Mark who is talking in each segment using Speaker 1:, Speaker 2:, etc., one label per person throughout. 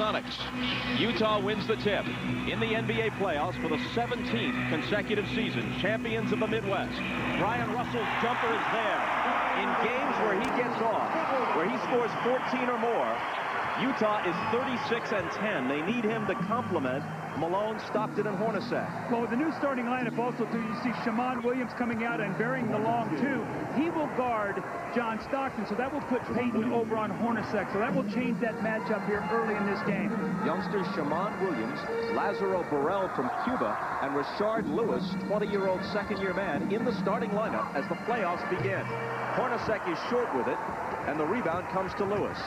Speaker 1: Supersonics. Utah wins the tip in the NBA playoffs for the 17th consecutive season. Champions of the Midwest. Brian Russell's jumper is there. In games where he gets off, where he scores 14 or more, Utah is 36-10. They need him to complement Malone, Stockton, and Hornacek.
Speaker 2: Well, with the new starting lineup also, too, you see Shammond Williams coming out and burying the long two. He will guard John Stockton, so that will put Payton over on Hornacek. So that will change that matchup here early in this game.
Speaker 1: Youngsters Shammond Williams, Lazaro Burrell from Cuba, and Rashard Lewis, 20-year-old second-year man, in the starting lineup as the playoffs begin. Hornacek is short with it, and the rebound comes to Lewis.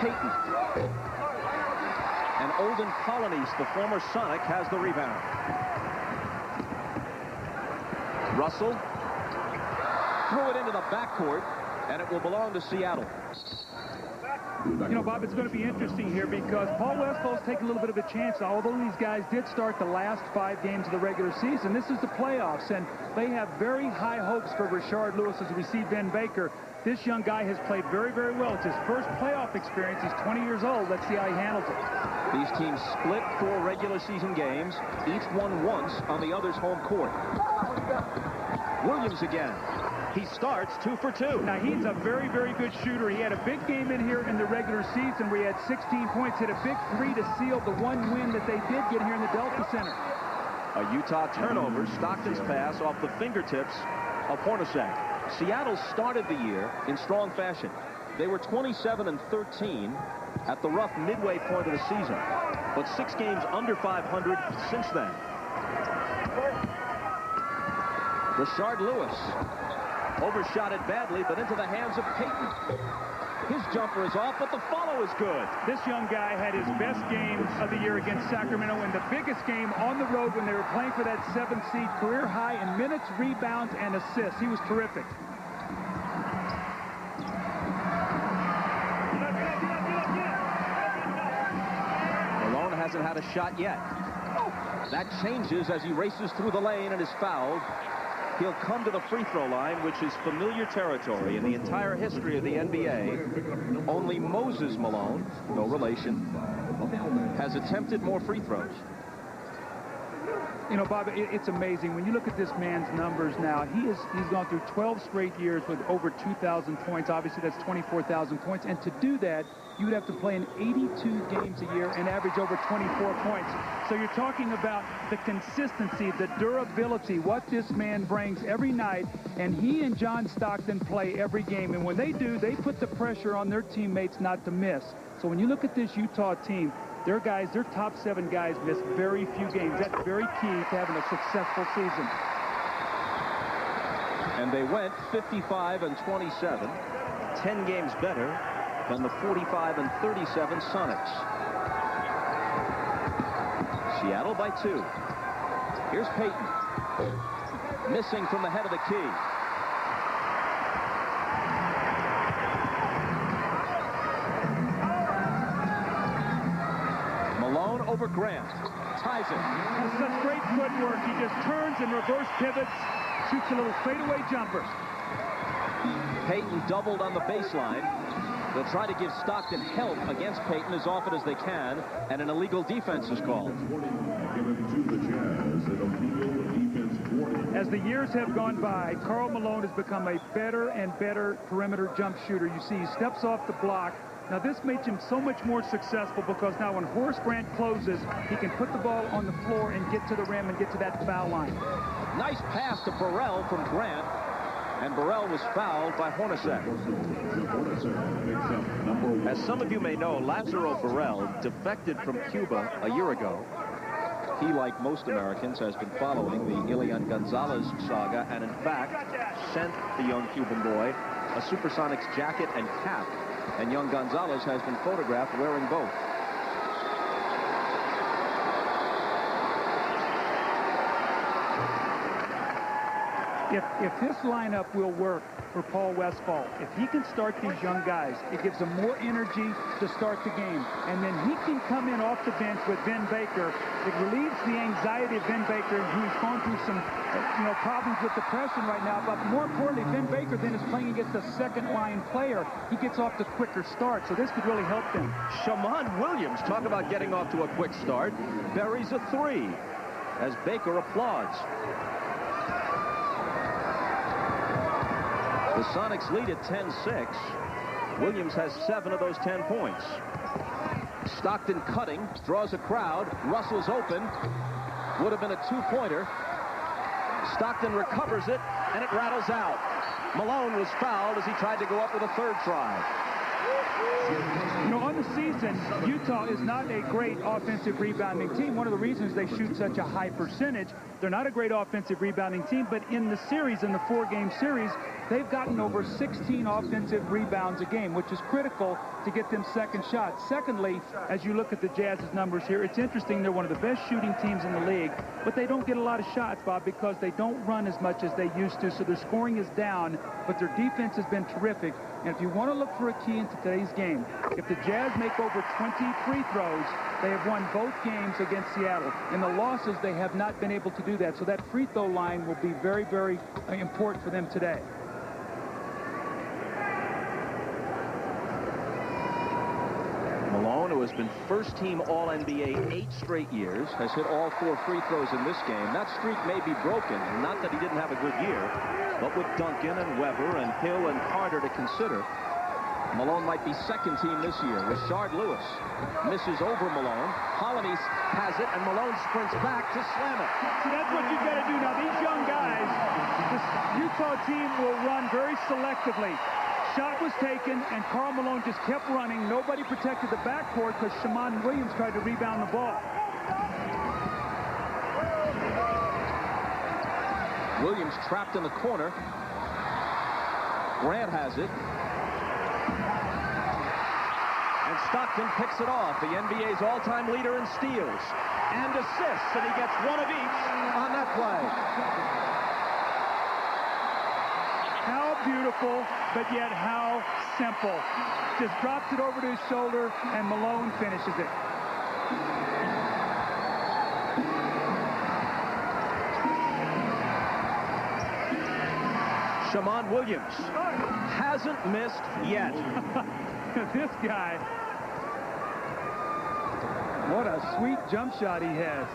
Speaker 1: Payton. And Olden Colonies, the former Sonic, has the rebound. Russell threw it into the backcourt, and it will belong to Seattle.
Speaker 2: You know, Bob, it's going to be interesting here because Paul Westlow's taking a little bit of a chance. Although these guys did start the last 5 games of the regular season, this is the playoffs, and they have very high hopes for Rashard Lewis as we see Ben Baker. This young guy has played very, very well. It's his first playoff experience. He's 20 years old. Let's see how he handles it.
Speaker 1: These teams split 4 regular season games, each won once on the other's home court. Williams again. He starts 2 for 2.
Speaker 2: Now, he's a very, very good shooter. He had a big game in here in the regular season where he had 16 points, hit a big 3 to seal the 1 win that they did get here in the Delta Center.
Speaker 1: A Utah turnover. Stockton's pass off the fingertips of Hornacek. Seattle started the year in strong fashion. They were 27-13 at the rough midway point of the season, but 6 games under 500 since then. Rashard Lewis overshot it badly, but into the hands of Payton. His jumper is off, but the follow is good.
Speaker 2: This young guy had his best game of the year against Sacramento in the biggest game on the road when they were playing for that 7th seed, career high in minutes, rebounds, and assists. He was terrific.
Speaker 1: Malone hasn't had a shot yet. That changes as he races through the lane and is fouled. He'll come to the free throw line, which is familiar territory in the entire history of the NBA. Only Moses Malone, no relation, has attempted more free throws.
Speaker 2: You know, Bob, it's amazing. When you look at this man's numbers now, he's gone through 12 straight years with over 2,000 points. Obviously, that's 24,000 points. And to do that, you would have to play in 82 games a year and average over 24 points. So you're talking about the consistency, the durability, what this man brings every night. And he and John Stockton play every game. And when they do, they put the pressure on their teammates not to miss. So when you look at this Utah team, their top 7 guys miss very few games. That's very key to having a successful season.
Speaker 1: And they went 55-27, 10 games better than the 45-37 Sonics. Seattle by 2. Here's Payton. Missing from the head of the key. Malone over Grant. Ties it.
Speaker 2: That's such great footwork. He just turns and reverse pivots, shoots a little fadeaway jumper.
Speaker 1: Payton doubled on the baseline. They'll try to give Stockton help against Payton as often as they can, and an illegal defense is called.
Speaker 2: As the years have gone by, Karl Malone has become a better and better perimeter jump shooter. You see, he steps off the block. Now, this makes him so much more successful because now when Horace Grant closes, he can put the ball on the floor and get to the rim and get to that foul line.
Speaker 1: Nice pass to Burrell from Grant. And Burrell was fouled by Hornacek. As some of you may know, Lazaro Burrell defected from Cuba a year ago. He, like most Americans, has been following the Elian Gonzalez saga and, in fact, sent the young Cuban boy a Supersonics jacket and cap. And young Gonzalez has been photographed wearing both.
Speaker 2: If this lineup will work for Paul Westphal, if he can start these young guys, it gives them more energy to start the game. And then he can come in off the bench with Vin Baker. It relieves the anxiety of Vin Baker, who's gone through some problems with depression right now. But more importantly, Vin Baker then is playing against a second-line player. He gets off to quicker start, so this could really help them.
Speaker 1: Shammond Williams, talk about getting off to a quick start, buries a 3 as Baker applauds. The Sonics lead at 10-6. Williams has 7 of those 10 points. Stockton cutting, draws a crowd. Russell's open. Would have been a 2-pointer. Stockton recovers it, and it rattles out. Malone was fouled as he tried to go up with a 3rd try.
Speaker 2: On the season, Utah is not a great offensive rebounding team. One of the reasons they shoot such a high percentage, they're not a great offensive rebounding team, but in the series, in the 4-game series, they've gotten over 16 offensive rebounds a game, which is critical to get them second shots. Secondly, as you look at the Jazz's numbers here, it's interesting they're one of the best shooting teams in the league, but they don't get a lot of shots, Bob, because they don't run as much as they used to, so their scoring is down, but their defense has been terrific. And if you want to look for a key into today's game, if the Jazz make over 20 free throws, they have won both games against Seattle. In the losses, they have not been able to do that. So that free throw line will be very, very important for them today.
Speaker 1: Malone, who has been first-team All-NBA 8 straight years, has hit all 4 free throws in this game. That streak may be broken. Not that he didn't have a good year, but with Duncan and Weber and Hill and Carter to consider, Malone might be second team this year. Rashard Lewis misses over Malone. Holliday has it, and Malone sprints back to slam it.
Speaker 2: See, that's what you've got to do now. These young guys, this Utah team will run very selectively. Shot was taken, and Karl Malone just kept running. Nobody protected the backcourt because Shammond Williams tried to rebound the ball.
Speaker 1: Williams trapped in the corner. Grant has it. And Stockton picks it off. The NBA's all-time leader in steals and assists, and he gets 1 of each on that play.
Speaker 2: How beautiful, but yet how simple. Just drops it over to his shoulder, and Malone finishes it.
Speaker 1: Shammond Williams hasn't missed yet.
Speaker 2: This guy, what a sweet jump shot he has.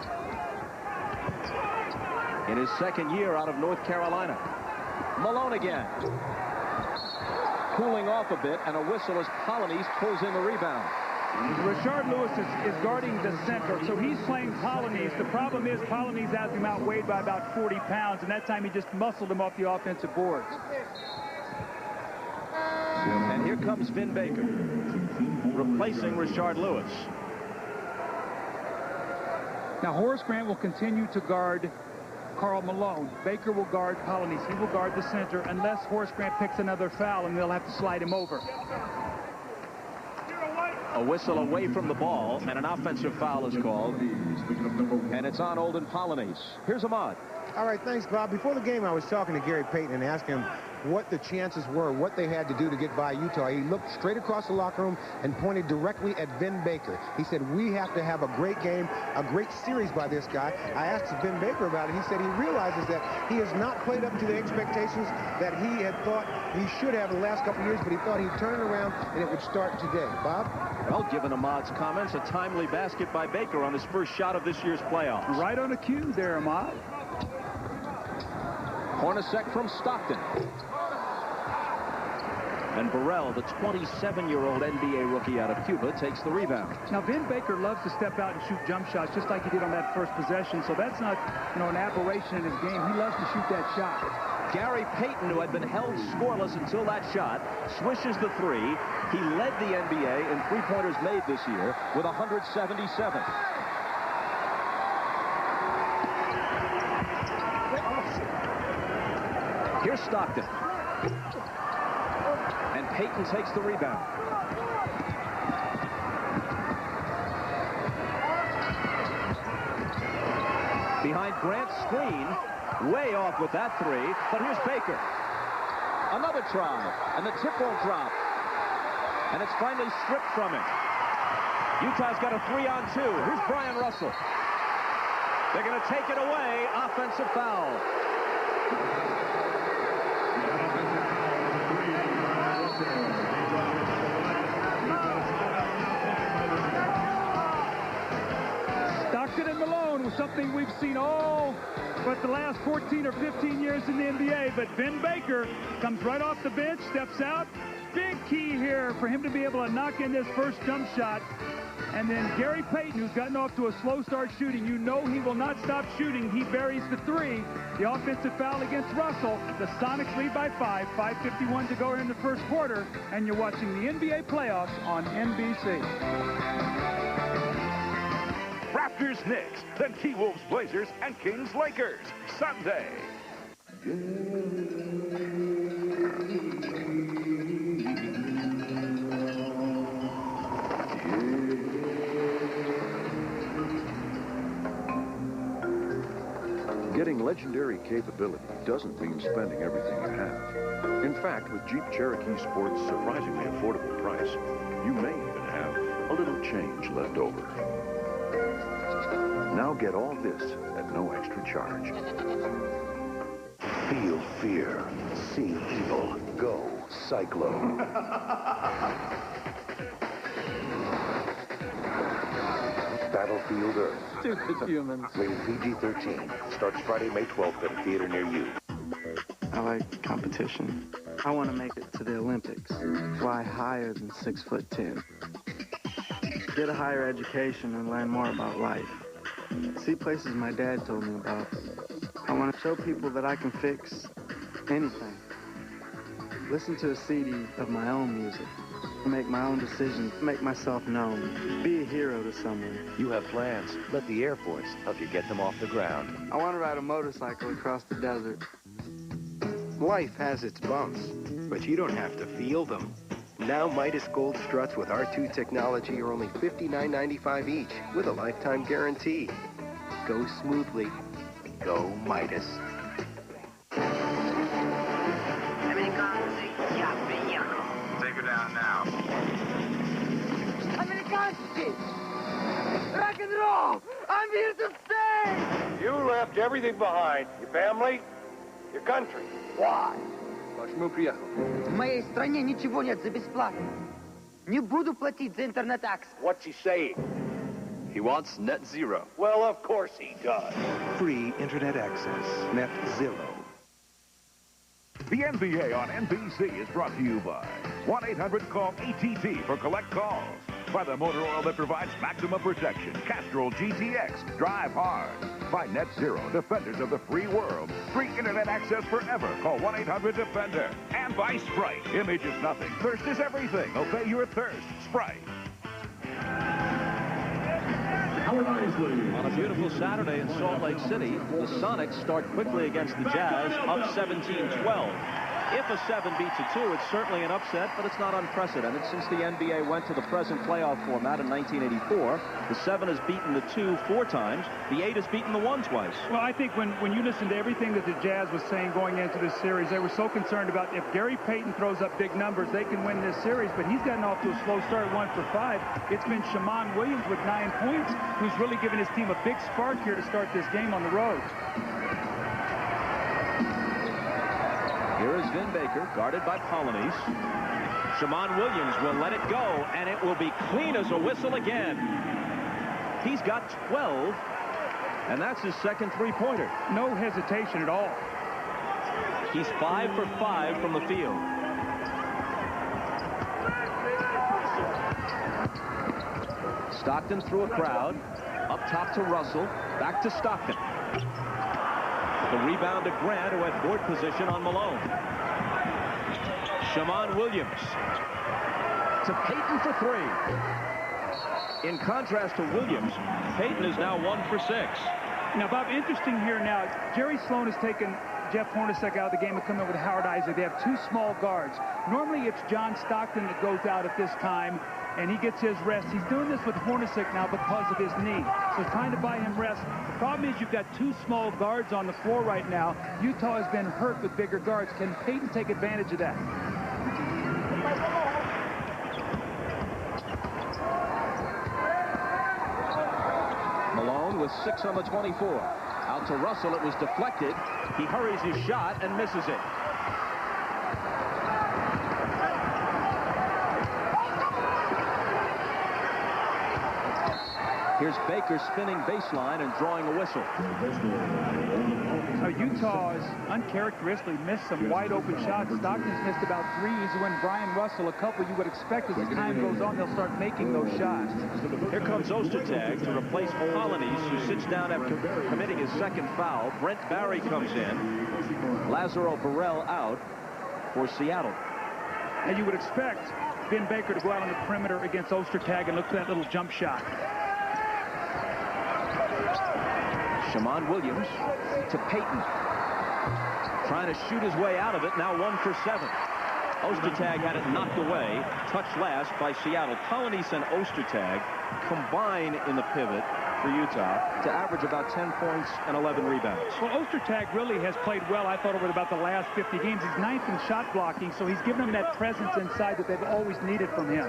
Speaker 1: In his 2nd year out of North Carolina. Malone again. Cooling off a bit, and a whistle as Polynice pulls in the rebound.
Speaker 2: Rashard Lewis is guarding the center, so he's playing Polynice. The problem is Polynice has him outweighed by about 40 pounds, and that time he just muscled him off the offensive boards.
Speaker 1: And here comes Vin Baker, replacing Rashard Lewis.
Speaker 2: Now Horace Grant will continue to guard Karl Malone. Baker will guard Polynice. He will guard the center unless Horace Grant picks another foul, and they'll have to slide him over.
Speaker 1: A whistle away from the ball, and an offensive foul is called. And it's on Olden Polynice. Here's Ahmad.
Speaker 3: All right, thanks, Bob. Before the game, I was talking to Gary Payton and asked him what the chances were, what they had to do to get by Utah. He looked straight across the locker room and pointed directly at Vin Baker. He said, we have to have a great game, a great series by this guy. I asked Vin Baker about it. He said he realizes that he has not played up to the expectations that he had thought he should have in the last couple of years, but he thought he'd turn it around and it would start today. Bob?
Speaker 1: Well, given Ahmad's comments, a timely basket by Baker on his first shot of this year's playoffs.
Speaker 2: Right on the cue there, Ahmad.
Speaker 1: Hornacek from Stockton. And Burrell, the 27-year-old NBA rookie out of Cuba, takes the rebound.
Speaker 2: Now, Vin Baker loves to step out and shoot jump shots just like he did on that first possession, so that's not, an aberration in his game. He loves to shoot that shot.
Speaker 1: Gary Payton, who had been held scoreless until that shot, swishes the 3. He led the NBA in three-pointers made this year with 177. Here's Stockton. And Payton takes the rebound. Behind Grant's screen, Way off with that three, but here's Baker. Another try, and the tip won't drop. And it's finally stripped from him. Utah's got a 3-on-2. Here's Brian Russell. They're going to take it away. Offensive foul.
Speaker 2: Stockton and Malone was something we've seen all but the last 14 or 15 years in the NBA. But Vin Baker comes right off the bench, steps out. Big key here for him to be able to knock in this first jump shot. And then Gary Payton, who's gotten off to a slow start shooting, you know he will not stop shooting. He buries the three. The offensive foul against Russell. The Sonics lead by 5. 5:51 to go in the first quarter. And you're watching the NBA playoffs on NBC.
Speaker 4: Raptors Knicks, then T-Wolves Blazers, and Kings Lakers, Sunday.
Speaker 5: Getting legendary capability doesn't mean spending everything you have. In fact, with Jeep Cherokee Sport's surprisingly affordable price, you may even have a little change left over. Now get all this at no extra charge. Feel fear. See evil. Go Cyclo. Battlefield Earth.
Speaker 6: Stupid humans.
Speaker 5: Rated PG-13. Starts Friday, May 12th at a theater near you.
Speaker 6: I like competition. I want to make it to the Olympics. Fly higher than 6'10". Get a higher education and learn more about life. See places my dad told me about. I want to show people that I can fix anything. Listen to a CD of my own music. Make my own decisions. Make myself known. Be a hero to someone.
Speaker 7: You have plans. Let the Air Force help you get them off the ground.
Speaker 6: I want to ride a motorcycle across the desert.
Speaker 8: Life has its bumps, but you don't have to feel them. Now Midas Gold struts with R2 technology are only $59.95 each with a lifetime guarantee. Go smoothly. Go Midas.
Speaker 4: Take her down now.
Speaker 9: Americanski! Rock and roll! I'm here to stay!
Speaker 10: You left everything behind. Your family, your country. Why?
Speaker 9: В моей стране ничего нет за бесплатно. Не буду платить за интернет-акс.
Speaker 10: What's he saying?
Speaker 7: He wants net zero.
Speaker 10: Well, of course he does.
Speaker 8: Free internet access. Net Zero.
Speaker 4: The NBA on NBC is brought to you by 1-800-CALL-ATT for collect calls. By the motor oil that provides maximum protection. Castrol GTX. Drive hard. By Net Zero, defenders of the free world. Free internet access forever. Call 1-800-DEFENDER. And by Sprite. Image is nothing. Thirst is everything. Obey your thirst. Sprite.
Speaker 1: On a beautiful Saturday in Salt Lake City, the Sonics start quickly against the Jazz, up 17-12. If a 7 beats a 2, it's certainly an upset, but it's not unprecedented. Since the NBA went to the present playoff format in 1984, the 7 has beaten the 2 4 times. The 8 has beaten the 1 twice.
Speaker 2: Well, I think when you listen to everything that the Jazz was saying going into this series, they were so concerned about if Gary Payton throws up big numbers, they can win this series. But he's gotten off to a slow start, 1 for 5. It's been Shammond Williams with 9 points, who's really given his team a big spark here to start this game on the road.
Speaker 1: Here is Vin Baker, guarded by Polynice. Shammond Williams will let it go, and it will be clean as a whistle again. He's got 12, and that's his second three-pointer.
Speaker 2: No hesitation at all.
Speaker 1: He's 5 for 5 from the field. Stockton through a crowd. Up top to Russell. Back to Stockton. The rebound to Grant, who had board position on Malone. Shammond Williams to Payton for 3. In contrast to Williams, Payton is now 1 for 6.
Speaker 2: Now, Bob, interesting here now, Jerry Sloan has taken Jeff Hornacek out of the game and come in with Howard Isaac. They have two small guards. Normally it's John Stockton that goes out at this time, and he gets his rest. He's doing this with Hornacek now because of his knee. So trying to buy him rest. The problem is you've got two small guards on the floor right now. Utah has been hurt with bigger guards. Can Payton take advantage of that?
Speaker 1: Malone with 6 on the 24. Out to Russell. It was deflected. He hurries his shot and misses it. Here's Baker spinning baseline and drawing a whistle.
Speaker 2: Utah has uncharacteristically missed some wide open shots. Stockton's missed about 3. He's when Brian Russell a couple. You would expect as time goes on they'll start making those shots.
Speaker 1: Here comes Ostertag to replace Polynice, who sits down after committing his second foul. Brent Barry comes in. Lazaro Burrell out for Seattle.
Speaker 2: And you would expect Ben Baker to go out on the perimeter against Ostertag and look for that little jump shot.
Speaker 1: Shammond Williams to Payton. Trying to shoot his way out of it. Now 1 for 7. Ostertag had it knocked away. Touched last by Seattle. Polynice and Ostertag combine in the pivot for Utah to average about 10 points and 11 rebounds.
Speaker 2: Well, Ostertag really has played well, I thought, over about the last 50 games. He's 9th in shot blocking, so he's given them that presence inside that they've always needed from him.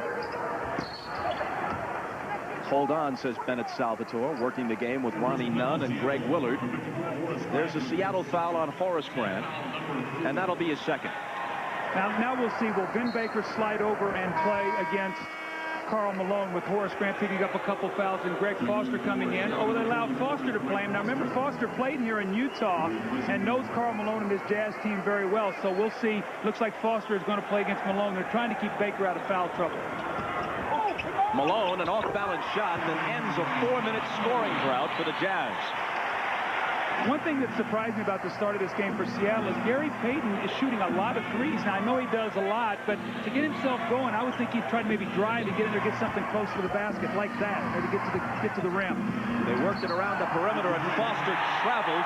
Speaker 1: Hold on, says Bennett Salvatore, working the game with Ronnie Nunn and Greg Willard. There's a Seattle foul on Horace Grant, and that'll be his second.
Speaker 2: Now we'll see. Will Ben Baker slide over and play against Karl Malone with Horace Grant picking up a couple fouls and Greg Foster coming in? Or will they allow Foster to play him? Now, remember, Foster played here in Utah and knows Karl Malone and his Jazz team very well, so we'll see. Looks like Foster is going to play against Malone. They're trying to keep Baker out of foul trouble.
Speaker 1: Malone, an off-balance shot that ends a 4-minute scoring drought for the Jazz.
Speaker 2: One thing that surprised me about the start of this game for Seattle is Gary Payton is shooting a lot of threes. Now, I know he does a lot, but to get himself going, I would think he'd try to maybe drive and get in there, get something close to the basket like that, or to get to the rim.
Speaker 1: They worked it around the perimeter, and Foster traveled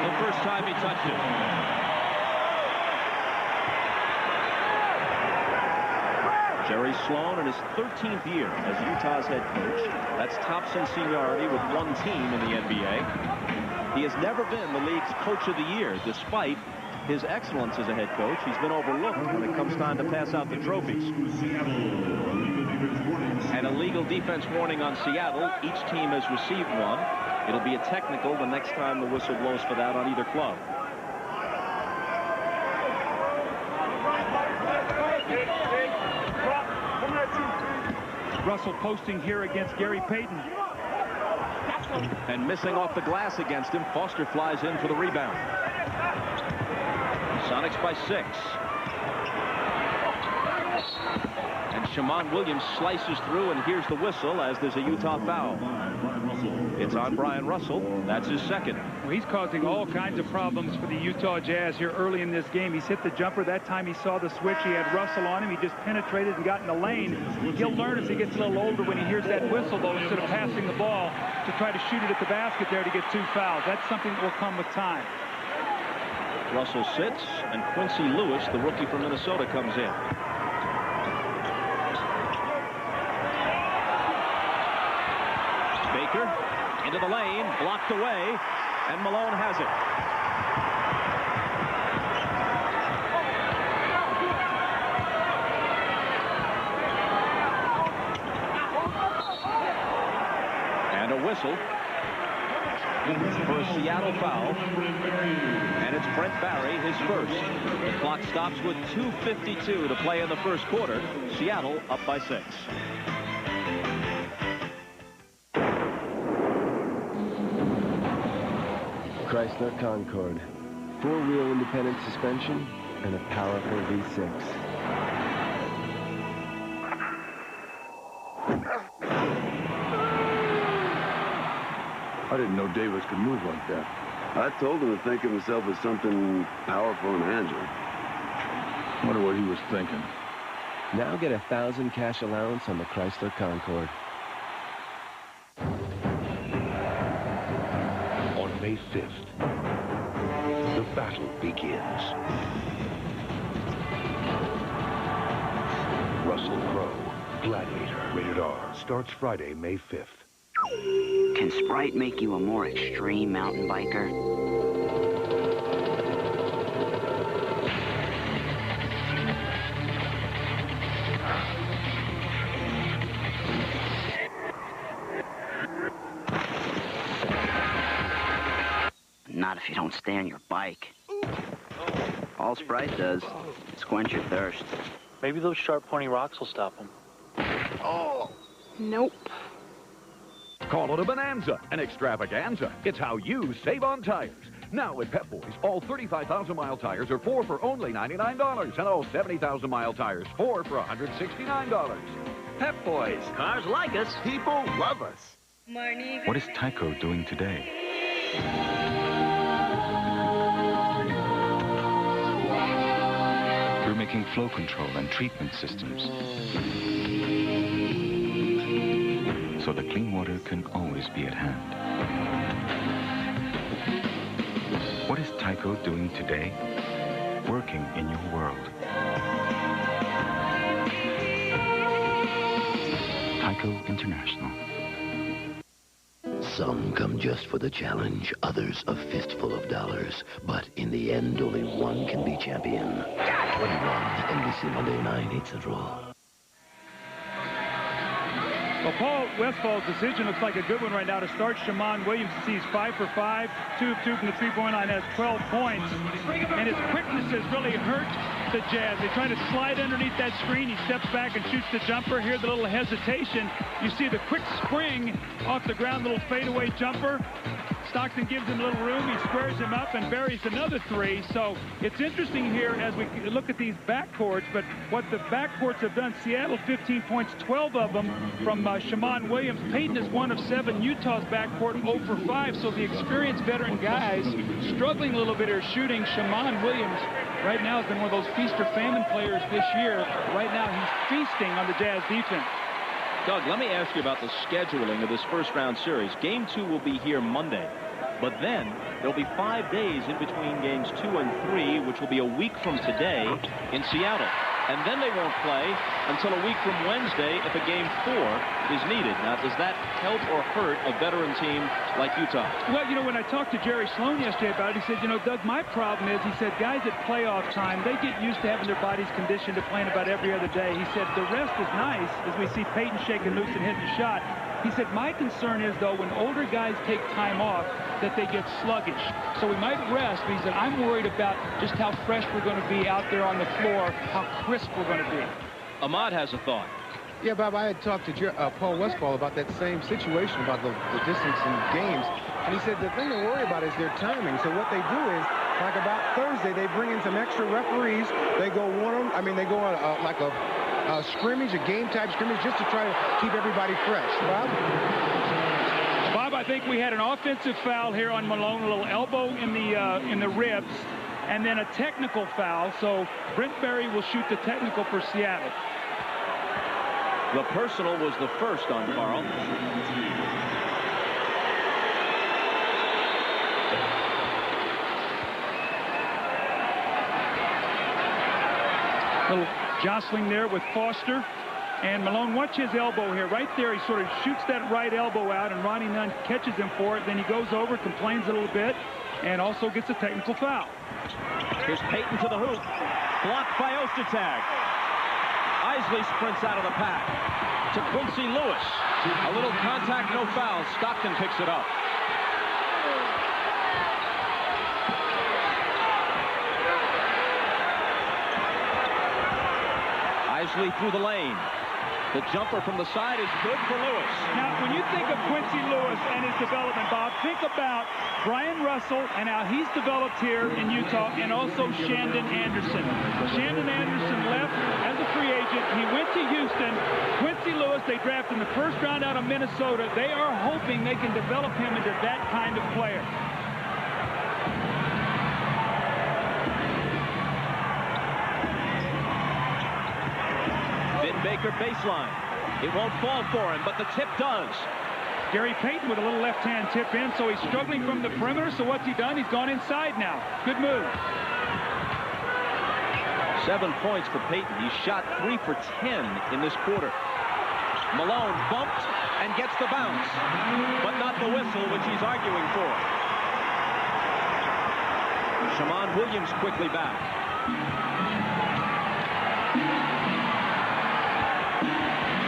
Speaker 1: the first time he touched it. Jerry Sloan in his 13th year as Utah's head coach. That's Thompson seniority with one team in the NBA. He has never been the league's coach of the year, despite his excellence as a head coach. He's been overlooked when it comes time to pass out the trophies. An illegal defense warning on Seattle. Each team has received one. It'll be a technical the next time the whistle blows for that on either club.
Speaker 2: Russell posting here against Gary Payton.
Speaker 1: And missing off the glass against him. Foster flies in for the rebound. Sonics by 6. And Shammond Williams slices through, and here's the whistle as there's a Utah foul. It's on Brian Russell. That's his second.
Speaker 2: Well, he's causing all kinds of problems for the Utah Jazz here early in this game. He's hit the jumper. That time he saw the switch. He had Russell on him. He just penetrated and got in the lane. He'll learn as he gets a little older when he hears that whistle, though, instead of passing the ball to try to shoot it at the basket there to get 2 fouls. That's something that will come with time.
Speaker 1: Russell sits, and Quincy Lewis, the rookie from Minnesota, comes in. Baker into the lane, blocked away, and Malone has it. And a whistle for a Seattle foul, and it's Brent Barry, his first. The clock stops with 2:52 to play in the first quarter. Seattle up by 6.
Speaker 11: Chrysler Concorde, 4-wheel independent suspension, and a powerful V6.
Speaker 5: I didn't know Davis could move like that.
Speaker 12: I told him to think of himself as something powerful and agile.
Speaker 5: Wonder what he was thinking.
Speaker 11: Now get 1,000 cash allowance on the Chrysler Concorde.
Speaker 13: On May 5th,
Speaker 4: The battle begins. Russell Crowe, Gladiator, rated R, starts Friday, May 5th.
Speaker 13: Can Sprite make you a more extreme mountain biker? Not if you don't stay on your bike. All Sprite does is quench your thirst.
Speaker 14: Maybe those sharp, pointy rocks will stop him.
Speaker 15: Oh! Nope.
Speaker 4: Call it a bonanza, an extravaganza. It's how you save on tires. Now at Pep Boys, all 35,000-mile tires are 4 for only $99, and all 70,000-mile tires 4 for $169.
Speaker 16: Pep Boys. Cars like us. People love us.
Speaker 17: Morning.
Speaker 18: What is Tyco doing today? We're making flow control and treatment systems, so the clean water can always be at hand. What is Tyco doing today? Working in your world. Tyco International.
Speaker 19: Some come just for the challenge, others a fistful of dollars. But in the end, only one can be champion. 21, NBC Monday 9, 8 Central.
Speaker 2: Well, Paul Westfall's decision looks like a good one right now to start Shammond Williams. He's 5 for 5, 2 of 2 from the three-point line, has 12 points. And his quickness has really hurt the Jazz. They try to slide underneath that screen. He steps back and shoots the jumper. Here's the little hesitation. You see the quick spring off the ground, little fadeaway jumper. Stockton gives him a little room. He squares him up and buries another three. So it's interesting here as we look at these backcourts, but what the backcourts have done, Seattle 15 points, 12 of them from Shammond Williams. Peyton is 1 of 7. Utah's backcourt 0 for 5. So the experienced veteran guys struggling a little bit here shooting. Shammond Williams right now has been one of those feast or famine players this year. Right now he's feasting on the Jazz defense.
Speaker 1: Doug, let me ask you about the scheduling of this first-round series. Game 2 will be here Monday, but then there'll be 5 days in between games 2 and 3, which will be a week from today in Seattle. And then they won't play until a week from Wednesday if a game 4 is needed. Now, does that help or hurt a veteran team like Utah?
Speaker 2: Well, you know, when I talked to Jerry Sloan yesterday about it, he said, you know, Doug, my problem is, he said, guys at playoff time, they get used to having their bodies conditioned to playing about every other day. He said, the rest is nice as we see Peyton shaking loose and hitting the shot. He said, my concern is, though, when older guys take time off, that they get sluggish. So we might rest, but he said, I'm worried about just how fresh we're going to be out there on the floor, how crisp we're going to be.
Speaker 1: Ahmad has a thought.
Speaker 3: Yeah, Bob, I had talked to Paul Westphal about that same situation, about the distance in games. And he said the thing to worry about is their timing. So what they do is, like about Thursday, they bring in some extra referees. They go they go on like a scrimmage, a game-type scrimmage, just to try to keep everybody fresh.
Speaker 2: Bob, I think we had an offensive foul here on Malone, a little elbow in the ribs, and then a technical foul. So Brent Berry will shoot the technical for Seattle.
Speaker 1: The personal was the first on Carl.
Speaker 2: Little jostling there with Foster. And Malone, watch his elbow here. Right there, he sort of shoots that right elbow out, and Ronnie Nunn catches him for it. Then he goes over, complains a little bit, and also gets a technical foul.
Speaker 1: Here's Peyton to the hoop. Blocked by Ostertag. Isley sprints out of the pack to Quincy Lewis. A little contact, no foul. Stockton picks it up. Isley through the lane. The jumper from the side is good for Lewis.
Speaker 2: Now, when you think of Quincy Lewis and his development, Bob, think about Brian Russell and how he's developed here in Utah, and also Shandon Anderson. Shandon Anderson left as a free agent. He went to Houston. Quincy Lewis, they drafted in the first round out of Minnesota. They are hoping they can develop him into that kind of player.
Speaker 1: Baker baseline. It won't fall for him, but the tip does.
Speaker 2: Gary Payton with a little left-hand tip in, so he's struggling from the perimeter. So what's he done? He's gone inside now. Good move.
Speaker 1: 7 points for Payton. He shot 3 for 10 in this quarter. Malone bumped and gets the bounce, but not the whistle, which he's arguing for. Shammond Williams quickly back.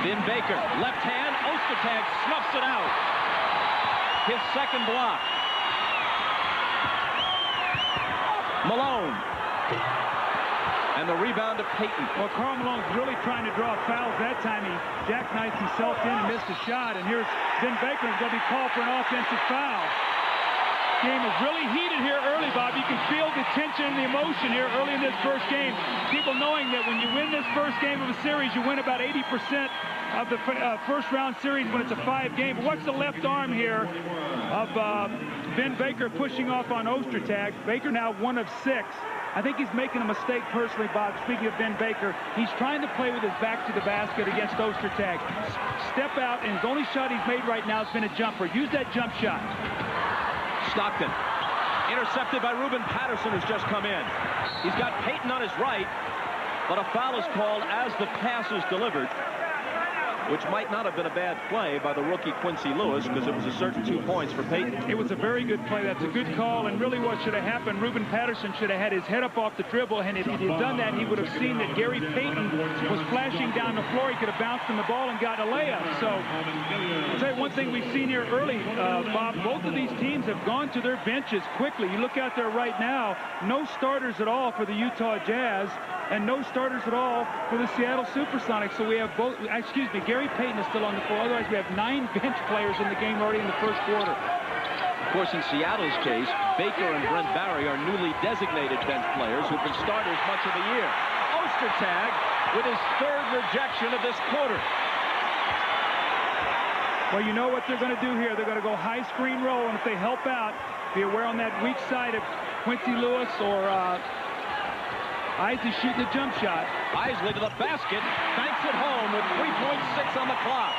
Speaker 1: Vin Baker, left hand, Ostertag snuffs it out. His second block. Malone. And the rebound to Payton.
Speaker 2: Well, Karl Malone's really trying to draw fouls that time. He jackknifed himself in and missed a shot. And here's Vin Baker who's going to be called for an offensive foul. Game is really heated here early, Bob. You can feel the tension and the emotion here early in this first game. People knowing that when you win this first game of a series, you win about 80% of the first round series when it's a 5-game. But watch the left arm here of Vin Baker pushing off on Ostertag. Baker now 1 of 6. I think he's making a mistake personally, Bob. Speaking of Ben Baker, he's trying to play with his back to the basket against Ostertag. Step out, and his only shot he's made right now has been a jumper. Use that jump shot.
Speaker 1: Stockton, intercepted by Ruben Patterson, who's just come in. He's got Payton on his right, but a foul is called as the pass is delivered, which might not have been a bad play by the rookie Quincy Lewis, because it was a certain 2 points for Payton.
Speaker 2: It was a very good play. That's a good call, and really what should have happened, Ruben Patterson should have had his head up off the dribble, and if he had done that, he would have seen that Gary Payton was flashing down the floor. He could have bounced him the ball and got a layup. So, I'll tell you one thing we've seen here early, Bob, both of these teams have gone to their benches quickly. You look out there right now, no starters at all for the Utah Jazz, and no starters at all for the Seattle Supersonics. So we have both, excuse me, Gary Payton is still on the floor. Otherwise, we have 9 bench players in the game already in the first quarter.
Speaker 1: Of course, in Seattle's case, Baker and Brent Barry are newly designated bench players who've been starters much of the year. Ostertag with his 3rd rejection of this quarter.
Speaker 2: Well, you know what they're going to do here. They're going to go high screen roll, and if they help out, be aware on that weak side of Quincy Lewis or Isley shooting a jump shot.
Speaker 1: Isley to the basket, banks it home with 3.6 on the clock.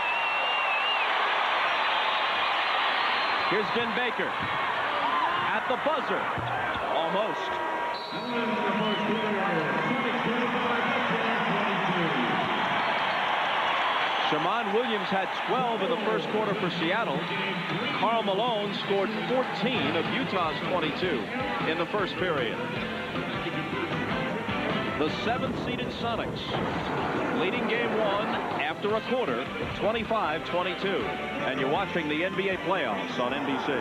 Speaker 1: Here's Vin Baker at the buzzer. Almost. Shammond Williams had 12 in the first quarter for Seattle. Karl Malone scored 14 of Utah's 22 in the first period. The 7th-seeded Sonics leading game 1 after a quarter, 25-22. And you're watching the NBA playoffs on NBC.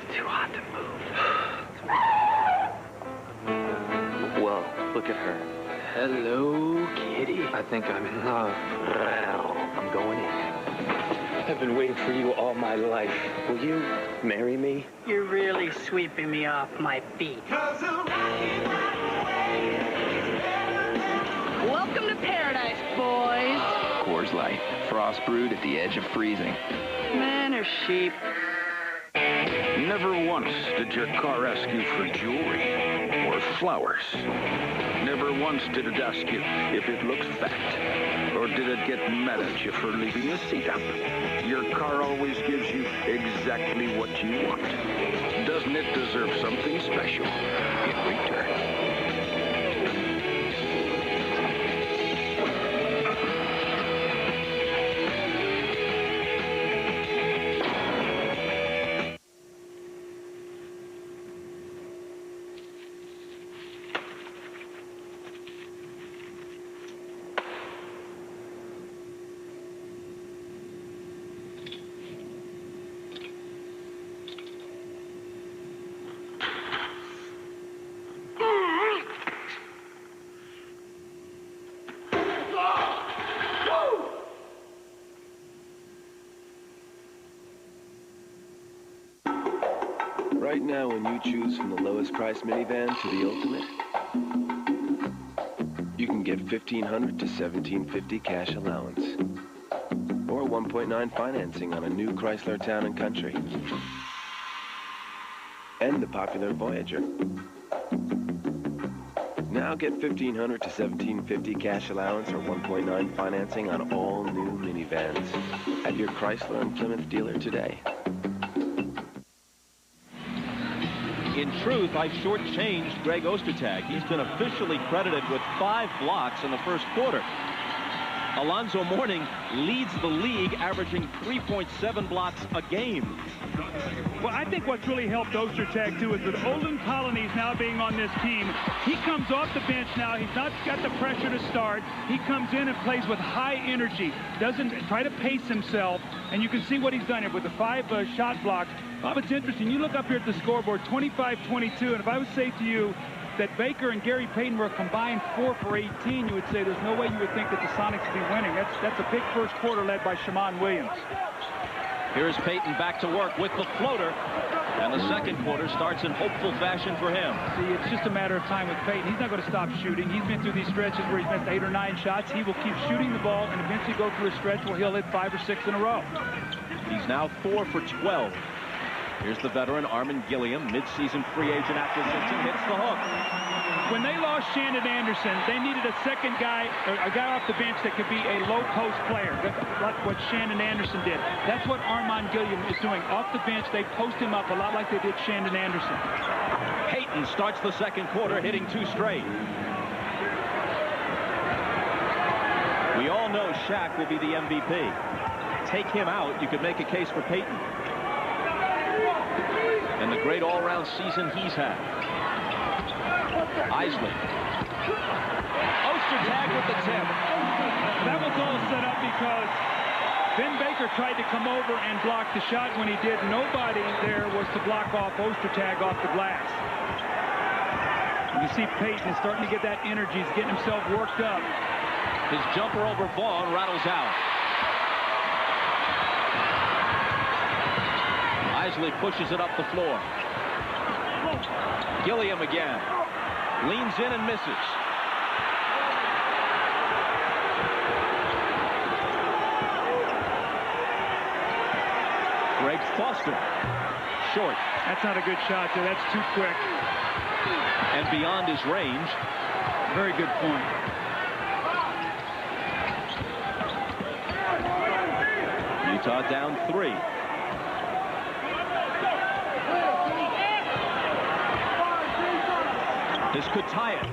Speaker 7: It's too hot to move. Whoa, look at her.
Speaker 17: Hello, kitty.
Speaker 7: I think I'm in love. I'm going in.
Speaker 17: I've been waiting for you all my life. Will you marry me?
Speaker 20: You're really sweeping me off my feet.
Speaker 15: Welcome to paradise, boys.
Speaker 21: Coors Light, frost brewed at the edge of freezing.
Speaker 20: Men are sheep.
Speaker 18: Never once did your car ask you for jewelry or flowers. Never once did it ask you if it looked fat, or did it get mad at you for leaving the seat up. Your car always gives you exactly what you want. Doesn't it deserve something special in return?
Speaker 11: Right now, when you choose from the lowest price minivan to the ultimate, you can get $1,500 to $1,750 cash allowance, or 1.9 financing on a new Chrysler Town & Country, and the popular Voyager. Now get $1,500 to $1,750 cash allowance or 1.9 financing on all new minivans at your Chrysler and Plymouth dealer today.
Speaker 1: In truth, I shortchanged Greg Ostertag. He's been officially credited with 5 blocks in the first quarter. Alonzo Mourning leads the league, averaging 3.7 blocks a game.
Speaker 2: Well, I think what's really helped Ostertag, too, is that Olin Colony's now being on this team. He comes off the bench now. He's not got the pressure to start. He comes in and plays with high energy, doesn't try to pace himself, and you can see what he's done here with the 5 shot blocks. Bob, it's interesting. You look up here at the scoreboard, 25-22, and if I would say to you that Baker and Gary Payton were combined 4 for 18, you would say there's no way you would think that the Sonics would be winning. That's a big first quarter led by Shammond Williams.
Speaker 1: Here's Payton back to work with the floater, and the second quarter starts in hopeful fashion for him.
Speaker 2: See, it's just a matter of time with Payton. He's not going to stop shooting. He's been through these stretches where he's missed 8 or 9 shots. He will keep shooting the ball and eventually go through a stretch where he'll hit 5 or 6 in a row.
Speaker 1: He's now 4 for 12. Here's the veteran Armin Gilliam, midseason free agent acquisition, hits the hook.
Speaker 2: When they lost Shannon Anderson, they needed a second guy, or a guy off the bench that could be a low-post player, like what Shannon Anderson did. That's what Armin Gilliam is doing. Off the bench, they post him up a lot like they did Shannon Anderson.
Speaker 1: Payton starts the second quarter, hitting 2 straight. We all know Shaq will be the MVP. Take him out, you could make a case for Payton. And the great all-round season he's had. Isley. Ostertag with the tip.
Speaker 2: That was all set up because Ben Baker tried to come over and block the shot. When he did, nobody there was to block off Ostertag off the glass. You see Payton is starting to get that energy. He's getting himself worked up.
Speaker 1: His jumper over Vaughn rattles out. Isley pushes it up the floor. Gilliam again. Leans in and misses. Greg Foster. Short.
Speaker 2: That's not a good shot, though. That's too quick.
Speaker 1: And beyond his range.
Speaker 2: Very good point.
Speaker 1: Utah down 3. This could tie it,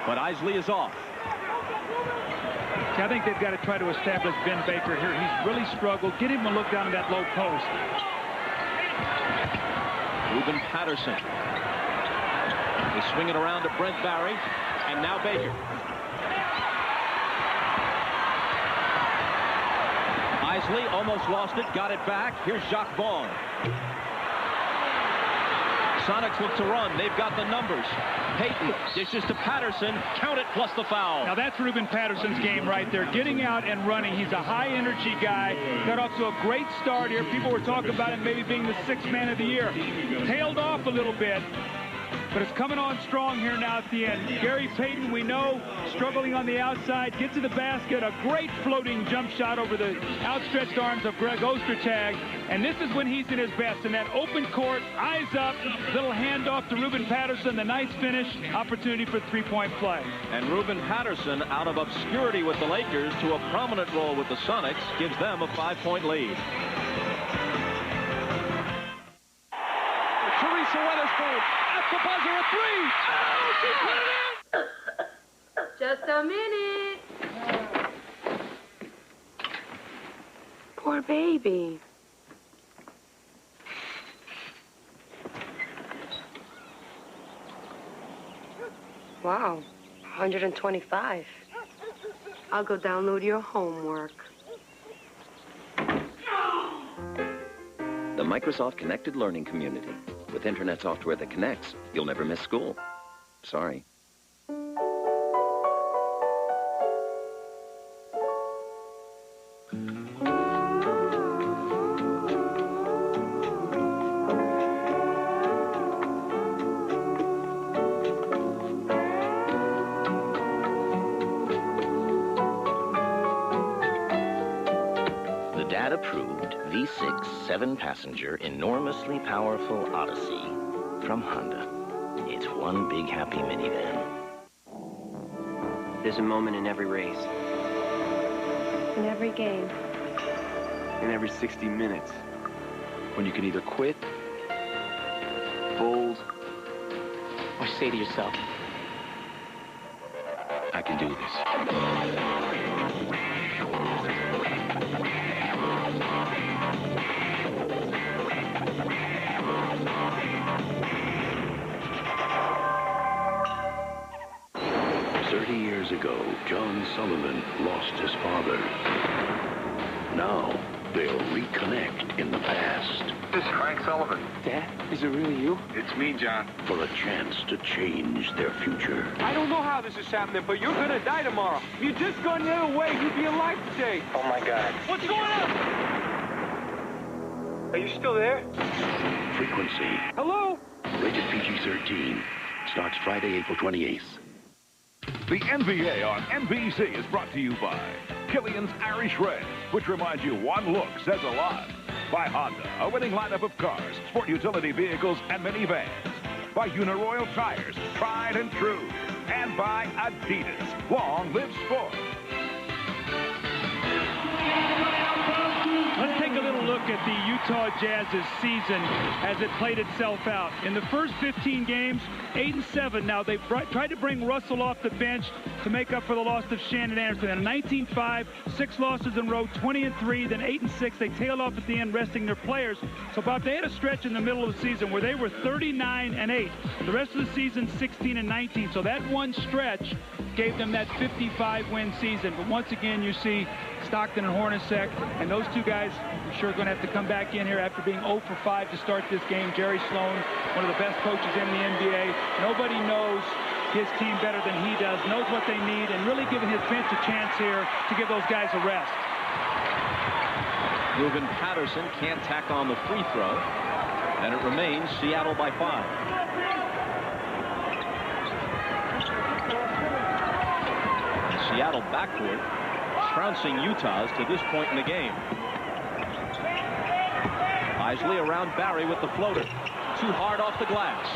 Speaker 1: but Isley is off.
Speaker 2: See, I think they've got to try to establish Ben Baker here. He's really struggled. Get him a look down at that low post.
Speaker 1: Ruben Patterson. They swing it around to Brent Barry, and now Baker. Isley almost lost it, got it back. Here's Jacques Vaughn. Sonics look to run. They've got the numbers. Payton dishes to Patterson. Count it plus the foul.
Speaker 2: Now that's Ruben Patterson's game right there. Getting out and running. He's a high-energy guy. Got off to a great start here. People were talking about him maybe being the 6th man of the year. Tailed off a little bit, but it's coming on strong here now at the end. Gary Payton, we know, struggling on the outside. Get to the basket. A great floating jump shot over the outstretched arms of Greg Ostertag. And this is when he's in his best. In that open court, eyes up, little handoff to Ruben Patterson. The nice finish, opportunity for 3-point play.
Speaker 1: And Ruben Patterson, out of obscurity with the Lakers to a prominent role with the Sonics, gives them a 5-point lead.
Speaker 2: Teresa Weatherspoon at the buzzer, a 3. Oh, she put it in!
Speaker 15: Just a minute. Poor baby. Wow, 125. I'll go download your homework.
Speaker 7: The Microsoft Connected Learning Community. With internet software that connects, you'll never miss school. Sorry.
Speaker 6: Approved V6 7-passenger enormously powerful Odyssey from Honda. It's one big happy minivan.
Speaker 8: There's a moment in every race.
Speaker 15: In every game.
Speaker 11: In every 60 minutes. When you can either quit, fold,
Speaker 17: Or say to yourself,
Speaker 19: I can do this. 30 years ago, John Sullivan lost his father. Now, they'll reconnect in the past.
Speaker 10: This is Frank Sullivan.
Speaker 17: Dad, is it really you?
Speaker 10: It's me, John.
Speaker 19: For a chance to change their future.
Speaker 9: I don't know how this is happening, but you're gonna die tomorrow. If you just gone the other way, you'd be alive today.
Speaker 10: Oh, my God.
Speaker 9: What's going on? Are you still there?
Speaker 19: Frequency.
Speaker 9: Hello?
Speaker 19: Rated PG-13. Starts Friday, April 28th.
Speaker 4: The NBA on NBC is brought to you by Killian's Irish Red, which reminds you one look says a lot. By Honda, a winning lineup of cars, sport utility vehicles, and minivans. By Uniroyal Tires, tried and true. And by Adidas, long live sport.
Speaker 2: Let's take a little look at the Utah Jazz's season as it played itself out. In the first 15 games, 8-7. Now, they've tried to bring Russell off the bench to make up for the loss of Shannon Anderson. And 19-5, 6 losses in a row, 20-3, then 8-6. They tailed off at the end, resting their players. So, Bob, they had a stretch in the middle of the season where they were 39-8. The rest of the season, 16-19. So that one stretch gave them that 55-win season. But once again, you see Stockton and Hornacek, and those two guys are sure going to have to come back in here after being 0 for 5 to start this game. Jerry Sloan, one of the best coaches in the NBA. Nobody knows his team better than he does, knows what they need, and really giving his bench a chance here to give those guys a rest.
Speaker 1: Ruben Patterson can't tack on the free throw, and it remains Seattle by 5. Seattle backcourt trouncing Utah's to this point in the game. Isley around Barry with the floater. Too hard off the glass.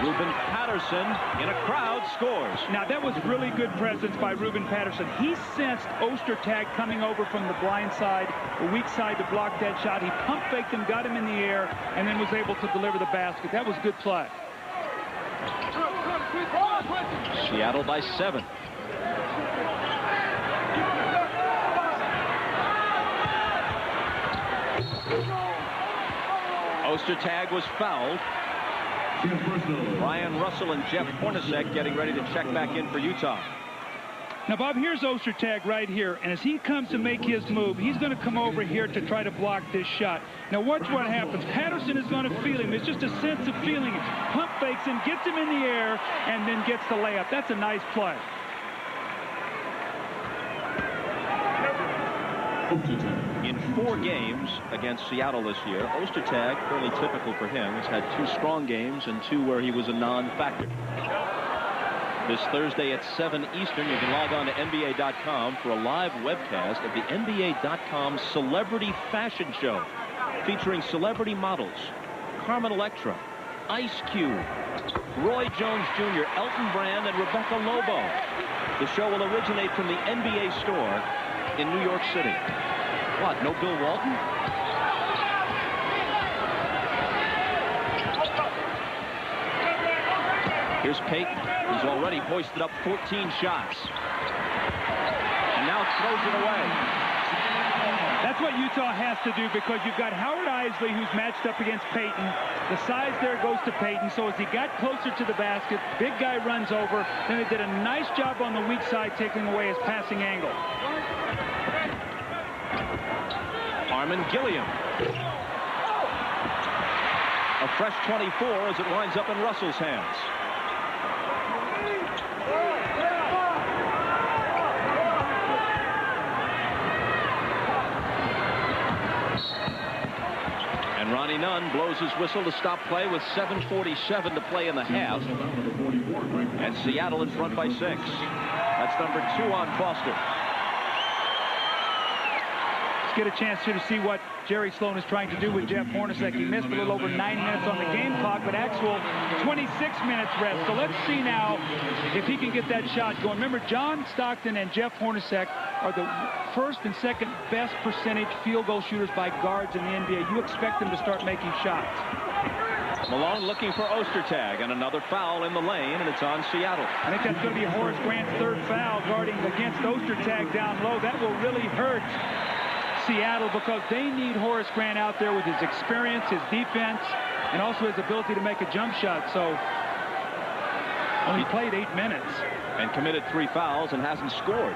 Speaker 1: Ruben Patterson in a crowd scores.
Speaker 2: Now, that was really good presence by Ruben Patterson. He sensed Ostertag coming over from the blind side, the weak side to block that shot. He pump faked him, got him in the air, and then was able to deliver the basket. That was good play.
Speaker 1: Seattle by 7. Ostertag was fouled. Brian Russell and Jeff Hornacek getting ready to check back in for Utah.
Speaker 2: Now, Bob, here's Ostertag right here, and as he comes to make his move, he's going to come over here to try to block this shot. Now, watch what happens. Patterson is going to feel him. It's just a sense of feeling it. Pump fakes him, gets him in the air, and then gets the layup. That's a nice play.
Speaker 1: In 4 games against Seattle this year, Ostertag, fairly typical for him, has had 2 strong games and 2 where he was a non-factor. This Thursday at 7 Eastern, you can log on to NBA.com for a live webcast of the NBA.com Celebrity Fashion Show, featuring celebrity models Carmen Electra, Ice Cube, Roy Jones Jr., Elton Brand, and Rebecca Lobo. The show will originate from the NBA store in New York City. What, no Bill Walton? Here's Payton. He's already hoisted up 14 shots. And now throws it away.
Speaker 2: That's what Utah has to do, because you've got Howard Isley, who's matched up against Payton. The size there goes to Payton. So as he got closer to the basket, big guy runs over. Then they did a nice job on the weak side, taking away his passing angle.
Speaker 1: Armin Gilliam. A fresh 24 as it winds up in Russell's hands. And Ronnie Nunn blows his whistle to stop play with 7:47 to play in the half. And Seattle in front by 6. That's number 2 on Foster.
Speaker 2: Let's get a chance here to see what Jerry Sloan is trying to do with Jeff Hornacek. He missed a little over 9 minutes on the game clock, but actual 26 minutes rest. So let's see now if he can get that shot going. Remember, John Stockton and Jeff Hornacek are the first and second best percentage field goal shooters by guards in the NBA. You expect them to start making shots.
Speaker 1: Malone looking for Ostertag, and another foul in the lane, and it's on Seattle.
Speaker 2: I think that's going to be Horace Grant's third foul guarding against Ostertag down low. That will really hurt Seattle because they need Horace Grant out there with his experience, his defense, and also his ability to make a jump shot. So only played 8 minutes.
Speaker 1: And committed 3 fouls and hasn't scored.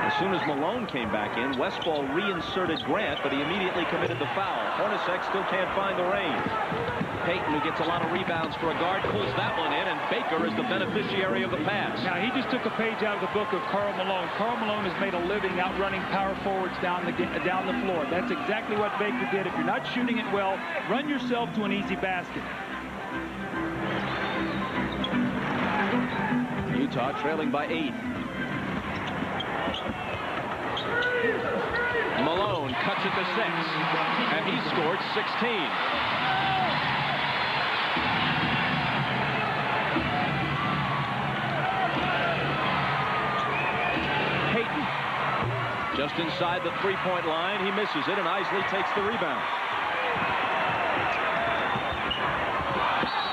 Speaker 1: As soon as Malone came back in, Westphal reinserted Grant, but he immediately committed the foul. Hornacek still can't find the range. Payton, who gets a lot of rebounds for a guard, pulls that one in, and Baker is the beneficiary of the pass.
Speaker 2: Now, he just took a page out of the book of Karl Malone. Karl Malone has made a living outrunning power forwards down the floor. That's exactly what Baker did. If you're not shooting it well, run yourself to an easy basket.
Speaker 1: Utah trailing by 8. Malone cuts it to 6, and he scored 16. Payton, just inside the three-point line, he misses it, and Isley takes the rebound.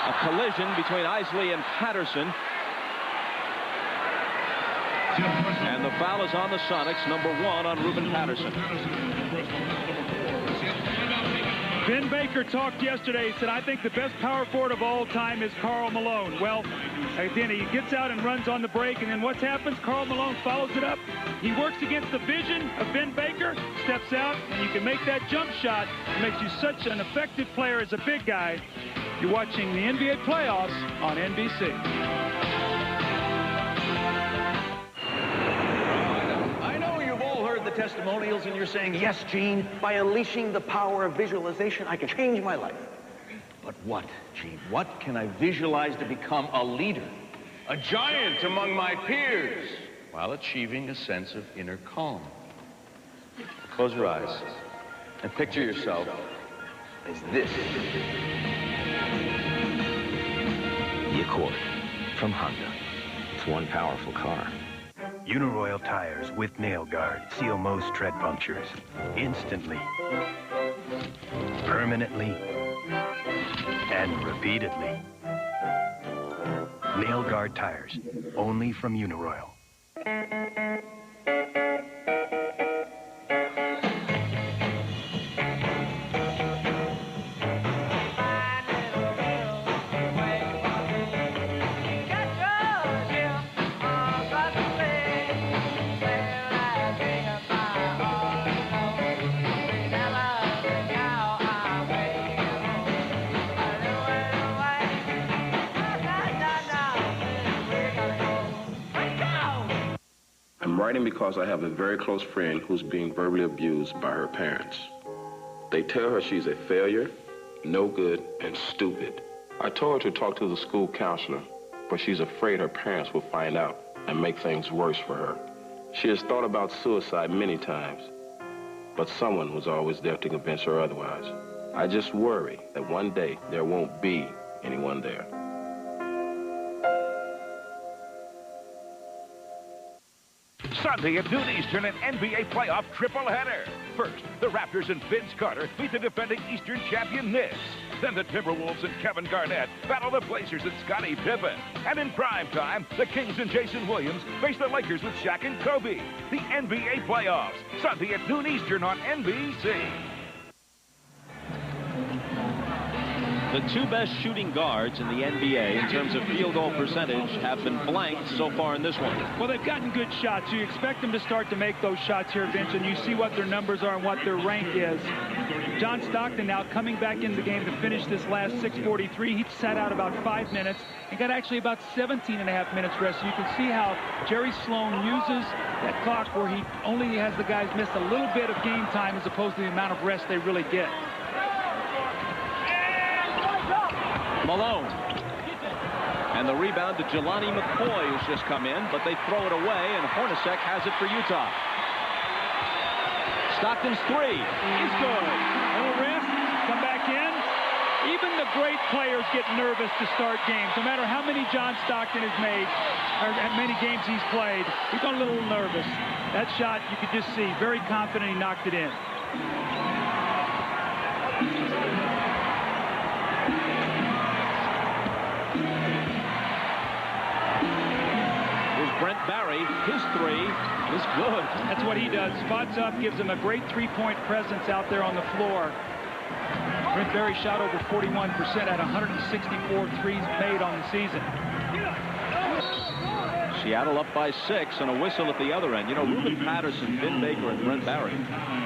Speaker 1: A collision between Isley and Patterson. And the foul is on the Sonics, number 1 on Ruben Patterson.
Speaker 2: Ben Baker talked yesterday. He said, I think the best power forward of all time is Karl Malone. Well, then he gets out and runs on the break, and then what happens? Karl Malone follows it up. He works against the vision of Ben Baker, steps out, and you can make that jump shot. It makes you such an effective player as a big guy. You're watching the NBA playoffs on NBC.
Speaker 16: Testimonials, and you're saying, yes, Gene, by unleashing the power of visualization, I can change my life. But what, Gene? What can I visualize to become a leader? A giant among my peers, while achieving a sense of inner calm. Close your eyes and picture yourself as this.
Speaker 6: The Accord from Honda. It's one powerful car.
Speaker 12: Uniroyal tires with nail guard seal most tread punctures instantly, permanently, and repeatedly. Nail guard tires, only from Uniroyal.
Speaker 22: I'm writing because I have a very close friend who's being verbally abused by her parents. They tell her she's a failure, no good, and stupid. I told her to talk to the school counselor, but she's afraid her parents will find out and make things worse for her. She has thought about suicide many times, but someone was always there to convince her otherwise. I just worry that one day there won't be anyone there.
Speaker 4: Sunday at noon Eastern, an NBA playoff tripleheader. First, the Raptors and Vince Carter meet the defending Eastern champion Knicks. Then the Timberwolves and Kevin Garnett battle the Blazers and Scottie Pippen. And in prime time, the Kings and Jason Williams face the Lakers with Shaq and Kobe. The NBA playoffs, Sunday at noon Eastern on NBC.
Speaker 1: The 2 best shooting guards in the NBA in terms of field goal percentage have been blanked so far in this one.
Speaker 2: Well, they've gotten good shots. You expect them to start to make those shots here, Vince, and you see what their numbers are and what their rank is. John Stockton now coming back into the game to finish this last 6:43. He sat out about 5 minutes and got actually about 17.5 minutes rest. So you can see how Jerry Sloan uses that clock where he only has the guys miss a little bit of game time as opposed to the amount of rest they really get.
Speaker 1: Malone. And And the rebound to Jelani McCoy, who's just come in, but they throw it away, and Hornacek has it for Utah. Stockton's three is good.
Speaker 2: Little wrist, come back in. Even the great players get nervous to start games. No matter how many John Stockton has made, or how many games he's played, he's got a little nervous. That shot, you could just see, very confident he knocked it in.
Speaker 1: Here's Brent Barry. His three is good.
Speaker 2: That's what he does. Spots up, gives him a great three-point presence out there on the floor. Brent Barry shot over 41% at 164 threes made on the season.
Speaker 1: Seattle up by 6 and a whistle at the other end. You know, Reuben Patterson, Vin Baker, and Brent Barry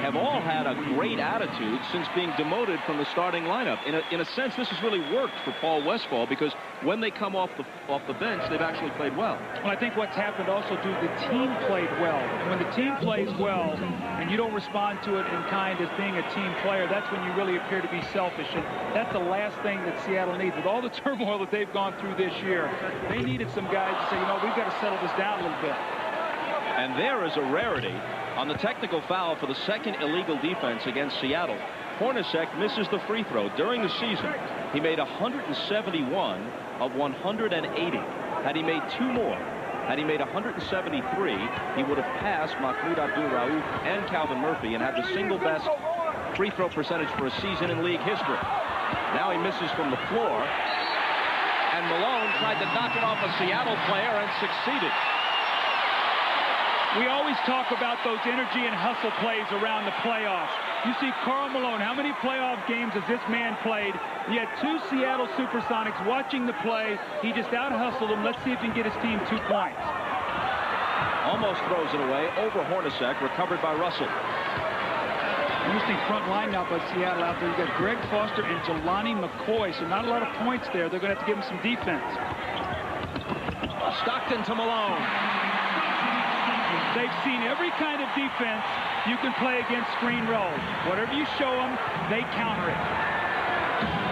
Speaker 1: have all had a great attitude since being demoted from the starting lineup. In a sense, this has really worked for Paul Westphal because when they come off the bench, they've actually played well.
Speaker 2: Well, I think what's happened also, too, the team played well. And when the team plays well and you don't respond to it in kind as being a team player, that's when you really appear to be selfish. And that's the last thing that Seattle needs. With all the turmoil that they've gone through this year, they needed some guys to say, you know, we've got to settle this down a little bit.
Speaker 1: And there is a rarity. On the technical foul for the second illegal defense against Seattle, Hornacek misses the free throw. During the season, he made 171 of 180. Had he made 2 more, had he made 173, he would have passed Mahmoud Abdul-Rauf and Calvin Murphy and had the single best free throw percentage for a season in league history. Now he misses from the floor, and Malone tried to knock it off a Seattle player and succeeded.
Speaker 2: We always talk about those energy and hustle plays around the playoffs. You see Karl Malone, how many playoff games has this man played? He had 2 Seattle Supersonics watching the play. He just out-hustled them. Let's see if he can get his team 2 points.
Speaker 1: Almost throws it away over Hornacek, recovered by Russell.
Speaker 2: Interesting front line now by Seattle out there. You've got Greg Foster and Jelani McCoy, so not a lot of points there. They're going to have to give him some defense.
Speaker 1: Stockton to Malone.
Speaker 2: They've seen every kind of defense you can play against screen roll. Whatever you show them, they counter it.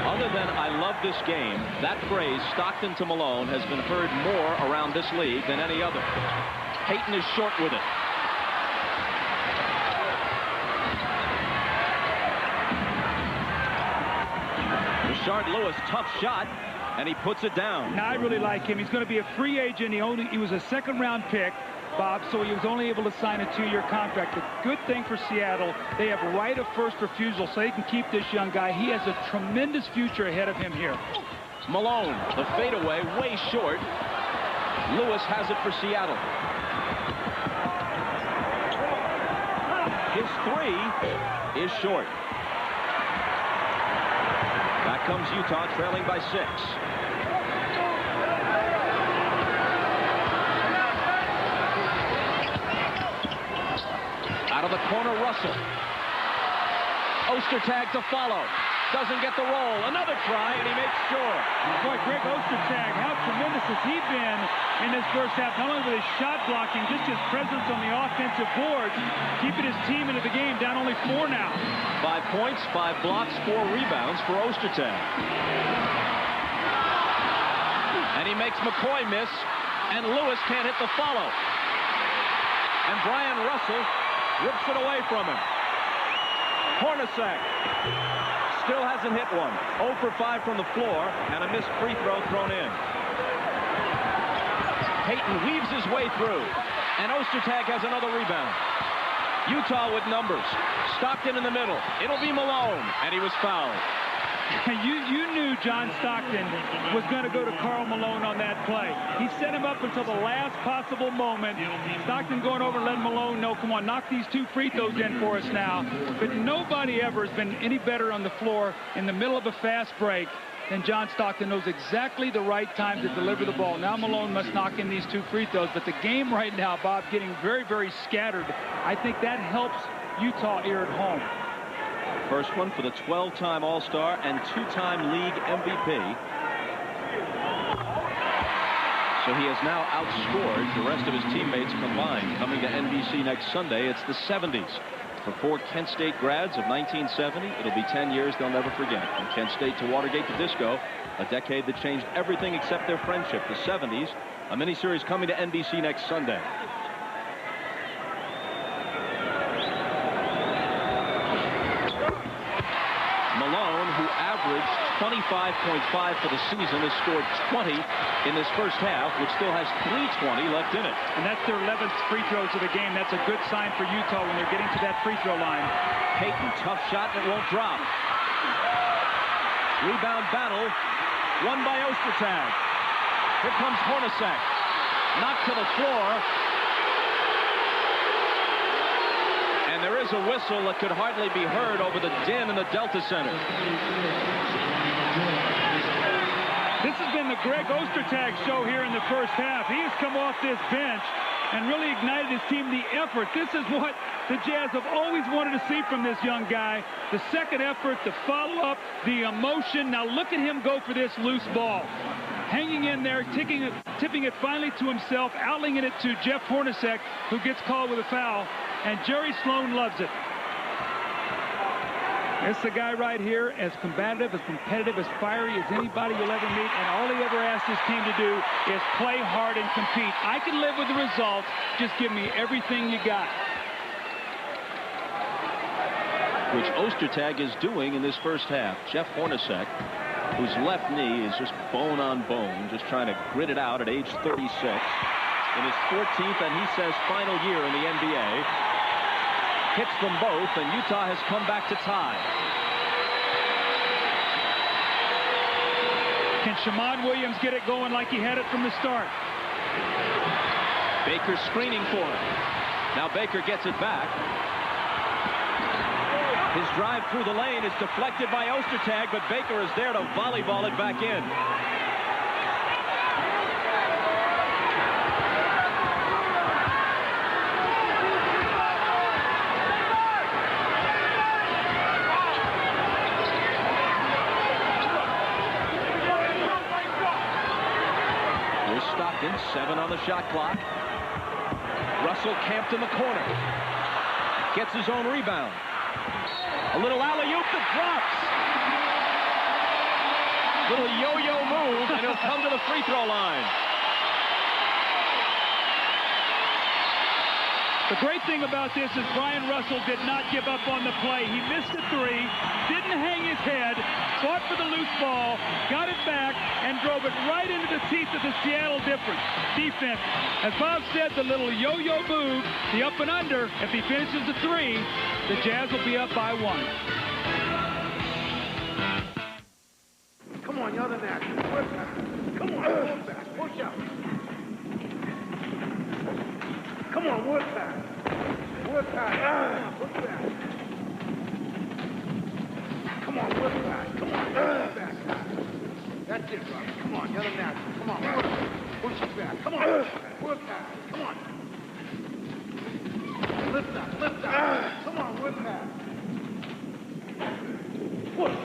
Speaker 1: Other than I love this game, that phrase, Stockton to Malone, has been heard more around this league than any other. Payton is short with it. Rashard Lewis, tough shot, and he puts it down.
Speaker 2: Now, I really like him. He's going to be a free agent. He was a second-round pick, Bob, so he was only able to sign a 2-year contract. The good thing for Seattle, they have right of first refusal, so they can keep this young guy. He has a tremendous future ahead of him here.
Speaker 1: Malone, the fadeaway, way short. Lewis has it for Seattle. His 3 is short. Back comes Utah, trailing by 6. Out of the corner, Russell. Ostertag to follow. Doesn't get the roll. Another try, and he makes sure.
Speaker 2: Boy, Greg Ostertag, how tremendous has he been in this first half? Not only with his shot blocking, just his presence on the offensive boards, keeping his team into the game, down only 4 now.
Speaker 1: 5 points, 5 blocks, 4 rebounds for Ostertag. And he makes McCoy miss, and Lewis can't hit the follow. And Brian Russell rips it away from him. Hornacek still hasn't hit one. 0 for 5 from the floor, and a missed free throw thrown in. Payton weaves his way through, and Ostertag has another rebound. Utah with numbers. Stockton in the middle. It'll be Malone, and he was fouled.
Speaker 2: You knew John Stockton was going to go to Karl Malone on that play. He set him up until the last possible moment. Stockton going over and letting Malone know, come on, knock these 2 free throws in for us now. But nobody ever has been any better on the floor in the middle of a fast break than John Stockton. Knows exactly the right time to deliver the ball. Now Malone must knock in these 2 free throws. But the game right now, Bob, getting very, very scattered. I think that helps Utah here at home.
Speaker 1: First one for the 12-time All-Star and 2-time league MVP. So he has now outscored the rest of his teammates combined. Coming to NBC next Sunday, it's the 70s. For 4 Kent State grads of 1970, it'll be 10 years they'll never forget. From Kent State to Watergate to disco, a decade that changed everything except their friendship. The 70s, a miniseries coming to NBC next Sunday. Malone, who averaged 25.5 for the season, has scored 20 in this first half, which still has 3:20 left in it.
Speaker 2: And that's their 11th free throws of the game. That's a good sign for Utah when they're getting to that free throw line.
Speaker 1: Payton, tough shot that won't drop. Rebound battle, won by Ostertag. Here comes Hornacek. Knocked to the floor. And there is a whistle that could hardly be heard over the din in the Delta Center.
Speaker 2: This has been the Greg Ostertag show here in the first half. He has come off this bench and really ignited his team, the effort. This is what the Jazz have always wanted to see from this young guy. The second effort, the follow-up, the emotion. Now look at him go for this loose ball. Hanging in there, tipping it finally to himself, outlinging it to Jeff Hornacek, who gets called with a foul. And Jerry Sloan loves it. It's the guy right here, as combative, as competitive, as fiery as anybody you'll ever meet, and all he ever asked his team to do is play hard and compete. I can live with the results. Just give me everything you got.
Speaker 1: Which Ostertag is doing in this first half. Jeff Hornacek, whose left knee is just bone on bone, just trying to grit it out at age 36. In his 14th, and he says, final year in the NBA. Hits them both, and Utah has come back to tie.
Speaker 2: Can Shammond Williams get it going like he had it from the start?
Speaker 1: Baker screening for him. Now Baker gets it back. His drive through the lane is deflected by Ostertag, but Baker is there to volleyball it back in. Stockton, 7 on the shot clock. Russell camped in the corner. Gets his own rebound. A little alley-oop that drops. Little yo-yo move, and he'll come to the free throw line.
Speaker 2: The great thing about this is Brian Russell did not give up on the play. He missed a 3, didn't hang his head, fought for the loose ball, got it back, and drove it right into the teeth of the Seattle defense. As Bob said, the little yo-yo move, the up and under, if he finishes the 3, the Jazz will be up by 1.
Speaker 10: Come on, y'all than that. Come on, work back. Push out. Come on, work back. Work back. Push back. Come on, work back. Come on, work back. That's it, brother. Come on, y'all than that. Come on, work. Push it back. Come on, work back. Come on. Lift up, lift up. Come on, work back. Push.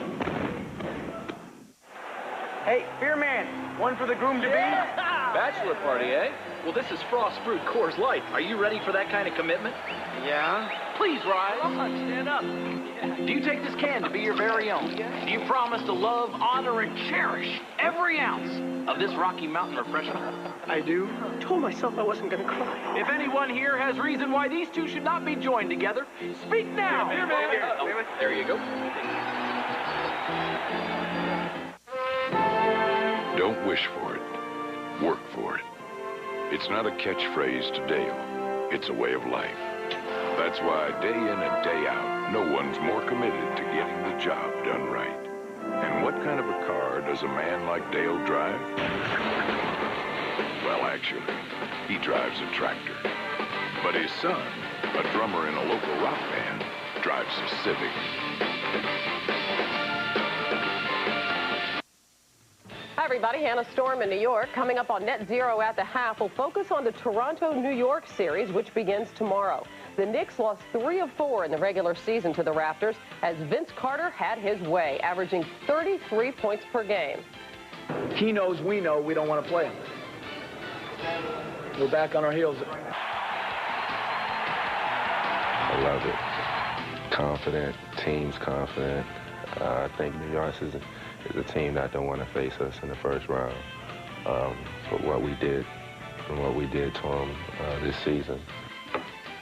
Speaker 9: Hey, beer man, one for the groom-to-be?
Speaker 5: Bachelor party, eh? Well, this is Frost Brewed Coors Light. Are you ready for that kind of commitment?
Speaker 9: Yeah.
Speaker 5: Please rise.
Speaker 9: Stand up.
Speaker 5: Do you take this can to be your very own? Do you promise to love, honor, and cherish every ounce of this Rocky Mountain refreshment?
Speaker 9: I do. Told myself I wasn't going to cry.
Speaker 5: If anyone here has reason why these two should not be joined together, speak now.
Speaker 9: Beer man.
Speaker 5: Oh, there you go.
Speaker 13: Don't wish for it. Work for it. It's not a catchphrase to Dale. It's a way of life. That's why day in and day out, no one's more committed to getting the job done right. And what kind of a car does a man like Dale drive? Well, actually, he drives a tractor. But his son, a drummer in a local rock band, drives a Civic.
Speaker 23: Hi, everybody. Hannah Storm in New York. Coming up on Net Zero at the half, we'll focus on the Toronto-New York series, which begins tomorrow. The Knicks lost 3 of 4 in the regular season to the Raptors as Vince Carter had his way, averaging 33 points per game.
Speaker 9: He knows we know we don't want to play him. We're back on our heels.
Speaker 13: I love it.
Speaker 22: confident. Team's confident. I think New York is a team that don't want to face us in the first round. But what we did to them this season.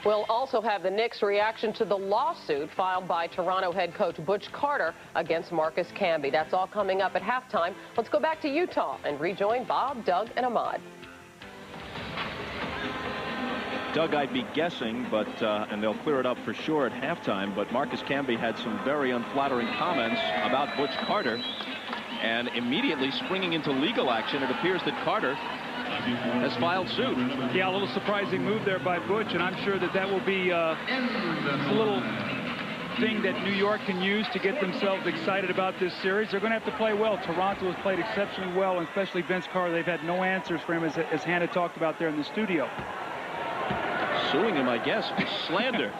Speaker 23: We'll also have the Knicks' reaction to the lawsuit filed by Toronto head coach Butch Carter against Marcus Camby. That's all coming up at halftime. Let's go back to Utah and rejoin Bob, Doug, and Ahmad.
Speaker 1: Doug, I'd be guessing, but and they'll clear it up for sure at halftime, but Marcus Camby had some very unflattering comments about Butch Carter, and immediately springing into legal action, it appears that Carter has filed suit.
Speaker 2: Yeah, a little surprising move there by Butch, and I'm sure that will be a little thing that New York can use to get themselves excited about this series. They're going to have to play well. Toronto has played exceptionally well, and especially Vince Carter. They've had no answers for him, as Hannah talked about there in the studio.
Speaker 1: Suing him, I guess, for slander.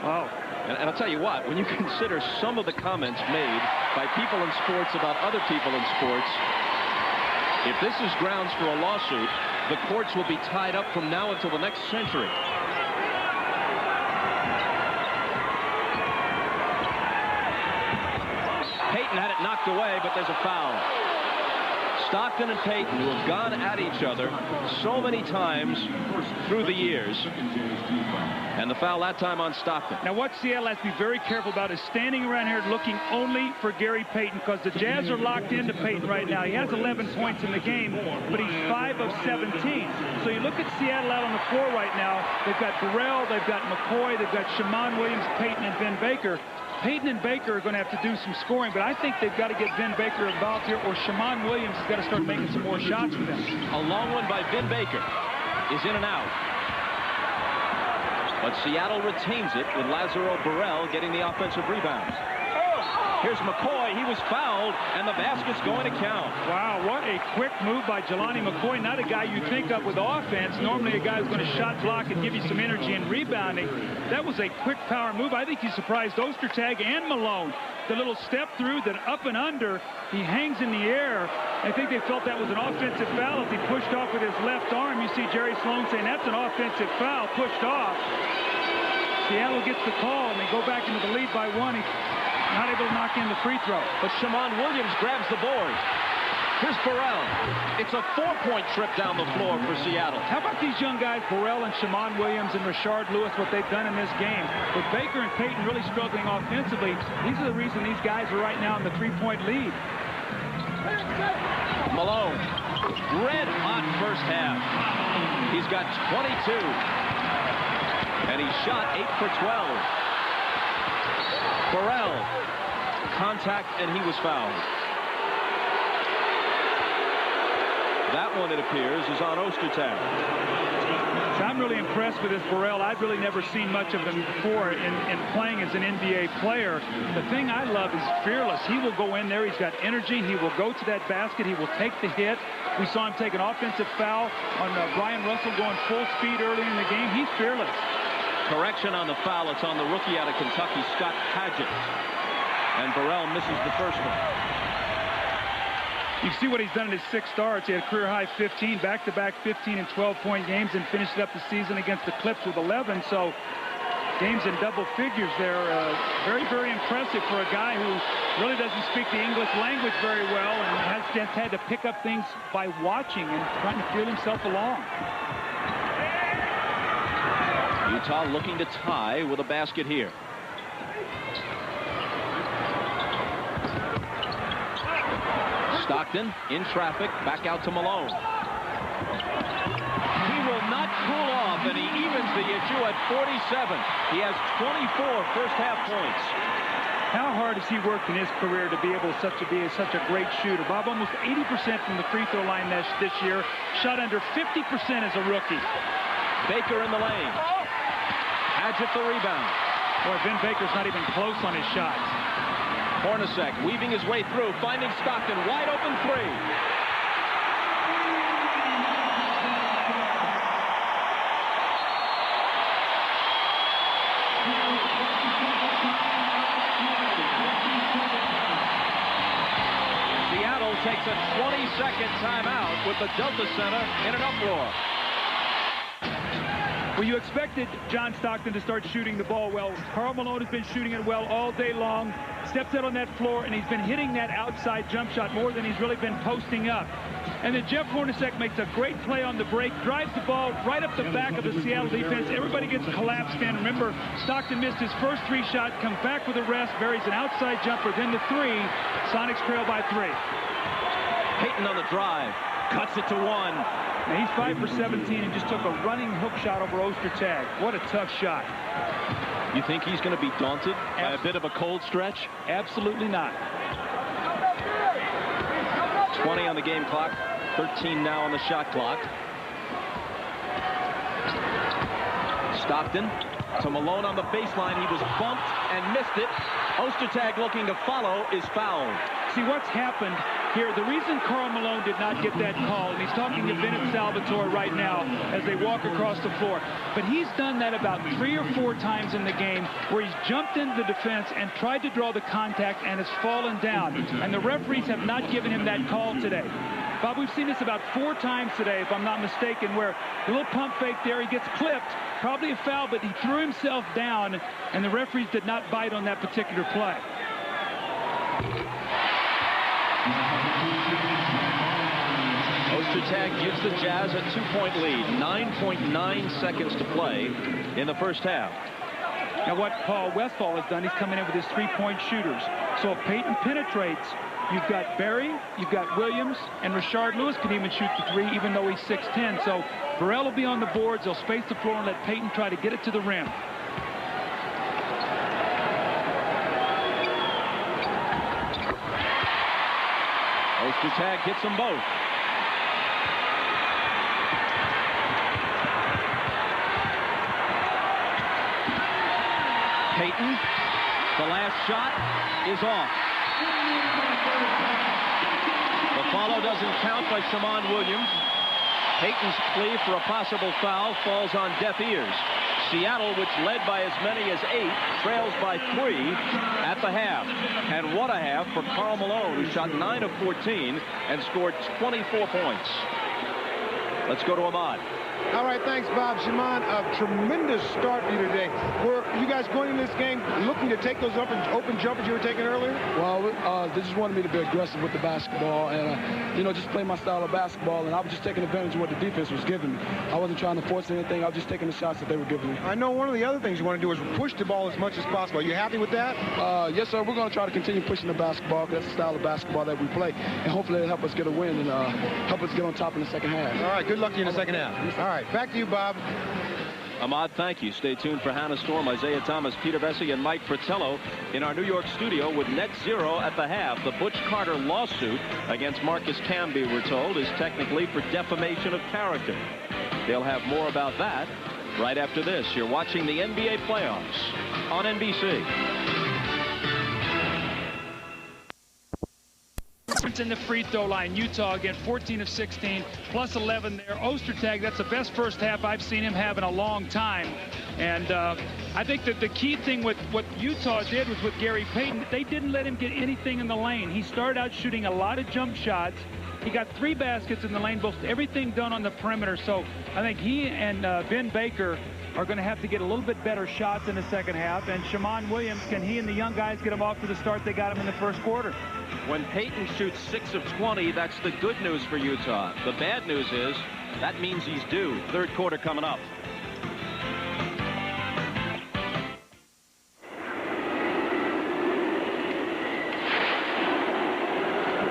Speaker 2: Wow.
Speaker 1: And I'll tell you what, when you consider some of the comments made by people in sports about other people in sports, if this is grounds for a lawsuit, the courts will be tied up from now until the next century. Payton had it knocked away, but there's a foul. Stockton and Payton, who have gone at each other so many times through the years. And the foul that time on Stockton.
Speaker 2: Now, what Seattle has to be very careful about is standing around here looking only for Gary Payton, because the Jazz are locked into Payton right now. He has 11 points in the game, but he's 5 of 17. So you look at Seattle out on the floor right now. They've got Burrell, they've got McCoy, they've got Shammond Williams, Payton, and Vin Baker. Payton and Baker are going to have to do some scoring, but I think they've got to get Vin Baker involved here, or Shammond Williams has got to start making some more shots for them.
Speaker 1: A long one by Vin Baker is in and out. But Seattle retains it with Lazaro Burrell getting the offensive rebounds. Here's McCoy. He was fouled, and the basket's going to count.
Speaker 2: Wow, what a quick move by Jelani McCoy. Not a guy you think of with offense. Normally a guy who's going to shot block and give you some energy and rebounding. That was a quick power move. I think he surprised Ostertag and Malone. The little step through, then up and under. He hangs in the air. I think they felt that was an offensive foul as he pushed off with his left arm. You see Jerry Sloan saying that's an offensive foul, pushed off. Seattle gets the call, and they go back into the lead by 1. He's not able to knock in the free throw.
Speaker 1: But Shammond Williams grabs the board. Here's Burrell. It's a 4-point trip down the floor for Seattle.
Speaker 2: How about these young guys, Burrell and Shammond Williams and Rashard Lewis, what they've done in this game? With Baker and Payton really struggling offensively, these are the reason these guys are right now in the 3-point lead.
Speaker 1: Malone, red hot first half. He's got 22. And he shot 8 for 12. Burrell, contact, and he was fouled. That one, it appears, is on Ostertag.
Speaker 2: So I'm really impressed with this Burrell. I've really never seen much of him before in playing as an NBA player. The thing I love is fearless. He will go in there. He's got energy. He will go to that basket. He will take the hit. We saw him take an offensive foul on Brian Russell going full speed early in the game. He's fearless.
Speaker 1: Correction on the foul. It's on the rookie out of Kentucky, Scott Padgett. And Burrell misses the first one.
Speaker 2: You see what he's done in his 6 starts. He had a career-high 15, back-to-back 15 and 12-point games, and finished up the season against the Clips with 11. So games in double figures there. Very, very impressive for a guy who really doesn't speak the English language very well and has just had to pick up things by watching and trying to feel himself along.
Speaker 1: Utah looking to tie with a basket here. Stockton in traffic, back out to Malone. He will not cool off, and he evens the issue at 47. He has 24 first-half points.
Speaker 2: How hard has he worked in his career to be able to be such a great shooter? Bob, almost 80% from the free throw line this year. Shot under 50% as a rookie.
Speaker 1: Baker in the lane. Padgett the rebound.
Speaker 2: Boy, Vin Baker's not even close on his shots.
Speaker 1: Hornacek weaving his way through, finding Stockton, wide open three. Seattle takes a 20-second timeout with the Delta Center in an uproar.
Speaker 2: Well, you expected John Stockton to start shooting the ball well. Karl Malone has been shooting it well all day long. Steps out on that floor, and he's been hitting that outside jump shot more than he's really been posting up. And then Jeff Hornacek makes a great play on the break, drives the ball right up the back of the Seattle defense. Everybody gets collapsed in. Remember, Stockton missed his first 3 shots, comes back with a rest, buries an outside jumper, then the 3. Sonics trail by 3.
Speaker 1: Payton on the drive, cuts it to 1.
Speaker 2: Now he's 5 for 17 and just took a running hook shot over Ostertag. What a tough shot.
Speaker 1: You think he's going to be daunted by a bit of a cold stretch?
Speaker 2: Absolutely not.
Speaker 1: 20 on the game clock, 13 now on the shot clock. Stockton to Malone on the baseline. He was bumped and missed it. Ostertag looking to follow is fouled.
Speaker 2: See what's happened here. The reason Karl Malone did not get that call, and he's talking to Bennett Salvatore right now as they walk across the floor, but he's done that about 3 or 4 times in the game where he's jumped into the defense and tried to draw the contact and has fallen down. And the referees have not given him that call today. Bob, we've seen this about 4 times today, if I'm not mistaken, where a little pump fake there, he gets clipped, probably a foul, but he threw himself down, and the referees did not bite on that particular play.
Speaker 1: Ostertag gives the Jazz a 2-point lead. 9.9 seconds to play in the first half.
Speaker 2: Now what Paul Westphal has done, he's coming in with his 3-point shooters. So if Payton penetrates, you've got Barry, you've got Williams, and Rashard Lewis can even shoot the 3, even though he's 6'10". So Burrell will be on the boards. They'll space the floor and let Payton try to get it to the rim.
Speaker 1: Ostertag gets them both. Payton, the last shot is off. The follow doesn't count by Shammond Williams. Payton's plea for a possible foul falls on deaf ears. Seattle, which led by as many as 8, trails by 3 at the half. And what a half for Karl Malone, who shot 9 of 14 and scored 24 points. Let's go to Ahmad.
Speaker 10: All right, thanks, Bob. Shammond, a tremendous start for you today. Were you guys going in this game looking to take those open jumpers you were taking earlier?
Speaker 3: Well, they just wanted me to be aggressive with the basketball and, you know, just play my style of basketball. And I was just taking advantage of what the defense was giving me. I wasn't trying to force anything. I was just taking the shots that they were giving me.
Speaker 10: I know one of the other things you want to do is push the ball as much as possible. Are you happy with that?
Speaker 3: Yes, sir. We're going to try to continue pushing the basketball. That's the style of basketball that we play. And hopefully it'll help us get a win and help us get on top in the second half.
Speaker 10: All right, good luck to you in the second half. All right, back to you, Bob.
Speaker 1: Ahmad, thank you. Stay tuned for Hannah Storm, Isaiah Thomas, Peter Vesey, and Mike Fratello in our New York studio with net 0 at the half. The Butch Carter lawsuit against Marcus Camby, we're told, is technically for defamation of character. They'll have more about that right after this. You're watching the NBA playoffs on NBC.
Speaker 2: In the free throw line, Utah again 14 of 16 plus 11 there. Ostertag, that's the best first half I've seen him have in a long time. And I think that the key thing with what Utah did was with Gary Payton, they didn't let him get anything in the lane. He started out shooting a lot of jump shots. He got 3 baskets in the lane, both everything done on the perimeter. So I think he and Ben Baker are going to have to get a little bit better shots in the second half. And Shammond Williams, can he and the young guys get him off to the start they got him in the first quarter?
Speaker 1: When Payton shoots 6 of 20, that's the good news for Utah. The bad news is that means he's due. Third quarter coming up.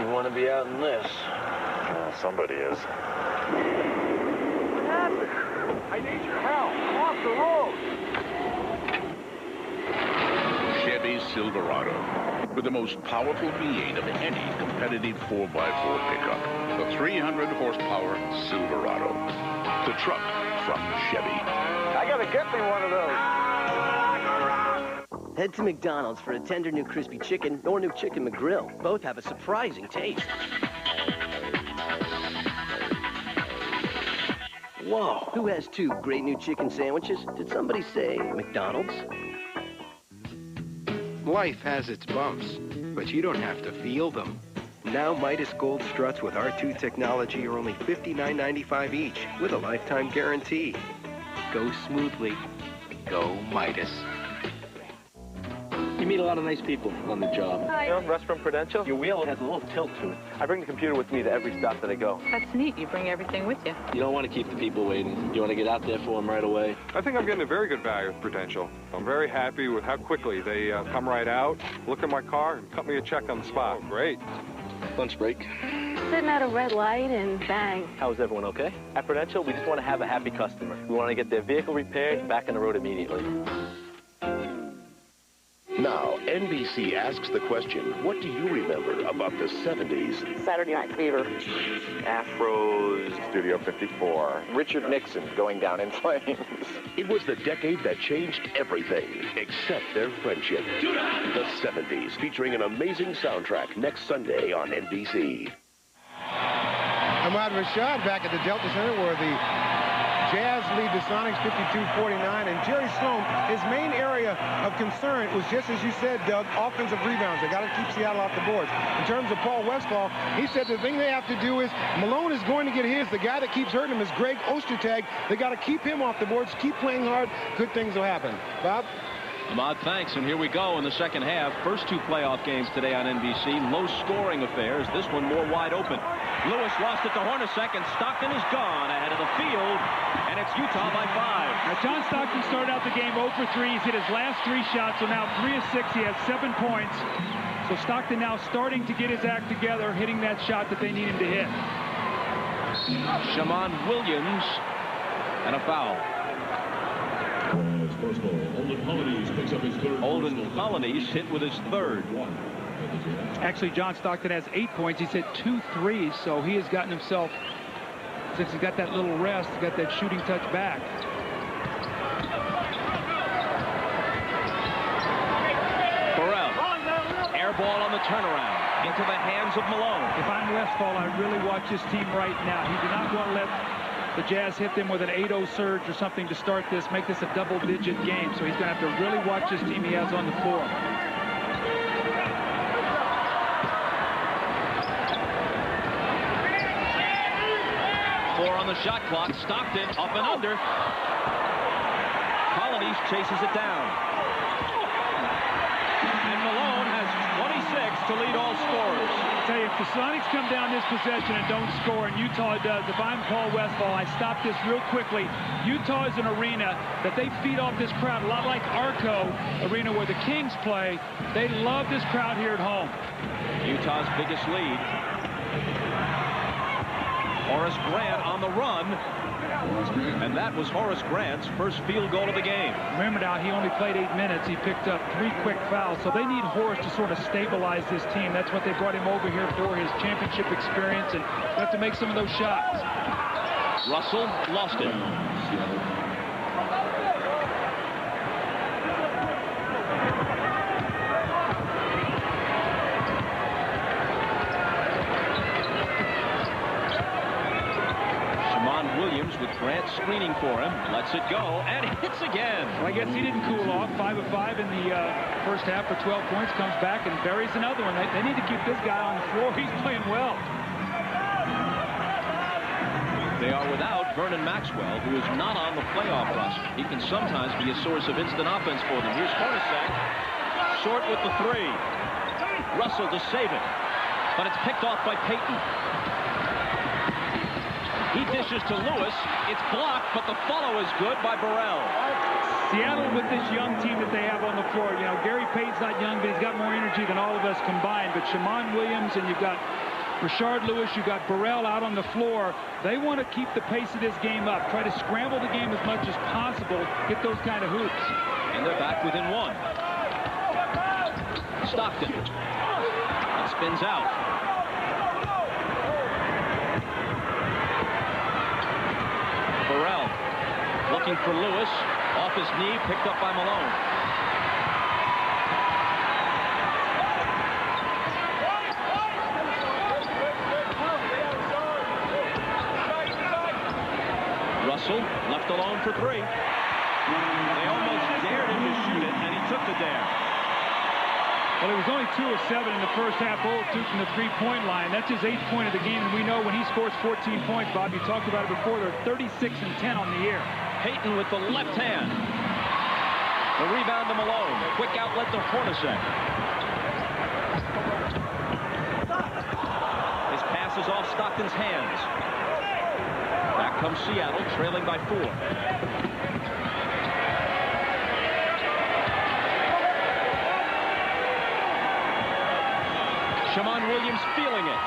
Speaker 6: You want to be out in this? Well, somebody is.
Speaker 10: What happened? I need your help. I'm off the road.
Speaker 13: Chevy Silverado, with the most powerful V8 of any competitive 4x4 pickup. The 300 horsepower Silverado. The truck from Chevy.
Speaker 10: I gotta get me one of those.
Speaker 14: Head to McDonald's for a tender new crispy chicken or new chicken McGrill. Both have a surprising taste. Whoa, who has 2 great new chicken sandwiches? Did somebody say McDonald's?
Speaker 8: Life has its bumps, but you don't have to feel them. Now Midas Gold struts with R2 technology are only $59.95 each with a lifetime guarantee.
Speaker 18: Go smoothly. Go Midas. You meet a lot of nice people on the job.
Speaker 20: Hi. You know, Restaurant Prudential, your wheel has a little tilt to it. I bring the computer with me to every stop that I go.
Speaker 21: That's neat. You bring everything with you.
Speaker 18: You don't want to keep the people waiting. You want to get out there for them right away.
Speaker 24: I think I'm getting a very good value with Prudential. I'm very happy with how quickly they come right out, look at my car, and cut me a check on the spot. Oh, great.
Speaker 18: Lunch break.
Speaker 21: Sitting at a red light and bang.
Speaker 20: How's everyone okay? At Prudential, we just want to have a happy customer. We want to get their vehicle repaired and back on the road immediately.
Speaker 19: Now, NBC asks the question, what do you remember about the 70s?
Speaker 25: Saturday Night Fever.
Speaker 20: Afros. Studio 54. Richard Nixon going down in flames.
Speaker 19: It was the decade that changed everything, except their friendship. The 70s, featuring an amazing soundtrack next Sunday on NBC.
Speaker 10: Ahmad Rashad back at the Delta Center where the Jazz lead the Sonics 52-49, and Jerry Sloan, his main area of concern was just as you said, Doug, offensive rebounds. They got to keep Seattle off the boards. In terms of Paul Westphal, he said the thing they have to do is Malone is going to get his. The guy that keeps hurting him is Greg Ostertag. They got to keep him off the boards, keep playing hard. Good things will happen. Bob?
Speaker 1: Ahmad, thanks. And here we go in the second half. First two playoff games today on NBC. Low-scoring affairs. This one more wide open. Lewis lost it to Hornacek, and Stockton is gone ahead of the field, and it's Utah by 5.
Speaker 2: Now, John Stockton started out the game 0 for 3. He's hit his last 3 shots, so now 3 of 6. He has 7 points. So Stockton now starting to get his act together, hitting that shot that they need him to hit.
Speaker 1: Shammond Williams, and a foul. Olden Colonies hit with his 3rd.
Speaker 2: Actually, John Stockton has 8 points. He's hit 2 threes, so he has gotten himself, since he's got that little rest, he's got that shooting touch back.
Speaker 1: Burrell, air ball on the turnaround, into the hands of Malone.
Speaker 2: If I'm Westphal, I really watch this team right now. He did not want to let the Jazz hit them with an 8-0 surge or something to start this, make this a double-digit game. So he's going to have to really watch this team he has on the floor.
Speaker 1: Four on the shot clock. Stockton up and under. Colonies chases it down. And Malone has 26 to lead all scorers.
Speaker 2: I tell you, if the Sonics come down this possession and don't score, and Utah does, if I'm Paul Westphal, I stop this real quickly. Utah is an arena that they feed off this crowd, a lot like Arco Arena where the Kings play. They love this crowd here at home.
Speaker 1: Utah's biggest lead. Horace Grant on the run. And that was Horace Grant's first field goal of the game.
Speaker 2: Remember now, he only played 8 minutes. He picked up 3 quick fouls. So they need Horace to sort of stabilize this team. That's what they brought him over here for, his championship experience, and have to make some of those shots.
Speaker 1: Russell lost it. Williams with Grant screening for him, lets it go, and hits again.
Speaker 2: Well, I guess he didn't cool off. 5 of 5 in the first half for 12 points, comes back and buries another one. They need to keep this guy on the floor. He's playing well.
Speaker 1: They are without Vernon Maxwell, who is not on the playoff roster. He can sometimes be a source of instant offense for them. Here's Hornacek, short with the 3. Russell to save it, but it's picked off by Payton. He dishes to Lewis. It's blocked, but the follow is good by Burrell.
Speaker 2: Seattle with this young team that they have on the floor. You know, Gary Payton's not young, but he's got more energy than all of us combined. But Shammond Williams, and you've got Rashard Lewis, you've got Burrell out on the floor. They want to keep the pace of this game up. Try to scramble the game as much as possible. Get those kind of hoops.
Speaker 1: And they're back within 1. Stockton. It spins out. Burrell looking for Lewis, off his knee, picked up by Malone. Russell left alone for 3. They almost dared him to shoot it, and he took the dare.
Speaker 2: Well, he was only 2 of 7 in the first half, 0 of 2 from the 3-point line. That's his 8th point of the game, and we know when he scores 14 points, Bob, you talked about it before, they're 36 and 10 on the year.
Speaker 1: Payton with the left hand. The rebound to Malone. Quick outlet to Hornacek. His pass is off Stockton's hands. Back comes Seattle, trailing by 4. Shammond Williams feeling it.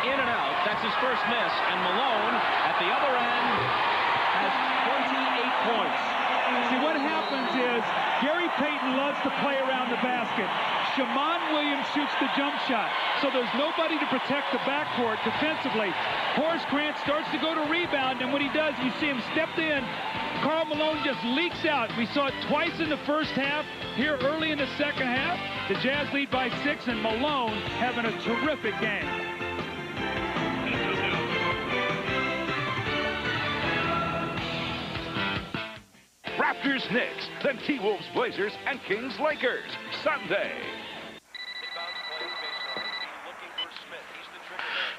Speaker 1: In and out. That's his first miss. And Malone at the other end has 28 points.
Speaker 2: See, what happens is Gary Payton loves to play around the basket. Shammond Williams shoots the jump shot. So there's nobody to protect the backcourt defensively. Horace Grant starts to go to rebound, and when he does, you see him stepped in. Karl Malone just leaks out. We saw it twice in the first half. Here early in the second half, the Jazz lead by 6, and Malone having a terrific game.
Speaker 4: Raptors Knicks, then T-Wolves Blazers, and Kings Lakers, Sunday.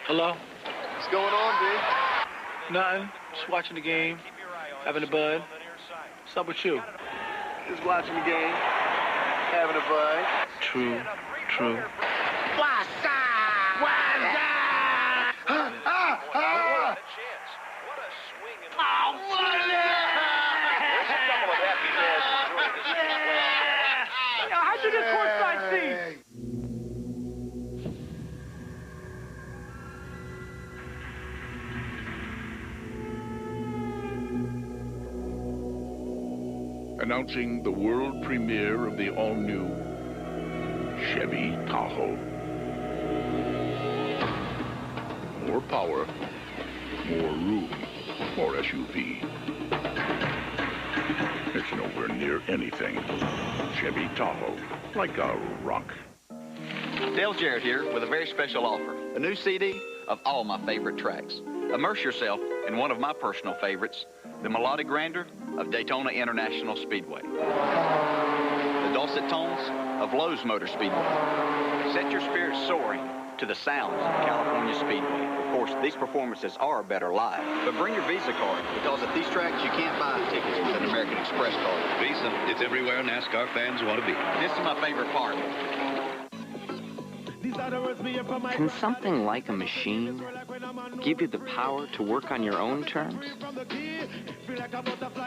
Speaker 7: Hello? What's going on, B? Nothing. Just watching the game, having a bud. What's up with you? Just watching the game, having a bud. True.
Speaker 11: What's up? What's up?
Speaker 9: How'd you get courtside seats?
Speaker 13: Announcing the world premiere of the all-new Chevy Tahoe. More power, more room, more SUV. It's nowhere near anything Chevy Tahoe, like a rock.
Speaker 15: Dale Jarrett here with a very special offer. A new CD of all my favorite tracks. Immerse yourself in one of my personal favorites, the melodic grandeur of Daytona International Speedway. The dulcet tones of Lowe's Motor Speedway. Set your spirits soaring to the sounds of California Speedway. Of course, these performances are better live. But bring your Visa card, because at these tracks you can't buy tickets with an American Express card.
Speaker 17: Visa, it's everywhere NASCAR fans want to be.
Speaker 15: This is my favorite part.
Speaker 25: Can something like a machine give you the power to work on your own terms?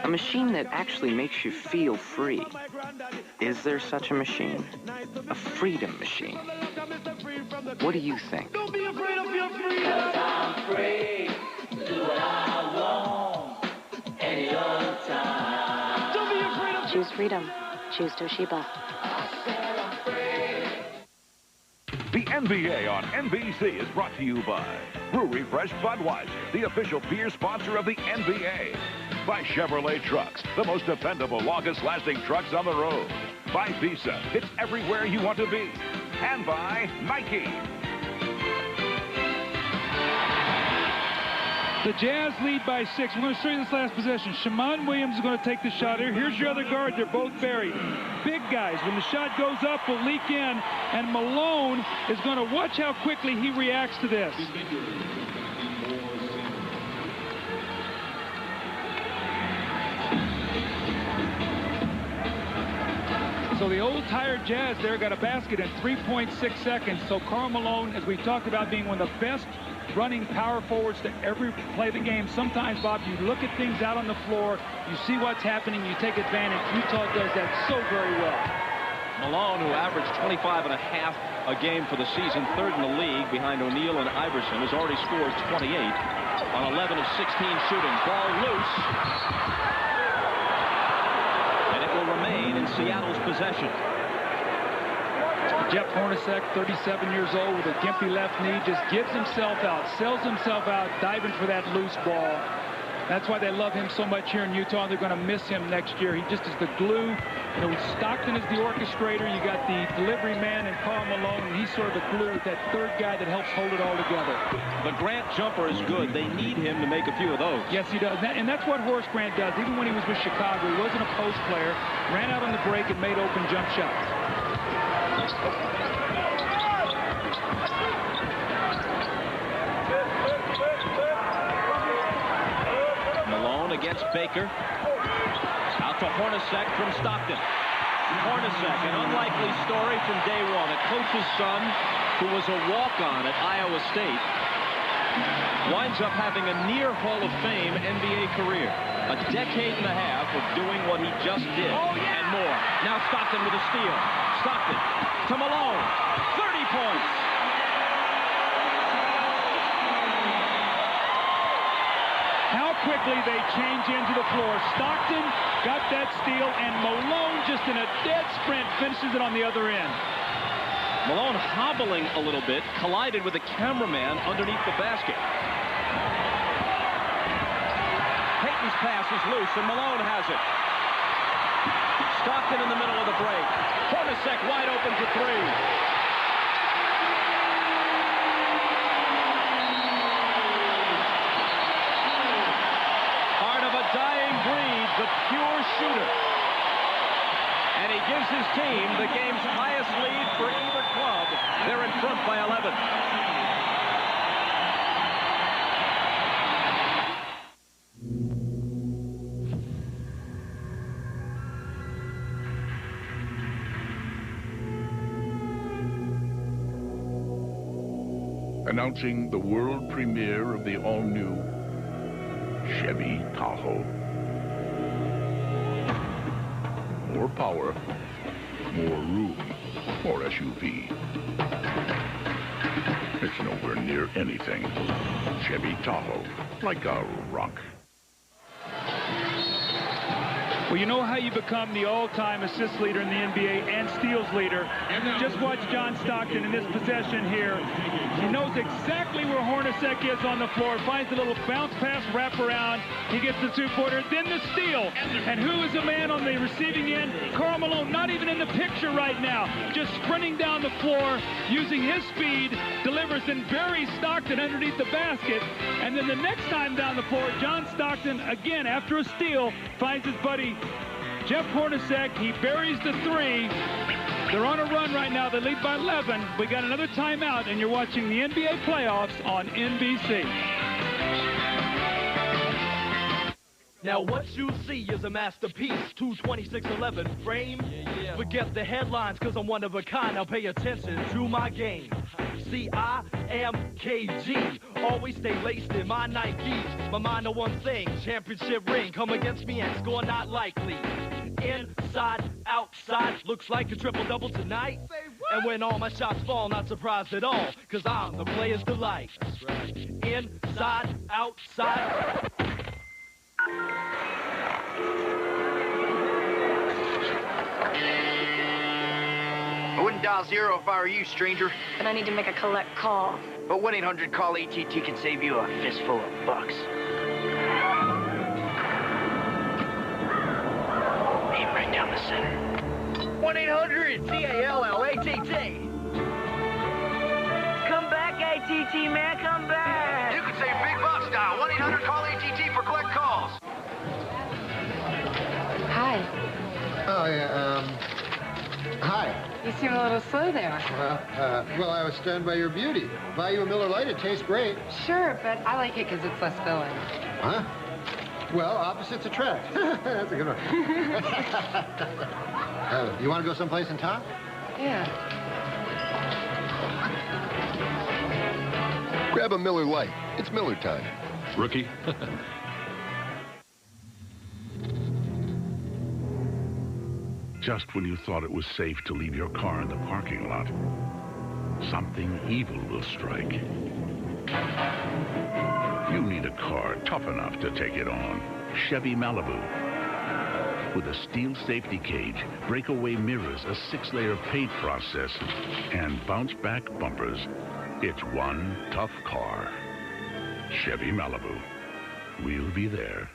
Speaker 25: A machine that actually makes you feel free. Is there such a machine? A freedom machine? What do you think?
Speaker 11: Don't be afraid of your freedom. 'Cause I'm free. Do what I want. Any other time. Don't be afraid of
Speaker 21: Choose freedom. Choose Toshiba.
Speaker 4: The NBA on NBC is brought to you by Brewery Fresh Budweiser, the official beer sponsor of the NBA. By Chevrolet Trucks, the most dependable, longest-lasting trucks on the road. By Visa, it's everywhere you want to be. And by Nike.
Speaker 2: The Jazz lead by 6. We're going to show you this last possession. Shammond Williams is going to take the shot here. Here's your other guard. They're both buried. Big guys. When the shot goes up, will leak in. And Malone is going to watch how quickly he reacts to this. So the old tired Jazz there got a basket in 3.6 seconds. So Karl Malone, as we talked about, being one of the best running power forwards to ever play the game. Sometimes, Bob, you look at things out on the floor, you see what's happening, you take advantage. Utah does that so very well.
Speaker 1: Malone, who averaged 25.5 a game for the season, third in the league behind O'Neal and Iverson, has already scored 28 on 11 of 16 shooting. Ball loose. And it will remain in Seattle's possession.
Speaker 2: Jeff Hornacek, 37 years old with a gimpy left knee, just gives himself out, sells himself out, diving for that loose ball. That's why they love him so much here in Utah. They're going to miss him next year. He just is the glue. You know, Stockton is the orchestrator. You got the delivery man and Karl Malone, and he's sort of the glue, that third guy that helps hold it all together.
Speaker 1: The Grant jumper is good. They need him to make a few of those.
Speaker 2: Yes, he does. And that's what Horace Grant does. Even when he was with Chicago, he wasn't a post player, ran out on the break and made open jump shots.
Speaker 1: against Baker. Out to Hornacek from Stockton. Hornacek, an unlikely story from day one. A coach's son who was a walk-on at Iowa State winds up having a near Hall of Fame NBA career. A decade and a half of doing what he just did and more. Now Stockton with a steal. Stockton to Malone. 30 points.
Speaker 2: How quickly they change into the floor. Stockton got that steal, and Malone just in a dead sprint finishes it on the other end.
Speaker 1: Malone hobbling a little bit, collided with a cameraman underneath the basket. Payton's pass is loose, and Malone has it. Stockton in the middle of the break. Hornacek wide open for three. Part of a dying breed, the pure shooter. And he gives his team the game's highest lead for either club. They're in front by 11.
Speaker 13: Announcing the world premiere of the all-new Chevy Tahoe. More power, more room, more SUV. It's nowhere near anything Chevy Tahoe, like a rock.
Speaker 2: Well, you know how you become the all-time assist leader in the NBA and steals leader. Just watch John Stockton in this possession here. He knows exactly where Hornacek is on the floor, finds a little bounce pass wraparound. He gets the two-pointer, then the steal. And who is the man on the receiving end? Karl Malone, not even in the picture right now. Just sprinting down the floor, using his speed, delivers and buries Stockton underneath the basket. And then the next time down the floor, John Stockton, again, after a steal, finds his buddy Jeff Hornacek. He buries the three. They're on a run right now. They lead by 11. We got another timeout, and you're watching the NBA playoffs on NBC.
Speaker 5: Now what you see is a masterpiece, 22611 frame. Forget the headlines, cause I'm one of a kind. Now pay attention to my game. See, I am KG. Always stay laced in my Nikes. My mind on one thing, championship ring. Come against me and score not likely. Inside, outside, looks like a triple-double tonight. And when all my shots fall, not surprised at all, cause I'm the player's delight. That's right. Inside, outside.
Speaker 12: I wouldn't dial 0 if I were you, stranger.
Speaker 21: But I need to make a collect call.
Speaker 12: But 1-800-CALL-ATT can save you a fistful of bucks. Aim right down the center. 1-800-CALLATT.
Speaker 11: Come back, ATT, man, come back.
Speaker 12: You can save big bucks. Dial 1-800-CALL-ATT for collect calls.
Speaker 21: Hi.
Speaker 10: Oh, yeah, hi.
Speaker 21: You seem a little slow there.
Speaker 10: Well, I was stunned by your beauty. Buy you a Miller Lite, it tastes great.
Speaker 21: Sure, but I like it because it's less filling.
Speaker 10: Huh? Well, opposites attract. That's a good one. You want to go someplace in town?
Speaker 21: Yeah.
Speaker 16: Grab a Miller Lite. It's Miller time.
Speaker 13: Rookie. Just when you thought it was safe to leave your car in the parking lot, something evil will strike. You need a car tough enough to take it on. Chevy Malibu. With a steel safety cage, breakaway mirrors, a 6-layer paint process, and bounce-back bumpers, it's one tough car. Chevy Malibu. We'll be there.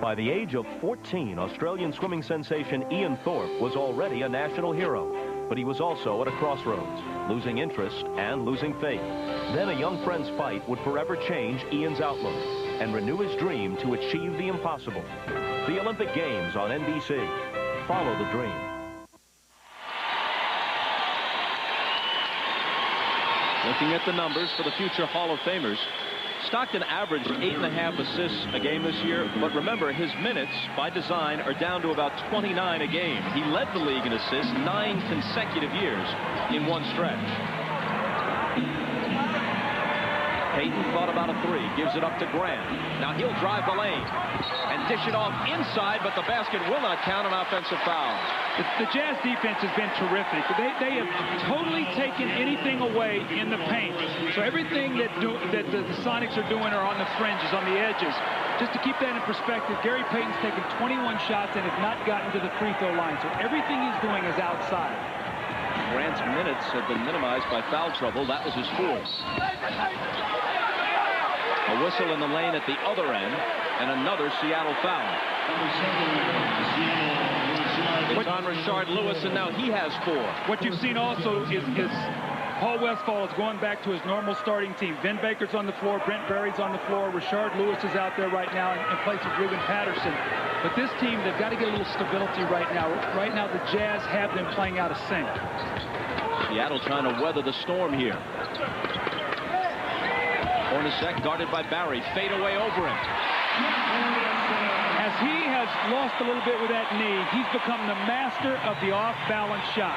Speaker 1: By the age of 14, Australian swimming sensation Ian Thorpe was already a national hero. But he was also at a crossroads, losing interest and losing faith. Then a young friend's fight would forever change Ian's outlook and renew his dream to achieve the impossible. The Olympic Games on NBC. Follow the dream. Looking at the numbers for the future Hall of Famers, Stockton averaged 8.5 assists a game this year, but remember, his minutes, by design, are down to about 29 a game. He led the league in assists 9 consecutive years in one stretch. Payton thought about a three, gives it up to Grant. Now he'll drive the lane and dish it off inside, but the basket will not count an offensive foul.
Speaker 2: The Jazz defense has been terrific. They have totally taken anything away in the paint. So everything that the Sonics are doing are on the fringes, on the edges. Just to keep that in perspective, Gary Payton's taken 21 shots and has not gotten to the free throw line. So everything he's doing is outside.
Speaker 1: Grant's minutes have been minimized by foul trouble. That was his fourth. A whistle in the lane at the other end, and another Seattle foul. It's on Rashard Lewis, and now he has 4.
Speaker 2: What you've seen also is Paul Westphal is going back to his normal starting team. Vin Baker's on the floor, Brent Berry's on the floor, Rashard Lewis is out there right now in place of Ruben Patterson. But this team, they've got to get a little stability right now. Right now, the Jazz have them playing out of sync.
Speaker 1: Seattle trying to weather the storm here. Hornacek guarded by Barry. Fade away over him.
Speaker 2: As he has lost a little bit with that knee, he's become the master of the off-balance shot.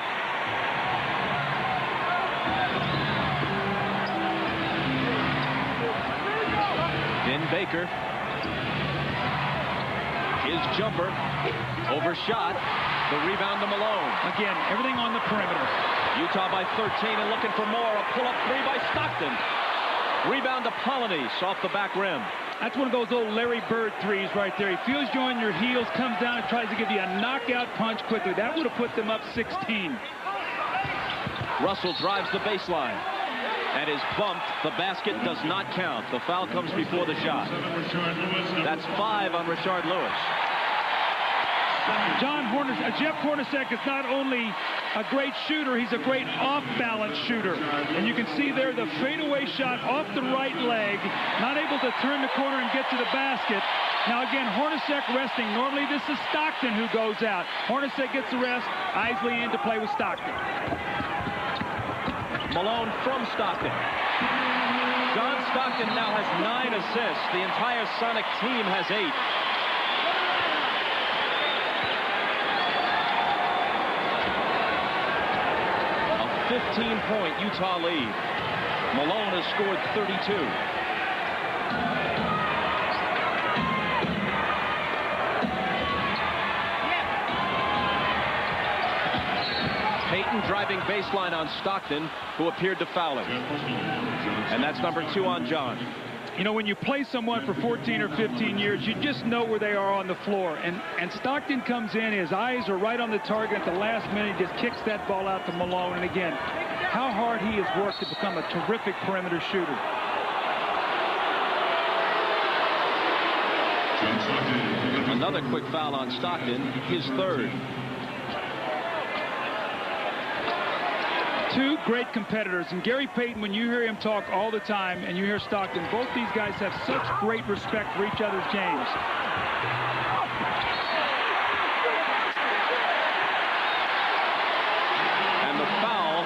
Speaker 1: Vin Baker. His jumper. Overshot. The rebound to Malone.
Speaker 2: Again, everything on the perimeter.
Speaker 1: Utah by 13 and looking for more. A pull-up three by Stockton. Rebound to Polynice off the back rim.
Speaker 2: That's one of those old Larry Bird threes right there. He feels you on your heels, comes down and tries to give you a knockout punch quickly. That would have put them up 16.
Speaker 1: Russell drives the baseline and is bumped. The basket does not count. The foul comes before the shot. That's 5 on Rashard Lewis.
Speaker 2: Jeff Hornacek is not only a great shooter, he's a great off-balance shooter. And you can see there the fadeaway shot off the right leg, not able to turn the corner and get to the basket. Now again, Hornacek resting. Normally this is Stockton who goes out. Hornacek gets the rest. Isley in to play with Stockton.
Speaker 1: Malone from Stockton. John Stockton now has 9 assists. The entire Sonic team has 8. 15-point Utah lead. Malone has scored 32. Payton driving baseline on Stockton, who appeared to foul him. And that's number 2 on John.
Speaker 2: You know, when you play someone for 14 or 15 years, you just know where they are on the floor. And Stockton comes in, his eyes are right on the target at the last minute, just kicks that ball out to Malone. And again, how hard he has worked to become a terrific perimeter shooter.
Speaker 1: Another quick foul on Stockton, his 3rd.
Speaker 2: 2 great competitors, and Gary Payton, when you hear him talk all the time and you hear Stockton, both these guys have such great respect for each other's games.
Speaker 1: And the foul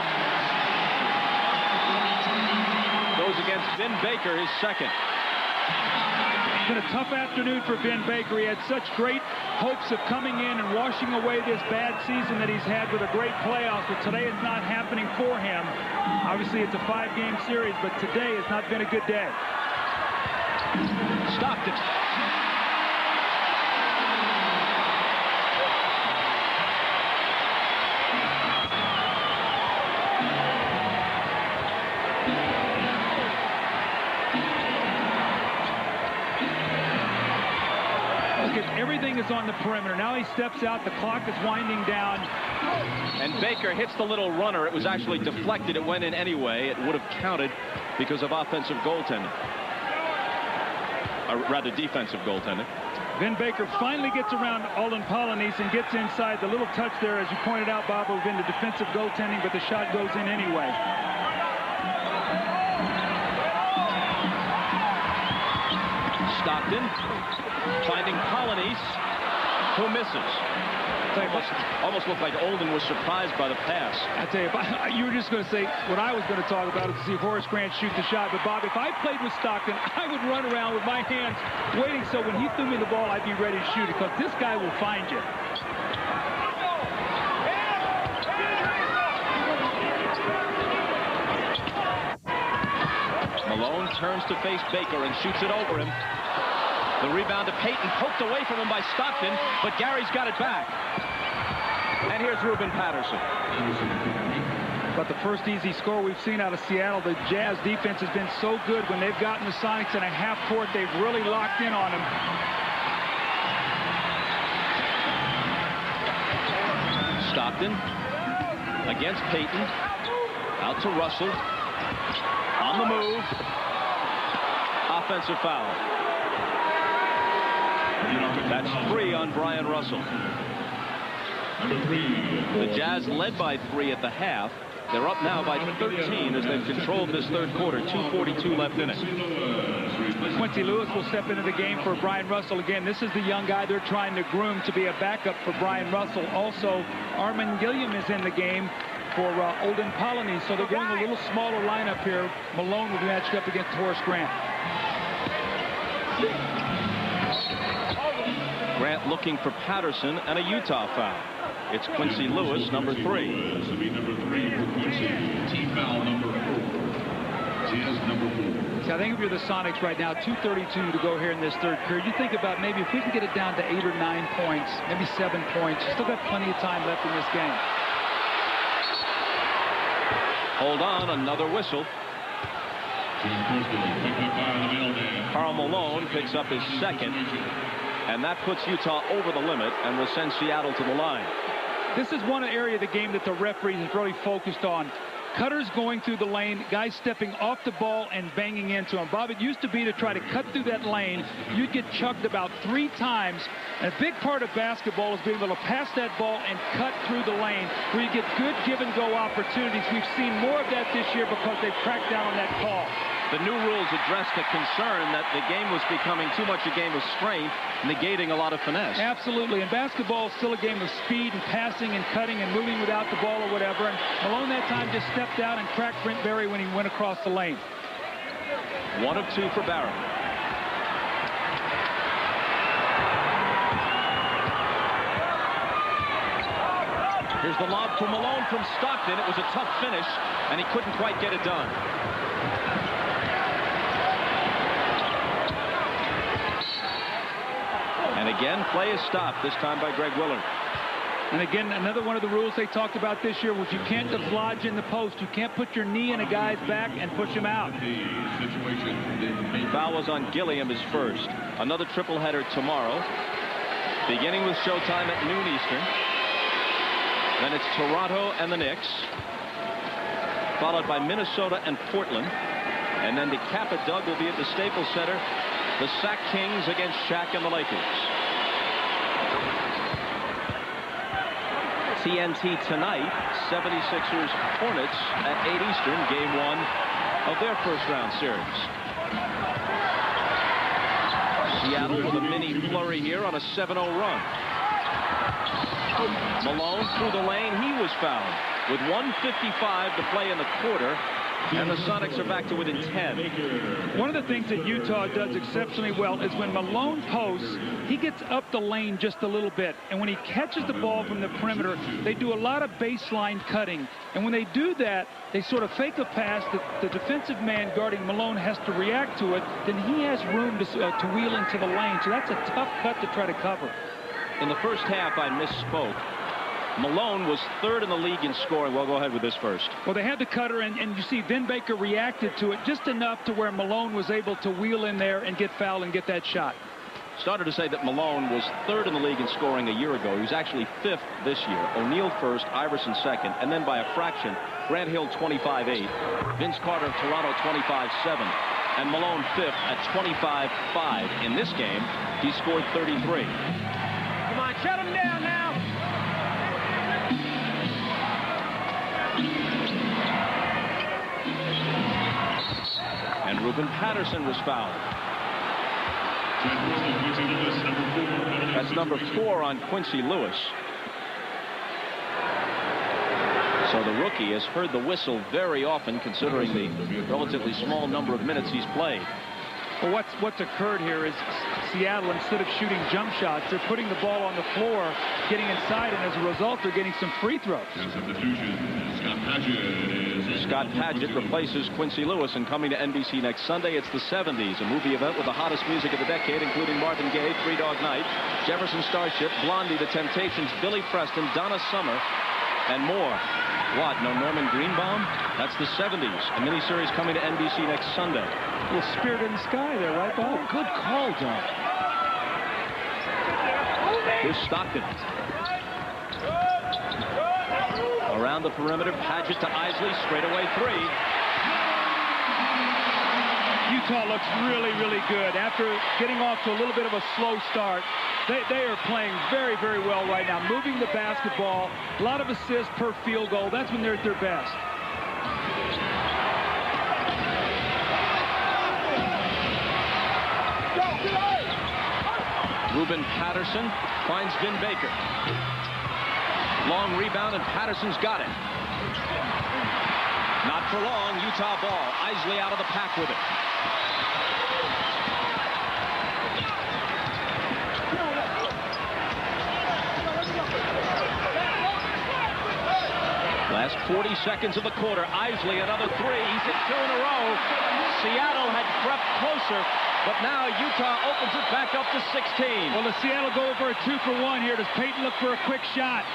Speaker 1: goes against Vin Baker, his 2nd.
Speaker 2: It's been a tough afternoon for Vin Baker. He had such great hopes of coming in and washing away this bad season that he's had with a great playoffs, but today it's not happening for him. Obviously, it's a 5-game series, but today has not been a good day.
Speaker 1: Stockton.
Speaker 2: Everything is on the perimeter. Now he steps out. The clock is winding down.
Speaker 1: And Baker hits the little runner. It was actually deflected. It went in anyway. It would have counted because of offensive goaltending. Or rather, defensive goaltending.
Speaker 2: Vin Baker finally gets around Olin Polynice and gets inside. The little touch there, as you pointed out, Bob, would have been the defensive goaltending, but the shot goes in anyway.
Speaker 1: Stockton finding Polynice, who misses.
Speaker 2: tell you,
Speaker 1: almost looked like Olden was surprised by the pass.
Speaker 2: I tell you, you were just going to say what I was going to talk about is to see Horace Grant shoot the shot. But, Bob, if I played with Stockton, I would run around with my hands waiting so when he threw me the ball, I'd be ready to shoot it because this guy will find you.
Speaker 1: Malone turns to face Baker and shoots it over him. The rebound to Payton, poked away from him by Stockton, but Gary's got it back. And here's Ruben Patterson.
Speaker 2: But the first easy score we've seen out of Seattle, the Jazz defense has been so good when they've gotten the Sonics in a half court, they've really locked in on them.
Speaker 1: Stockton against Payton. Out to Russell. On the move. Offensive foul. That's 3 on Brian Russell. The Jazz led by 3 at the half. They're up now by 13 as they've controlled this third quarter. 2:42 left in it.
Speaker 2: Quincy Lewis will step into the game for Brian Russell again. This is the young guy they're trying to groom to be a backup for Brian Russell. Also, Armin Gilliam is in the game for Olden Polynice. So they're going a little smaller lineup here. Malone will be matched up against Horace Grant.
Speaker 1: Grant looking for Patterson and a Utah foul. It's Quincy Lewis, number 3.
Speaker 3: This will be number 3 for Quincy. Team foul number 4. Jazz number 4.
Speaker 2: See, I think if you're the Sonics right now, 2:32 to go here in this third period, you think about maybe if we can get it down to 8 or 9 points, maybe 7 points. You still got plenty of time left in this game.
Speaker 1: Hold on, another whistle. Karl Malone picks up his second, and that puts Utah over the limit and will send Seattle to the line.
Speaker 2: This is one area of the game that the referee is really focused on. Cutters going through the lane, guys stepping off the ball and banging into him. Bob, it used to be to try to cut through that lane, you'd get chucked about 3 times. And a big part of basketball is being able to pass that ball and cut through the lane where you get good give-and-go opportunities. We've seen more of that this year because they've cracked down on that call.
Speaker 1: The new rules address the concern that the game was becoming too much a game of strength, negating a lot of finesse.
Speaker 2: Absolutely, and basketball is still a game of speed and passing and cutting and moving without the ball or whatever. And Malone that time just stepped out and cracked Brent Berry when he went across the lane.
Speaker 1: 1 of 2 for Barrett. Here's the lob to Malone from Stockton. It was a tough finish, and he couldn't quite get it done. And again, play is stopped, this time by Greg Willard.
Speaker 2: And again, another one of the rules they talked about this year was you can't dislodge in the post. You can't put your knee in a guy's back and push him out.
Speaker 1: Foul was on Gilliam, his first. Another triple header tomorrow, beginning with showtime at noon Eastern. Then it's Toronto and the Knicks, followed by Minnesota and Portland. And then the Kappa Doug will be at the Staples Center. The Sac Kings against Shaq and the Lakers. TNT tonight, 76ers Hornets at 8 Eastern, game 1 of their first-round series. Seattle with a mini flurry here on a 7-0 run. Malone through the lane, he was fouled with 1:55 to play in the quarter. And the Sonics are back to within 10.
Speaker 2: One of the things that Utah does exceptionally well is when Malone posts, he gets up the lane just a little bit. And when he catches the ball from the perimeter, they do a lot of baseline cutting. And when they do that, they sort of fake a pass that the defensive man guarding Malone has to react to it. Then he has room to wheel into the lane. So that's a tough cut to try to cover.
Speaker 1: In the first half, I misspoke. Malone was 3rd in the league in scoring. Well, go ahead with this first.
Speaker 2: Well, they had the cutter, and you see Vin Baker reacted to it just enough to where Malone was able to wheel in there and get fouled and get that shot.
Speaker 1: Started to say that Malone was 3rd in the league in scoring a year ago. He was actually 5th this year. O'Neal 1st, Iverson 2nd, and then by a fraction, Grant Hill 25-8, Vince Carter of Toronto 25-7, and Malone 5th at 25-5. In this game, he scored 33.
Speaker 5: Come on, shut him down now.
Speaker 1: And Ruben Patterson was fouled. That's number 4 on Quincy Lewis. So the rookie has heard the whistle very often, considering the relatively small number of minutes he's played.
Speaker 2: Well, what's occurred here is Seattle, instead of shooting jump shots, they're putting the ball on the floor, getting inside, and as a result, they're getting some free throws.
Speaker 1: Scott Padgett replaces Quincy Lewis, and coming to NBC next Sunday, it's the 70s, a movie event with the hottest music of the decade, including Marvin Gaye, Three Dog Night, Jefferson Starship, Blondie, The Temptations, Billy Preston, Donna Summer, and more. What, no Norman Greenbaum? That's the 70s, a miniseries coming to NBC next Sunday.
Speaker 2: A little Spirit in the Sky there, right, Bob?
Speaker 1: Oh, good call, John. Here's Stockton. Around the perimeter, Padgett to Isley, straightaway three.
Speaker 2: Utah looks really, really good. After getting off to a little bit of a slow start, they are playing very, very well right now. Moving the basketball, a lot of assists per field goal. That's when they're at their best.
Speaker 1: Ruben Patterson finds Vin Baker. Long rebound, and Patterson's got it. Not for long. Utah ball. Isley out of the pack with it. Last 40 seconds of the quarter. Isley, another three. He's hit two in a row. Seattle had crept closer, but now Utah opens it back up to 16.
Speaker 2: Well, does Seattle go for a 2-for-1 here? Does Payton look for a quick shot?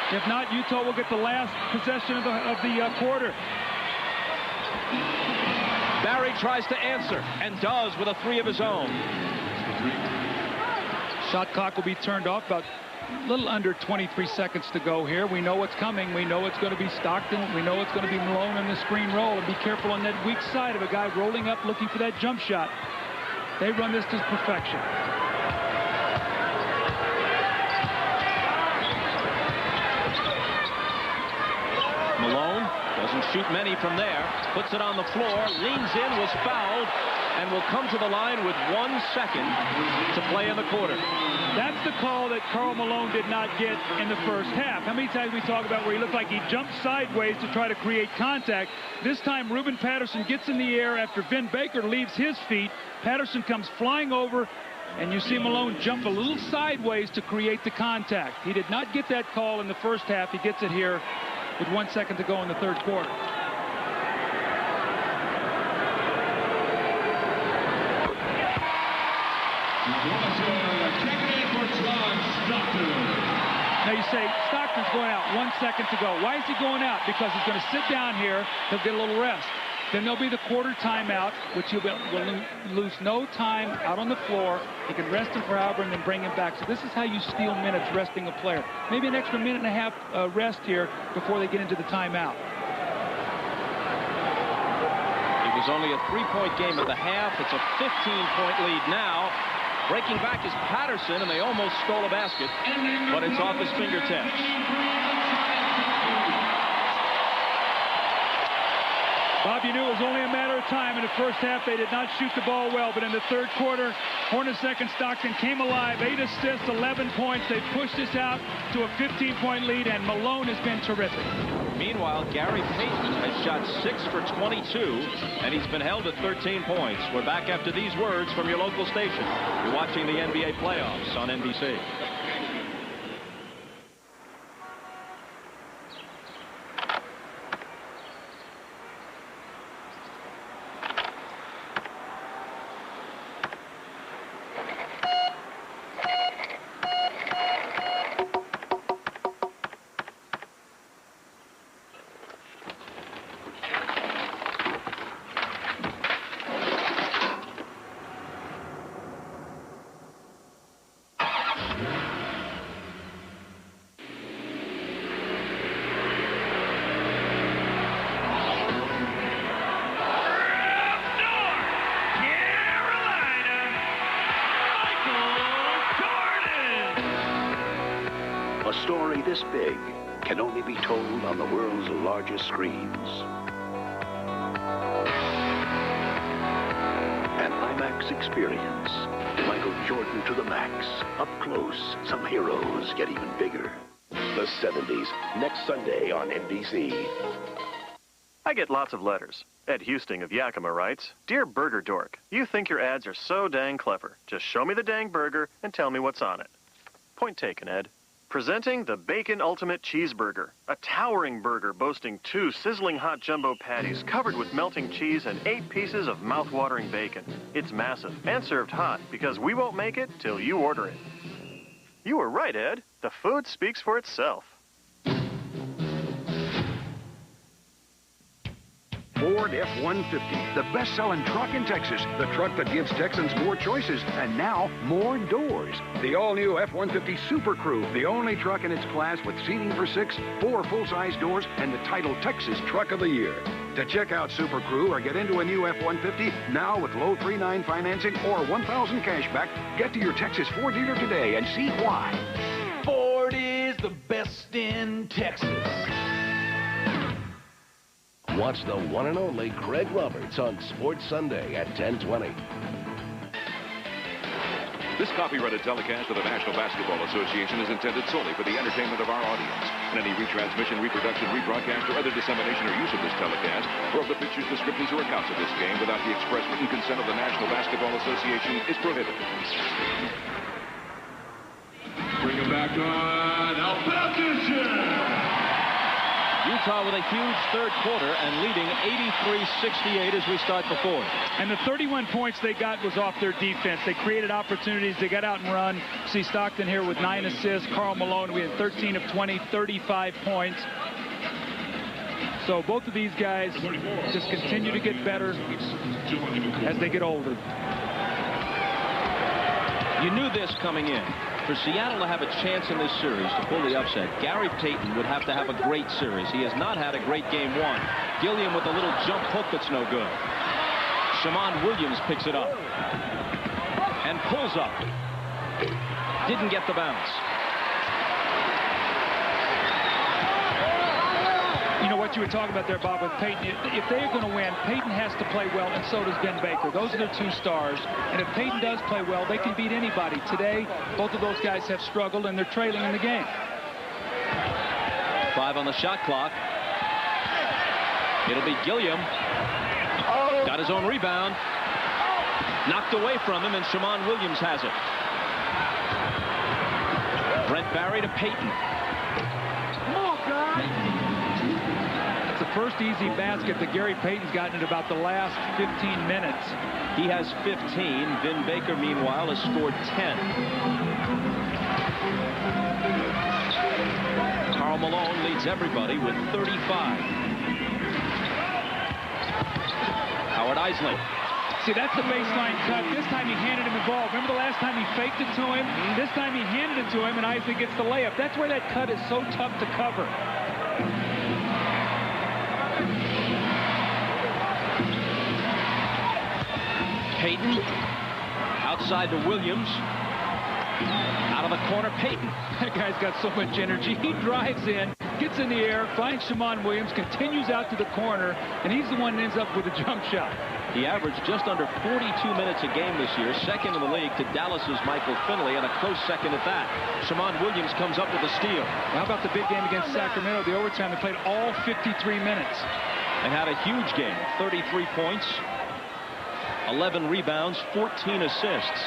Speaker 2: If not, Utah will get the last possession of the quarter.
Speaker 1: Barry tries to answer, and does with a three of his own.
Speaker 2: Shot clock will be turned off. About a little under 23 seconds to go here. We know what's coming. We know it's going to be Stockton. We know it's going to be Malone on the screen roll. And be careful on that weak side of a guy rolling up looking for that jump shot. They run this to perfection.
Speaker 1: Malone doesn't shoot many from there. Puts it on the floor. Leans in. Was fouled. And will come to the line with 1 second to play in the quarter.
Speaker 2: That's the call that Karl Malone did not get in the first half. How many times we talk about where he looked like he jumped sideways to try to create contact? This time, Ruben Patterson gets in the air after Vin Baker leaves his feet. Patterson comes flying over, and you see Malone jump a little sideways to create the contact. He did not get that call in the first half. He gets it here with 1 second to go in the third quarter. Now you say, Stockton's going out, 1 second to go. Why is he going out? Because he's going to sit down here. He'll get a little rest. Then there'll be the quarter timeout, which will lose no time out on the floor. He can rest him for however and then bring him back. So this is how you steal minutes resting a player. Maybe an extra minute and a half rest here before they get into the timeout.
Speaker 1: It was only a 3-point game at the half. It's a 15-point lead now. Breaking back is Patterson, and they almost stole a basket, but it's off his fingertips.
Speaker 2: Bob, you knew it was only a matter of time. In the first half, they did not shoot the ball well, but in the third quarter, Hornacek and Stockton came alive. 8 assists, 11 points. They pushed this out to a 15-point lead, and Malone has been terrific.
Speaker 1: Meanwhile, Gary Payton has shot 6 for 22, and he's been held at 13 points. We're back after these words from your local station. You're watching the NBA playoffs on NBC.
Speaker 19: A story this big can only be told on the world's largest screens. An IMAX experience. Michael Jordan to the max. Up close, some heroes get even bigger. the 70s, next Sunday on NBC.
Speaker 6: I get lots of letters. Ed Husting of Yakima writes, Dear Burger Dork, you think your ads are so dang clever. Just show me the dang burger and tell me what's on it. Point taken, Ed. Presenting the Bacon Ultimate Cheeseburger, a towering burger boasting 2 sizzling hot jumbo patties covered with melting cheese and 8 pieces of mouth-watering bacon. It's massive and served hot because we won't make it till you order it. You were right, Ed. The food speaks for itself.
Speaker 8: Ford F-150, the best-selling truck in Texas. The truck that gives Texans more choices and now more doors. The all-new F-150 Super Crew, the only truck in its class with seating for 6, 4 full-size doors, and the title Texas Truck of the Year. To check out Super Crew or get into a new F-150 now with low 3.9 financing or $1,000 cash back, get to your Texas Ford dealer today and see why.
Speaker 5: Ford is the best in Texas.
Speaker 19: Watch the one and only Craig Roberts on Sports Sunday at 10:20.
Speaker 14: This copyrighted telecast of the National Basketball Association is intended solely for the entertainment of our audience. And any retransmission, reproduction, rebroadcast, or other dissemination or use of this telecast, or of the pictures, descriptions, or accounts of this game without the express written consent of the National Basketball Association is prohibited.
Speaker 3: Bring him back on Al Falcon.
Speaker 1: Utah with a huge third quarter and leading 83-68 as we start the fourth.
Speaker 2: And the 31 points they got was off their defense. They created opportunities. They got out and run. See Stockton here with 9 assists. Karl Malone, we had 13 of 20, 35 points. So both of these guys just continue to get better as they get older.
Speaker 1: You knew this coming in. For Seattle to have a chance in this series to pull the upset, Gary Payton would have to have a great series. He has not had a great game one. Gilliam with a little jump hook that's no good. Shammond Williams picks it up and pulls up. Didn't get the bounce.
Speaker 2: You know what you were talking about there, Bob, with Payton. If they're going to win, Payton has to play well, and so does Ben Baker. Those are their 2 stars. And if Payton does play well, they can beat anybody. Today, both of those guys have struggled, and they're trailing in the game.
Speaker 1: 5 on the shot clock. It'll be Gilliam. Got his own rebound. Knocked away from him, and Shammond Williams has it. Brent Barry to Payton.
Speaker 2: It's the first easy basket that Gary Payton's gotten in about the last 15 minutes.
Speaker 1: He has 15. Vin Baker, meanwhile, has scored 10. Karl Malone leads everybody with 35. Howard Isling.
Speaker 2: See, that's the baseline cut. This time he handed him the ball. Remember the last time he faked it to him? This time he handed it to him, and Isling gets the layup. That's where that cut is so tough to cover.
Speaker 1: Payton outside to Williams. Out of the corner, Payton.
Speaker 2: That guy's got so much energy. He drives in, gets in the air, finds Shammond Williams, continues out to the corner, and he's the one that ends up with a jump shot.
Speaker 1: He averaged just under 42 minutes a game this year, second in the league to Dallas's Michael Finley, and a close second at that. Shammond Williams comes up with a steal.
Speaker 2: How about the big game against Sacramento? The overtime, they played all 53 minutes.
Speaker 1: And had a huge game, 33 points, 11 rebounds, 14 assists.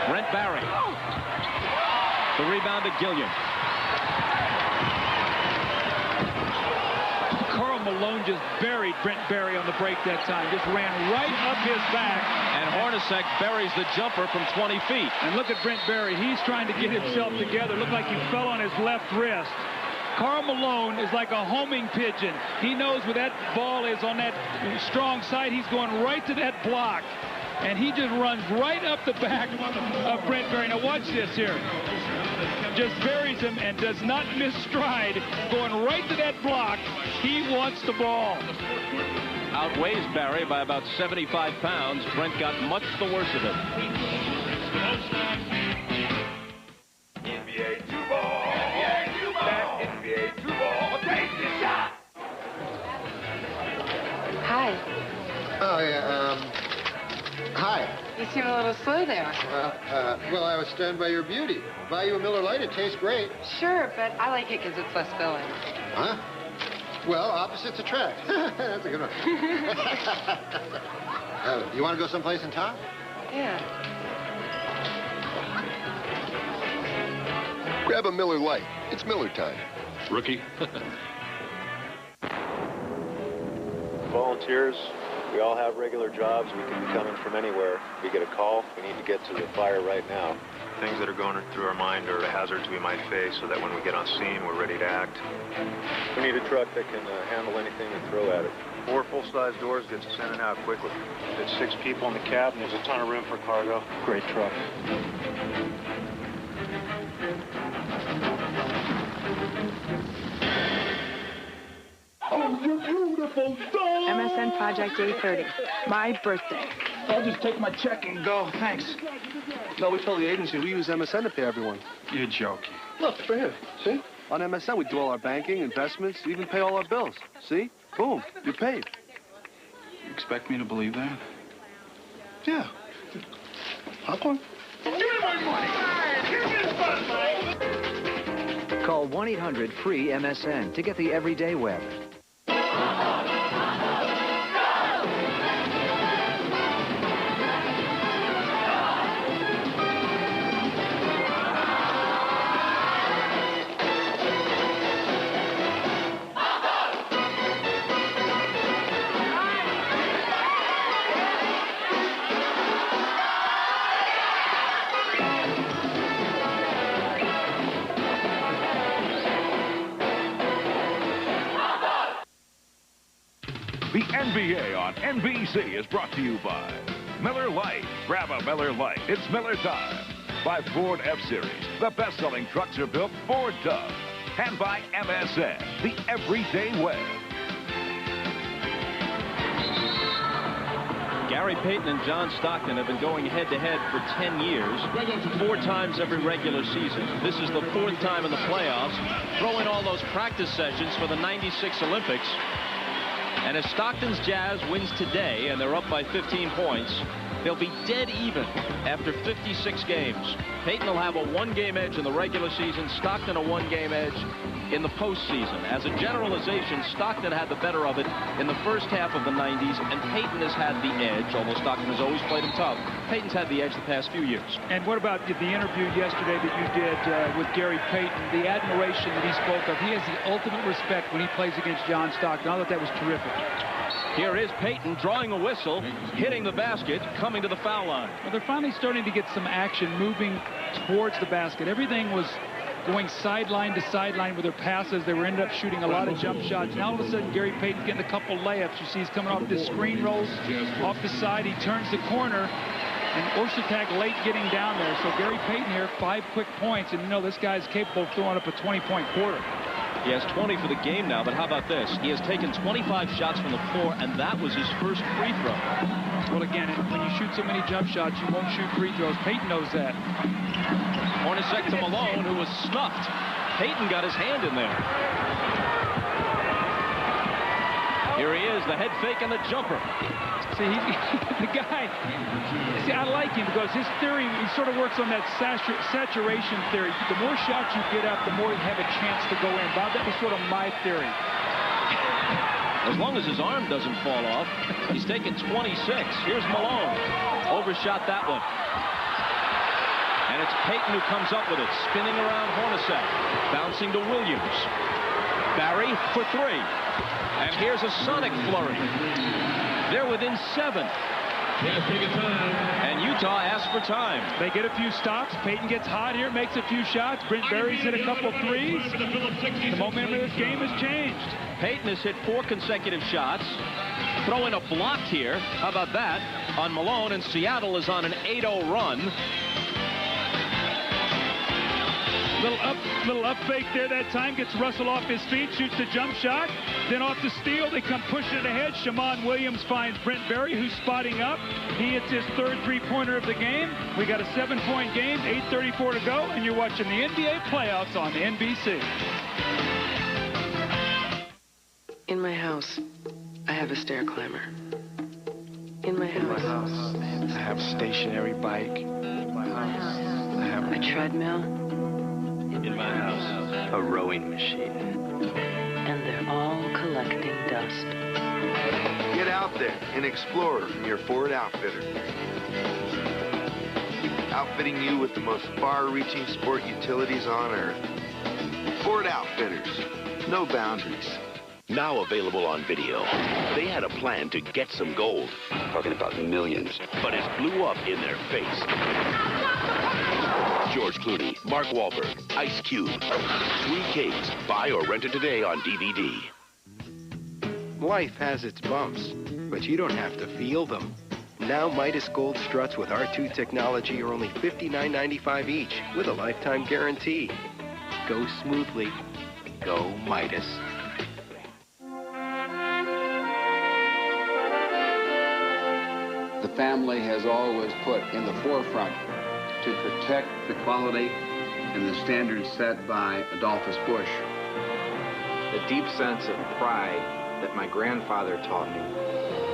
Speaker 1: Brent Barry. The rebound to Gilliam.
Speaker 2: Karl Malone just buried Brent Barry on the break that time. Just ran right up his back.
Speaker 1: And Hornacek buries the jumper from 20 feet.
Speaker 2: And look at Brent Barry. He's trying to get himself together. Looked like he fell on his left wrist. Karl Malone is like a homing pigeon. He knows where that ball is on that strong side. He's going right to that block. And he just runs right up the back of Brent Barry. Now watch this here. Just buries him and does not miss stride. Going right to that block. He wants the ball.
Speaker 1: Outweighs Barry by about 75 pounds. Brent got much the worst of it.
Speaker 11: NBA 2-ball. NBA 2-ball. Take the shot.
Speaker 21: Hi.
Speaker 10: Oh, yeah, hi.
Speaker 21: You seem a little slow there.
Speaker 10: Well, I was stunned by your beauty. Buy you a Miller Lite, it tastes great.
Speaker 21: Sure, but I like it because it's less filling.
Speaker 10: Huh? Well, opposites attract. That's a good one. You want to go someplace in town?
Speaker 21: Yeah.
Speaker 16: Grab a Miller Lite. It's Miller time.
Speaker 17: Rookie.
Speaker 6: Volunteers, we all have regular jobs. We can be coming from anywhere. We get a call, we need to get to the fire right now. Things that are going through our mind are hazards we might face so that when we get on scene, we're ready to act. We need a truck that can handle anything we throw at it. 4 full-size doors gets us in and out quickly. There's 6 people in the cab and there's a ton of room for cargo. Great truck.
Speaker 11: Oh, you're beautiful, dog!
Speaker 21: MSN Project A30. My birthday.
Speaker 7: I'll just take my check and go. Thanks.
Speaker 18: No, we told the agency we use MSN to pay everyone.
Speaker 7: You're joking.
Speaker 18: Look, for here. See? On MSN, we do all our banking, investments, even pay all our bills. See? Boom. You're paid.
Speaker 7: You expect me to believe that?
Speaker 18: Yeah. Popcorn?
Speaker 11: Give me my money! Give me the
Speaker 20: Call 1-800-FREE-MSN to get the everyday web.
Speaker 4: The NBA on NBC is brought to you by Miller Lite. Grab a Miller Lite. It's Miller time. By Ford F-Series. The best-selling trucks are built Ford Dove. And by MSN, the everyday web.
Speaker 1: Gary Payton and John Stockton have been going head-to-head for 10 years, 4 times every regular season. This is the 4th time in the playoffs. Throw in all those practice sessions for the '96 Olympics. And if Stockton's Jazz wins today and they're up by 15 points, they'll be dead even after 56 games. Payton will have a 1-game edge in the regular season, Stockton a 1-game edge in the postseason. As a generalization, Stockton had the better of it in the first half of the 90s, and Payton has had the edge, although Stockton has always played him tough. Payton's had the edge the past few years.
Speaker 2: And what about the interview yesterday that you did with Gary Payton, the admiration that he spoke of? He has the ultimate respect when he plays against John Stockton. I thought that was terrific.
Speaker 1: Here is Payton drawing a whistle, hitting the basket, coming to the foul line.
Speaker 2: Well, they're finally starting to get some action moving towards the basket. Everything was going sideline to sideline with their passes. They were ended up shooting a lot of jump shots. Now all of a sudden, Gary Payton's getting a couple layups. You see he's coming off this screen rolls off the side. He turns the corner. And Ostertag late getting down there. So Gary Payton here, 5 quick points. And you know this guy's capable of throwing up a 20-point quarter.
Speaker 1: He has 20 for the game now, but how about this? He has taken 25 shots from the floor, and that was his first free throw.
Speaker 2: Well, again, when you shoot so many jump shots, you won't shoot free throws. Payton knows that.
Speaker 1: Hornacek to Malone, who was snuffed. Payton got his hand in there. Here he is, the head fake and the jumper.
Speaker 2: See, the guy, see, I like him because his theory, he sort of works on that saturation theory. The more shots you get up, the more you have a chance to go in. Bob, that was sort of my theory.
Speaker 1: As long as his arm doesn't fall off, he's taken 26. Here's Malone. Overshot that one. And it's Payton who comes up with it, spinning around Hornacek, bouncing to Williams. Barry for 3. And here's a sonic flurry. They're within 7. And Utah asks for time.
Speaker 2: They get a few stops. Payton gets hot here, makes a few shots. Brent Berry's hit a couple threes. The momentum of this game has changed.
Speaker 1: Payton has hit 4 consecutive shots. Throw in a block here. How about that? On Malone, and Seattle is on an 8-0 run.
Speaker 2: Little up fake there that time. Gets Russell off his feet. Shoots the jump shot. Then off the steal, they come pushing it ahead. Shammond Williams finds Brent Berry, who's spotting up. He hits his 3rd three-pointer of the game. We got a 7-point game, 8:34 to go, and you're watching the NBA playoffs on NBC.
Speaker 21: In my house, I have a stair climber. In my house.
Speaker 18: I have a stationary bike. In my house. I have
Speaker 21: A treadmill.
Speaker 18: In my house. A rowing machine.
Speaker 21: And they're all collecting dust.
Speaker 9: Get out there and explore from your Ford Outfitter. Outfitting you with the most far-reaching sport utilities on Earth. Ford Outfitters. No boundaries.
Speaker 19: Now available on video. They had a plan to get some gold. Talking about millions. But it blew up in their face. George Clooney, Mark Wahlberg, Ice Cube. Three Kings. Buy or rent it today on DVD.
Speaker 15: Life has its bumps, but you don't have to feel them. Now Midas Gold struts with R2 technology are only $59.95 each with a lifetime guarantee. Go smoothly. Go Midas.
Speaker 22: The family has always put in the forefront to protect the quality and the standards set by Adolphus Busch.
Speaker 23: The deep sense of pride that my grandfather taught me,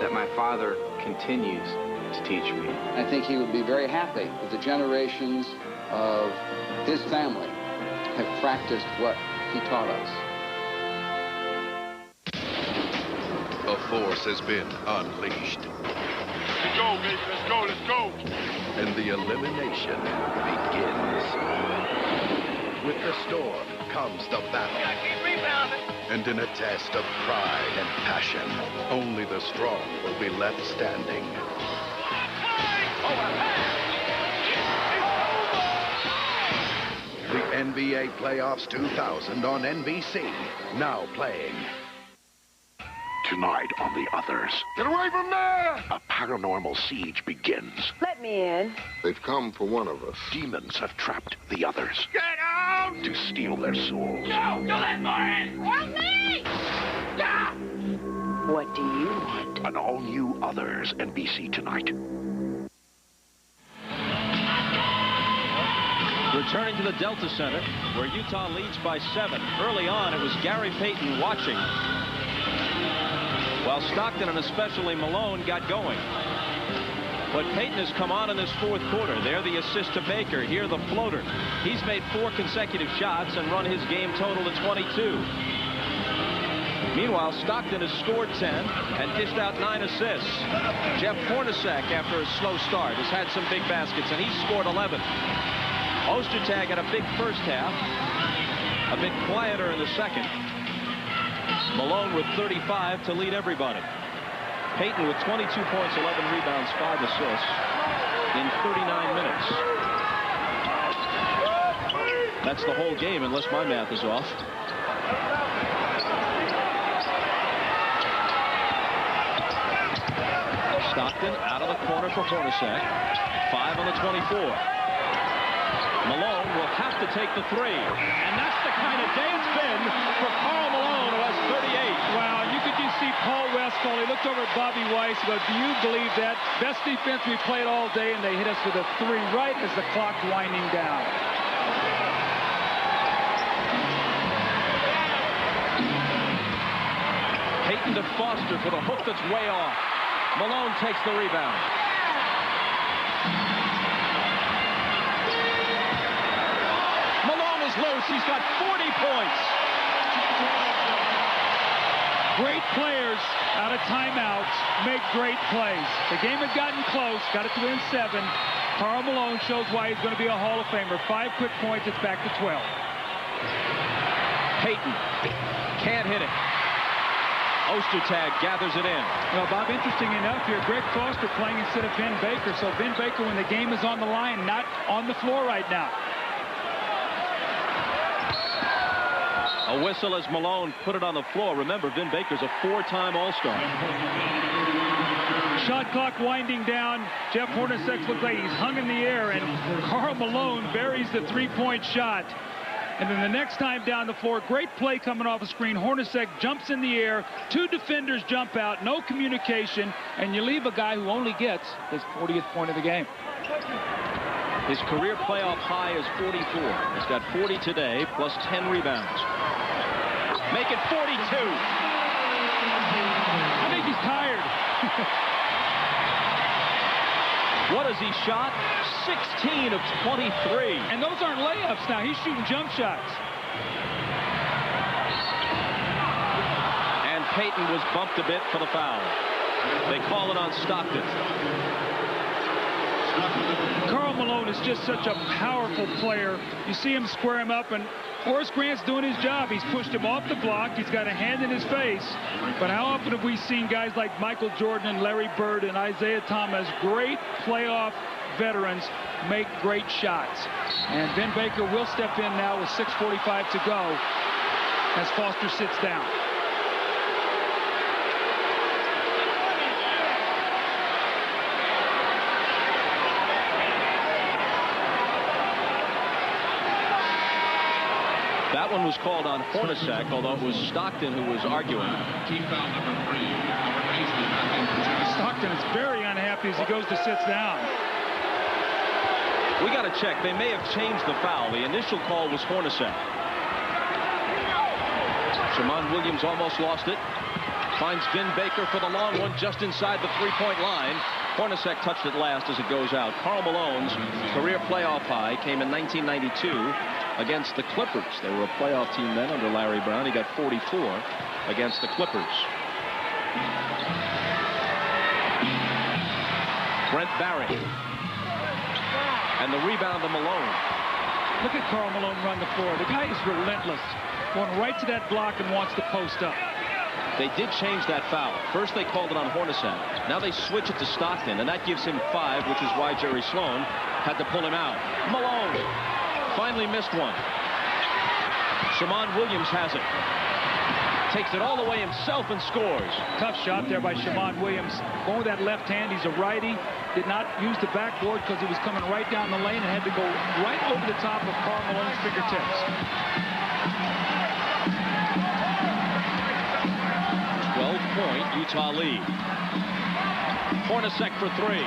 Speaker 23: that my father continues to teach me.
Speaker 22: I think he would be very happy that the generations of his family have practiced what he taught us.
Speaker 24: A force has been unleashed.
Speaker 26: Let's go, baby. Let's go. Let's go.
Speaker 24: And the elimination begins. With the storm comes the battle.
Speaker 11: You gotta keep rebounding.
Speaker 24: And in a test of pride and passion, only the strong will be left standing. The NBA Playoffs 2000 on NBC, now playing.
Speaker 19: Tonight on The Others,
Speaker 26: Get away from there!
Speaker 19: a paranormal siege begins.
Speaker 21: Let me in.
Speaker 9: They've come for one of us.
Speaker 19: Demons have trapped the others
Speaker 26: Get out!
Speaker 19: to steal their souls.
Speaker 11: No, don't let more in. Help me! Ah!
Speaker 21: What do you want?
Speaker 19: An all-new Others, NBC tonight.
Speaker 1: Returning to the Delta Center, where Utah leads by 7. Early on, it was Gary Payton watching, while Stockton and especially Malone got going. But Payton has come on in this fourth quarter. There, the assist to Baker. Here, the floater. He's made 4 consecutive shots and run his game total to 22. Meanwhile, Stockton has scored 10 and dished out 9 assists. Jeff Hornacek, after a slow start, has had some big baskets, and he's scored 11. Ostertag had a big first half, a bit quieter in the second. Malone with 35 to lead everybody. Payton with 22 points, 11 rebounds, 5 assists in 39 minutes. That's the whole game, unless my math is off. Stockton out of the corner for Hornacek. 5 on the 24. Malone will have to take the 3. And that's the kind of day it's been for Karl Malone, who has 38.
Speaker 2: Wow, you could just see Paul Westphal. He looked over at Bobby Weiss and goes, do you believe that? Best defense we played all day, and they hit us with a 3 right as the clock's winding down.
Speaker 1: Payton to Foster for the hook that's way off. Malone takes the rebound. Malone is loose. He's got 40 points.
Speaker 2: Great players out of timeouts make great plays. The game had gotten close, got it to win 7. Karl Malone shows why he's going to be a Hall of Famer. 5 quick points, it's back to 12.
Speaker 1: Payton can't hit it. Ostertag gathers it in.
Speaker 2: Well, Bob, interesting enough here, Greg Foster playing instead of Vin Baker. So Vin Baker, when the game is on the line, not on the floor right now.
Speaker 1: A whistle as Malone put it on the floor. Remember, Vin Baker's a 4-time All-Star.
Speaker 2: Shot clock winding down. Jeff Hornacek looks like he's hung in the air, and Karl Malone buries the 3-point shot. And then the next time down the floor, great play coming off the screen. Hornacek jumps in the air. 2 defenders jump out. No communication. And you leave a guy who only gets his 40th point of the game.
Speaker 1: His career playoff high is 44. He's got 40 today, plus 10 rebounds. Make it 42.
Speaker 2: I think he's tired.
Speaker 1: What has he shot? 16 of 23.
Speaker 2: And those aren't layups now. He's shooting jump shots.
Speaker 1: And Payton was bumped a bit for the foul. They call it on Stockton.
Speaker 2: Karl Malone is just such a powerful player. You see him square him up, and Horace Grant's doing his job. He's pushed him off the block. He's got a hand in his face. But how often have we seen guys like Michael Jordan and Larry Bird and Isaiah Thomas, great playoff veterans, make great shots? And Ben Baker will step in now with 6:45 to go as Foster sits down.
Speaker 1: That one was called on Hornacek, although it was Stockton who was arguing.
Speaker 2: Stockton is very unhappy as he goes to sit down.
Speaker 1: We got to check. They may have changed the foul. The initial call was Hornacek. Shammond Williams almost lost it. Finds Vin Baker for the long one just inside the three-point line. Hornacek touched it last as it goes out. Karl Malone's career playoff high came in 1992 against the Clippers. They were a playoff team then under Larry Brown. He got 44 against the Clippers. Brent Barry. And the rebound to Malone.
Speaker 2: Look at Karl Malone run the floor. The guy is relentless. Going right to that block and wants to post up.
Speaker 1: They did change that foul. First they called it on Hornacek. Now they switch it to Stockton, and that gives him 5, which is why Jerry Sloan had to pull him out. Malone finally missed one. Shammond Williams has it. Takes it all the way himself and scores.
Speaker 2: Tough shot there by Shammond Williams. Going with that left hand. He's a righty. Did not use the backboard because he was coming right down the lane and had to go right over the top of Karl Malone's fingertips.
Speaker 1: 12-point Utah lead. Hornacek for 3.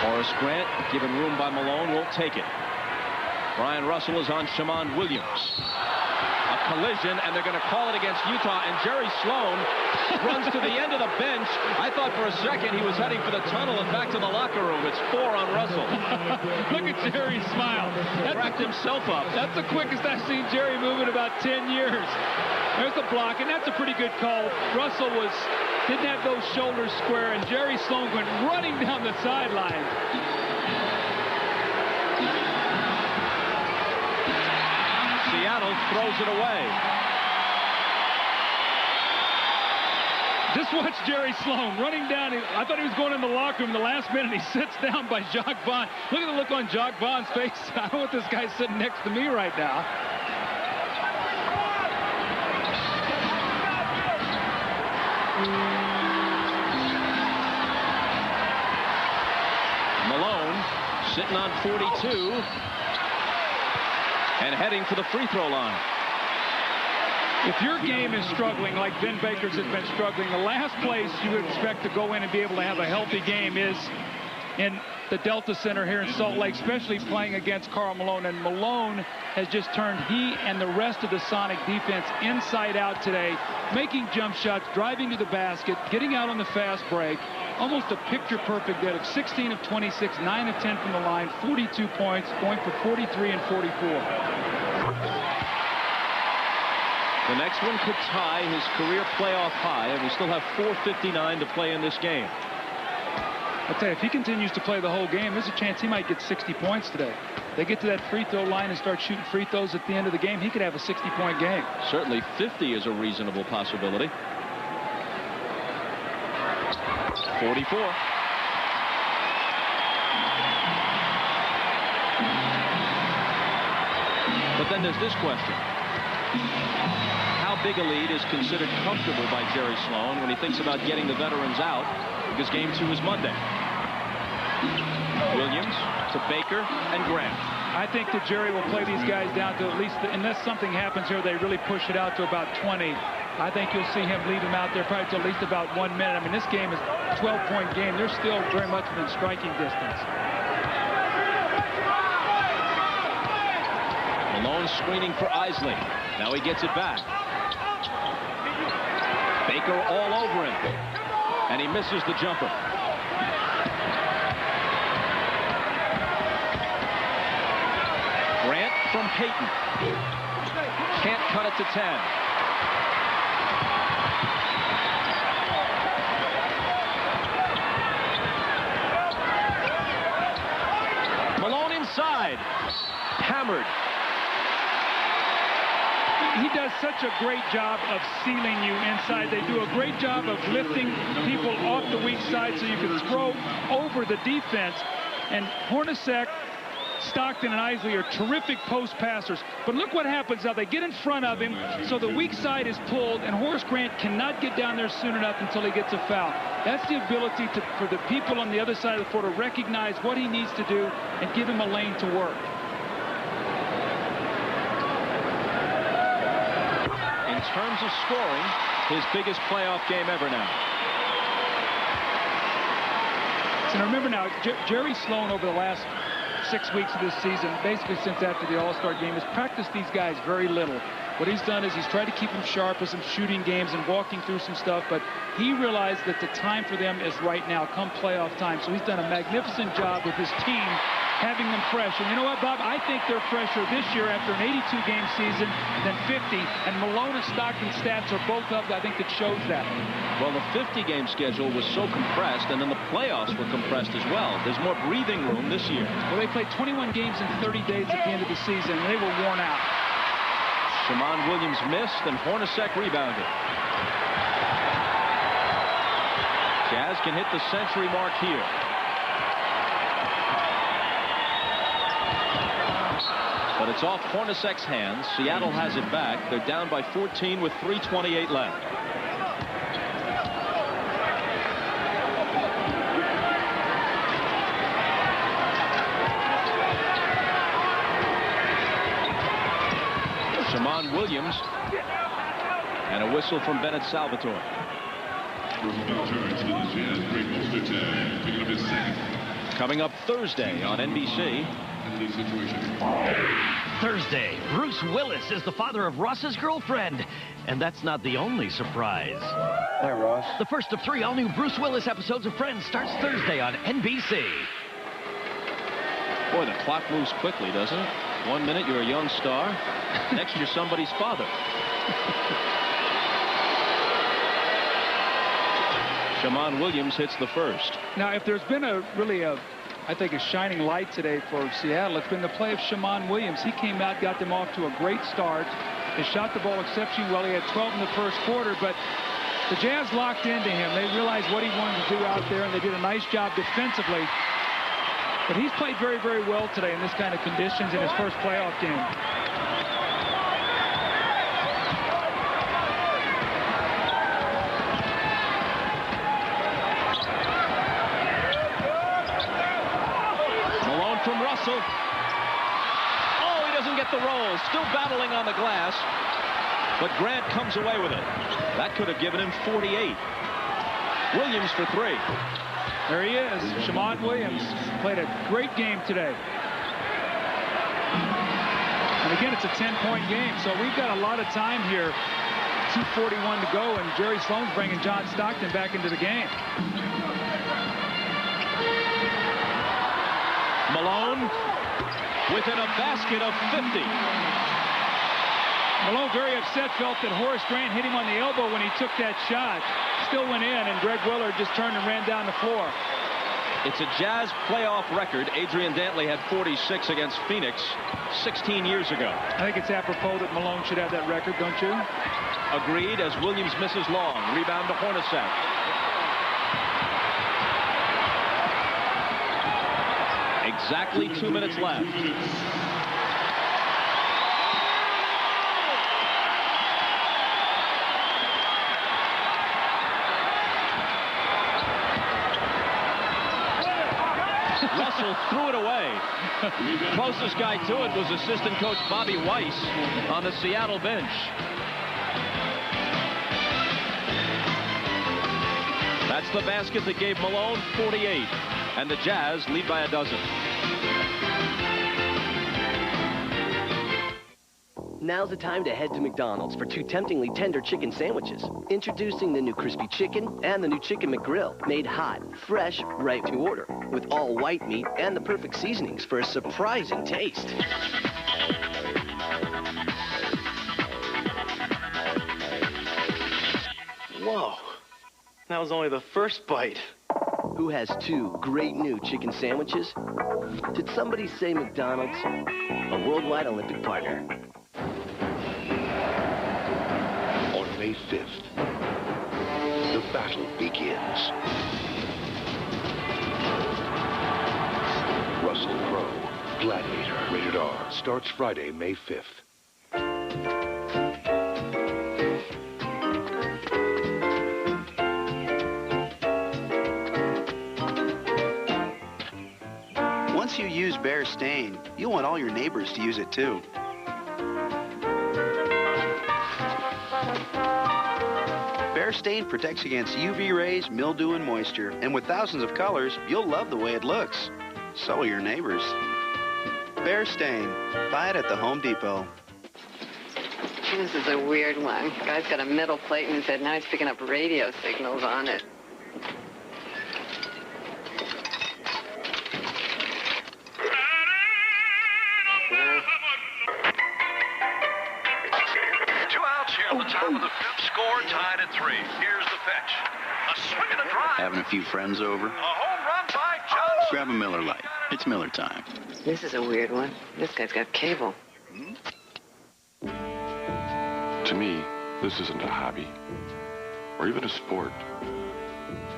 Speaker 1: Horace Grant, given room by Malone, won't take it. Brian Russell is on Shammond Williams. A collision, and they're going to call it against Utah, and Jerry Sloan runs to the end of the bench. I thought for a second he was heading for the tunnel and back to the locker room. It's 4 on Russell.
Speaker 2: Look at Jerry's smile.
Speaker 1: He wrapped himself up.
Speaker 2: That's the quickest I've seen Jerry move in about 10 years. There's the block, and that's a pretty good call. Russell didn't have those shoulders square, and Jerry Sloan went running down the sideline.
Speaker 1: Seattle throws it away.
Speaker 2: Just watch Jerry Sloan running down. I thought he was going in the locker room the last minute. He sits down by Jacques Vaughn. Look at the look on Jacques Vaughn's face. I don't want this guy sitting next to me right now.
Speaker 1: Malone sitting on 42 and heading for the free throw line.
Speaker 2: If your game is struggling like Vin Baker's has been struggling, the last place you would expect to go in and be able to have a healthy game is in the Delta Center here in Salt Lake, especially playing against Karl Malone. And Malone has just turned he and the rest of the Sonic defense inside out today, making jump shots, driving to the basket, getting out on the fast break. Almost a picture-perfect day of 16 of 26, 9 of 10 from the line, 42 points, going for 43 and 44.
Speaker 1: The next one could tie his career playoff high, and we still have 4:59 to play in this game.
Speaker 2: I'll tell you, if he continues to play the whole game, there's a chance he might get 60 points today. They get to that free throw line and start shooting free throws at the end of the game, he could have a 60-point game.
Speaker 1: Certainly 50 is a reasonable possibility. 44. But then there's this question. How big a lead is considered comfortable by Jerry Sloan when he thinks about getting the veterans out, because game 2 is Monday? Williams to Baker and Grant.
Speaker 2: I think that Jerry will play these guys down to at least, unless something happens here, they really push it out to about 20. I think you'll see him leave them out there probably to at least about 1 minute. I mean, this game is a 12-point game. They're still very much within striking distance.
Speaker 1: Malone Williams screening for Isley. Now he gets it back. Baker all over him. And he misses the jumper. Grant from Peyton. Can't cut it to 10. Malone inside. Hammered.
Speaker 2: He does such a great job of sealing you inside. They do a great job of lifting people off the weak side so you can throw over the defense. And Hornacek, Stockton, and Isley are terrific post passers. But look what happens now. They get in front of him, so the weak side is pulled, and Horace Grant cannot get down there soon enough until he gets a foul. That's the ability for the people on the other side of the floor to recognize what he needs to do and give him a lane to work.
Speaker 1: In terms of scoring, his biggest playoff game ever now.
Speaker 2: So remember now, Jerry Sloan over the last 6 weeks of this season, basically since after the All-Star game, has practiced these guys very little. What he's done is he's tried to keep them sharp with some shooting games and walking through some stuff, but he realized that the time for them is right now, come playoff time. So he's done a magnificent job with his team having them fresh. And you know what, Bob? I think they're fresher this year after an 82-game season than 50. And Malone and Stockton's stats are both up. I think that shows that.
Speaker 1: Well, the 50-game schedule was so compressed, and then the playoffs were compressed as well. There's more breathing room this year.
Speaker 2: Well, they played 21 games in 30 days at the end of the season, and they were worn out.
Speaker 1: Shammond Williams missed, and Hornacek rebounded. Jazz can hit the century mark here. But it's off Hornacek's hands. Seattle has it back. They're down by 14 with 3:28 left. Shammond Williams. And a whistle from Bennett Salvatore. Coming up Thursday on NBC.
Speaker 5: Thursday, Bruce Willis is the father of Ross's girlfriend. And that's not the only surprise.
Speaker 18: Hi, Ross.
Speaker 5: The first of 3 all-new Bruce Willis episodes of Friends starts Thursday on NBC.
Speaker 1: Boy, the clock moves quickly, doesn't it? 1 minute, you're a young star. Next, you're somebody's father. Shammond Williams hits the first.
Speaker 2: Now, if there's been I think a shining light today for Seattle, it's been the play of Shammond Williams. He came out, got them off to a great start. They shot the ball exceptionally well. He had 12 in the first quarter, but the Jazz locked into him. They realized what he wanted to do out there, and they did a nice job defensively. But he's played very, very well today in this kind of conditions in his first playoff game.
Speaker 1: Malone from Russell. Oh, he doesn't get the roll. Still battling on the glass. But Grant comes away with it. That could have given him 48. Williams for 3.
Speaker 2: There he is. Shammond Williams played a great game today. And again, it's a 10-point game, so we've got a lot of time here. 2:41 to go, and Jerry Sloan's bringing John Stockton back into the game.
Speaker 1: Malone within a basket of 50.
Speaker 2: Malone, very upset, felt that Horace Grant hit him on the elbow when he took that shot. Still went in, and Greg Willard just turned and ran down the floor.
Speaker 1: It's a Jazz playoff record. Adrian Dantley had 46 against Phoenix 16 years ago.
Speaker 2: I think it's apropos that Malone should have that record, don't you?
Speaker 1: Agreed, as Williams misses long. Rebound to Hornacek. Exactly 2 minutes left. Russell threw it away. Closest guy to it was assistant coach Bobby Weiss on the Seattle bench. That's the basket that gave Malone 48. And the Jazz lead by a dozen.
Speaker 3: Now's the time to head to McDonald's for 2 temptingly tender chicken sandwiches. Introducing the new crispy chicken and the new Chicken McGrill, made hot, fresh, right to order, with all white meat and the perfect seasonings for a surprising taste.
Speaker 23: Whoa, that was only the first bite.
Speaker 3: Who has 2 great new chicken sandwiches? Did somebody say McDonald's? A worldwide Olympic partner.
Speaker 24: On May 5th, the battle begins. Russell Crowe, Gladiator, rated R, starts Friday, May 5th.
Speaker 8: Once you use Bear Stain, you'll want all your neighbors to use it too. Bear Stain protects against UV rays, mildew, and moisture. And with thousands of colors, you'll love the way it looks. So will your neighbors. Bear Stain. Buy it at the Home Depot.
Speaker 12: This is a weird one. Guy's got a metal plate in his head. Now he's picking up radio signals on it.
Speaker 13: On the top of the 5th, score tied at 3. Here's the pitch. A swing and a drive.
Speaker 8: Having a few friends over?
Speaker 13: A home run by Johnson.
Speaker 8: Grab a Miller Lite. It's Miller time.
Speaker 12: This is a weird one. This guy's got cable.
Speaker 16: To me, this isn't a hobby or even a sport.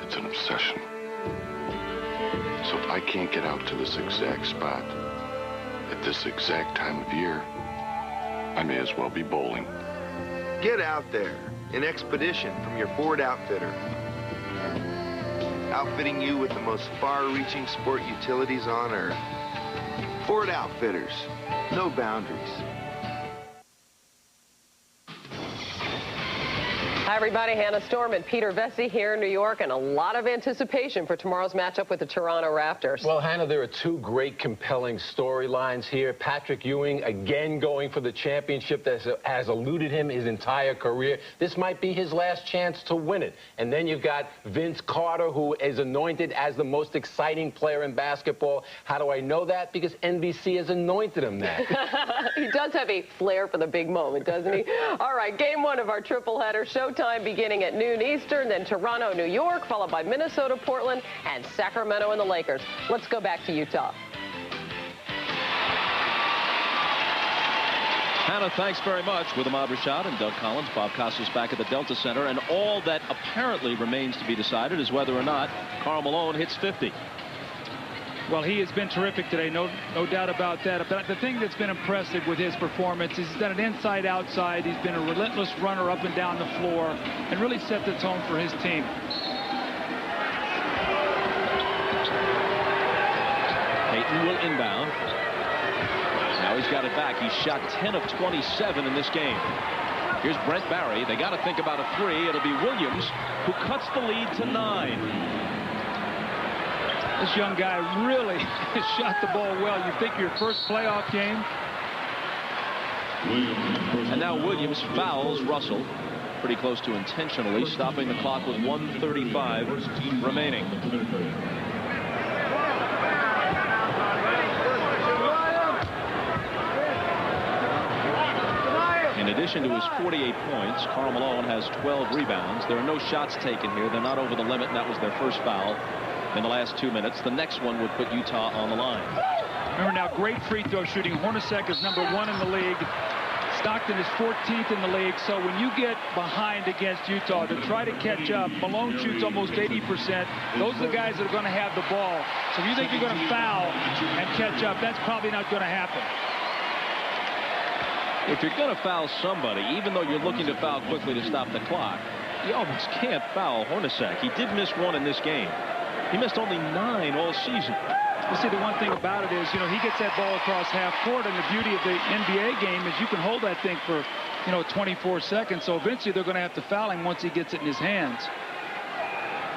Speaker 16: It's an obsession. So if I can't get out to this exact spot at this exact time of year, I may as well be bowling.
Speaker 9: Get out there. An expedition from your Ford outfitter. Outfitting you with the most far-reaching sport utilities on Earth. Ford Outfitters. No boundaries.
Speaker 14: Hi, everybody. Hannah Storm and Peter Vesey here in New York, and a lot of anticipation for tomorrow's matchup with the Toronto Raptors.
Speaker 25: Well, Hannah, there are 2 great, compelling storylines here. Patrick Ewing, again, going for the championship that has eluded him his entire career. This might be his last chance to win it. And then you've got Vince Carter, who is anointed as the most exciting player in basketball. How do I know that? Because NBC has anointed him that.
Speaker 14: He does have a flair for the big moment, doesn't he? All right, game 1 of our triple header. Showtime beginning at noon Eastern, then Toronto, New York, followed by Minnesota, Portland, and Sacramento and the Lakers. Let's go back to Utah.
Speaker 1: Hannah, thanks very much. With Ahmad Rashad and Doug Collins, Bob Costas back at the Delta Center, and all that apparently remains to be decided is whether or not Karl Malone hits 50.
Speaker 2: Well, he has been terrific today, no doubt about that. But the thing that's been impressive with his performance is he's done it inside-outside. He's been a relentless runner up and down the floor and really set the tone for his team.
Speaker 1: Payton will inbound. Now he's got it back. He's shot 10 of 27 in this game. Here's Brent Barry. They got to think about a 3. It'll be Williams who cuts the lead to 9.
Speaker 2: This young guy really has shot the ball well. You think your first playoff game?
Speaker 1: And now Williams fouls Russell pretty close to intentionally, stopping the clock with 1:35 remaining. In addition to his 48 points, Karl Malone has 12 rebounds. There are no shots taken here. They're not over the limit, and that was their first foul in the last 2 minutes. The next one would put Utah on the line.
Speaker 2: Remember now, great free throw shooting. Hornacek is #1 in the league. Stockton is 14th in the league. So when you get behind against Utah to try to catch up, Malone shoots almost 80%. Those are the guys that are going to have the ball. So if you think you're going to foul and catch up, that's probably not going to happen.
Speaker 1: If you're going to foul somebody, even though you're looking to foul quickly to stop the clock, you almost can't foul Hornacek. He did miss 1 in this game. He missed only 9 all season.
Speaker 2: You see, the one thing about it is, you know, he gets that ball across half court, and the beauty of the NBA game is you can hold that thing for, 24 seconds. So eventually they're going to have to foul him once he gets it in his hands.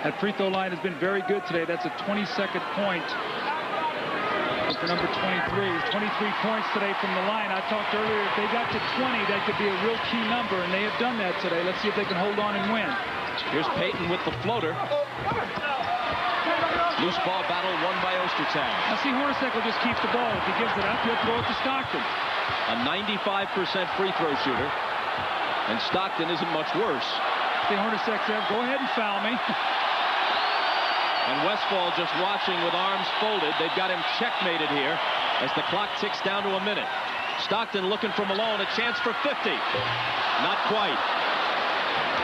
Speaker 2: That free throw line has been very good today. That's a 22nd point for for number 23. 23 points today from the line. I talked earlier, if they got to 20, that could be a real key number, and they have done that today. Let's see if they can hold on and win.
Speaker 1: Here's Payton with the floater. Loose ball battle won by Ostertag.
Speaker 2: Now see, Hornacek will just keep the ball. If he gives it up, he'll throw it to Stockton.
Speaker 1: A 95% free throw shooter. And Stockton isn't much worse.
Speaker 2: See, Hornacek said, go ahead and foul me.
Speaker 1: And Westfall just watching with arms folded. They've got him checkmated here as the clock ticks down to a minute. Stockton looking for Malone, a chance for 50. Not quite.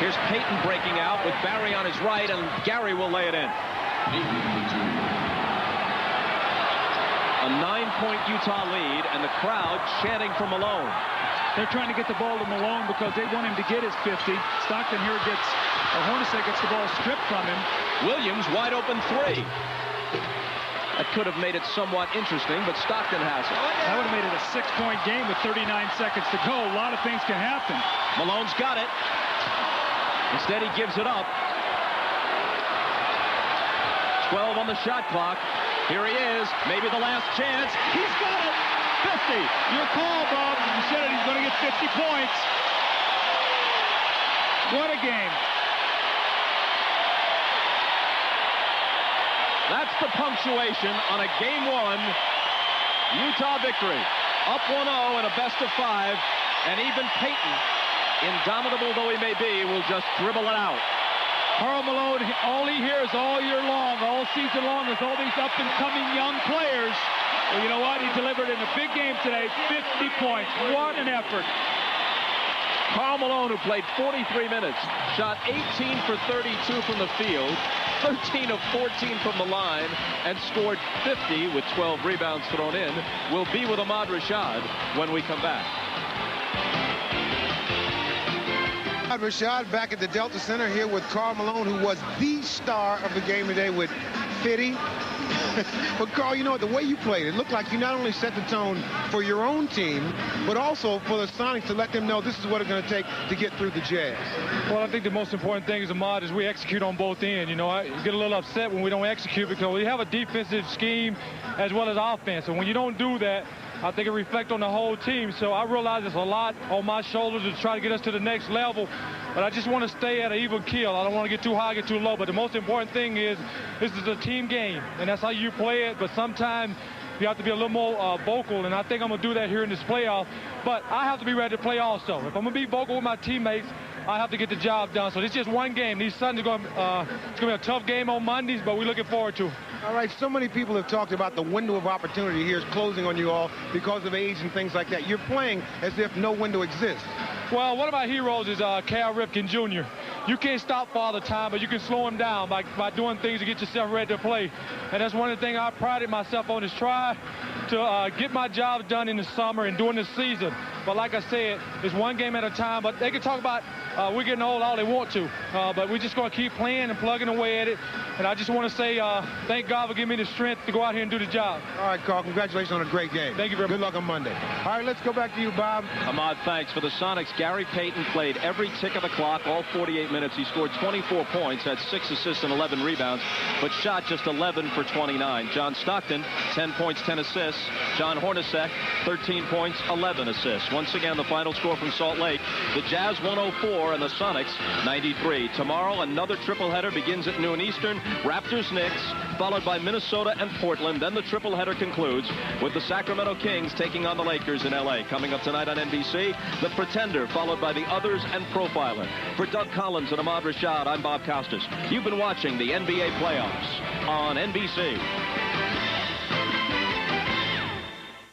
Speaker 1: Here's Payton breaking out with Barry on his right, and Gary will lay it in. A 9-point Utah lead, and the crowd chanting for Malone.
Speaker 2: They're trying to get the ball to Malone because they want him to get his 50. Stockton here Hornacek gets the ball stripped from him.
Speaker 1: Williams wide open three. That could have made it somewhat interesting, but Stockton has it.
Speaker 2: That would have made it a 6-point game with 39 seconds to go. A lot of things can happen.
Speaker 1: Malone's got it. Instead, he gives it up. 12 on the shot clock. Here he is. Maybe the last chance. He's got it. 50.
Speaker 2: Your call, Bob. You said it. He's going to get 50 points. What a game.
Speaker 1: That's the punctuation on a Game 1 Utah victory. Up 1-0 in a best-of-5, and even Payton, indomitable though he may be, will just dribble it out.
Speaker 2: Karl Malone, all he hears all year long, all season long, is all these up-and-coming young players. Well, you know what? He delivered in a big game today, 50 points. What an effort.
Speaker 1: Karl Malone, who played 43 minutes, shot 18 for 32 from the field, 13 of 14 from the line, and scored 50 with 12 rebounds thrown in, will be with Ahmad Rashad when we come back.
Speaker 4: Rashad back at the Delta Center here with Karl Malone, who was the star of the game today with 50. But Karl, you know what, the way you played, it looked like you not only set the tone for your own team, but also for the Sonics to let them know this is what it's going to take to get through the Jazz.
Speaker 2: Well, I think the most important thing as Ahmad is we execute on both ends. You know, I get a little upset when we don't execute because we have a defensive scheme as well as offense. And when you don't do that, I think it reflects on the whole team. So I realize it's a lot on my shoulders to try to get us to the next level. But I just want to stay at an even keel. I don't want to get too high, get too low. But the most important thing is this is a team game, and that's how you play it. But sometimes you have to be a little more vocal, and I think I'm going to do that here in this playoff. But I have to be ready to play also. If I'm going to be vocal with my teammates, I have to get the job done. So it's just one game. These Sundays it's going to be a tough game on Mondays, but we're looking forward to it.
Speaker 4: All right, so many people have talked about the window of opportunity here is closing on you all because of age and things like that. You're playing as if no window exists.
Speaker 2: Well, one of my heroes is Cal Ripken Jr. You can't stop Father Time, but you can slow him down by doing things to get yourself ready to play. And that's one of the things I prided myself on, is try to get my job done in the summer and during the season. But like I said, it's one game at a time. But they can talk about we're getting old all they want to. But we're just going to keep playing and plugging away at it. And I just want to say thank God for giving me the strength to go out here and do the job.
Speaker 4: All right, Karl, congratulations on a great game.
Speaker 2: Thank you very much.
Speaker 4: Good luck on Monday. All right, let's go back to you, Bob.
Speaker 1: Ahmad, thanks. For the Sonics, Gary Payton played every tick of the clock, all 48 minutes. He scored 24 points, had 6 assists and 11 rebounds, but shot just 11 for 29. John Stockton, 10 points, 10 assists. John Hornacek, 13 points, 11 assists. Once again, the final score from Salt Lake, the Jazz 104 and the Sonics 93. Tomorrow, another triple-header begins at noon Eastern. Raptors-Knicks, followed by Minnesota and Portland. Then the triple-header concludes with the Sacramento Kings taking on the Lakers in L.A. Coming up tonight on NBC, The Pretender, followed by The Others and Profiler. For Doug Collins and Ahmad Rashad, I'm Bob Costas. You've been watching the NBA playoffs on NBC.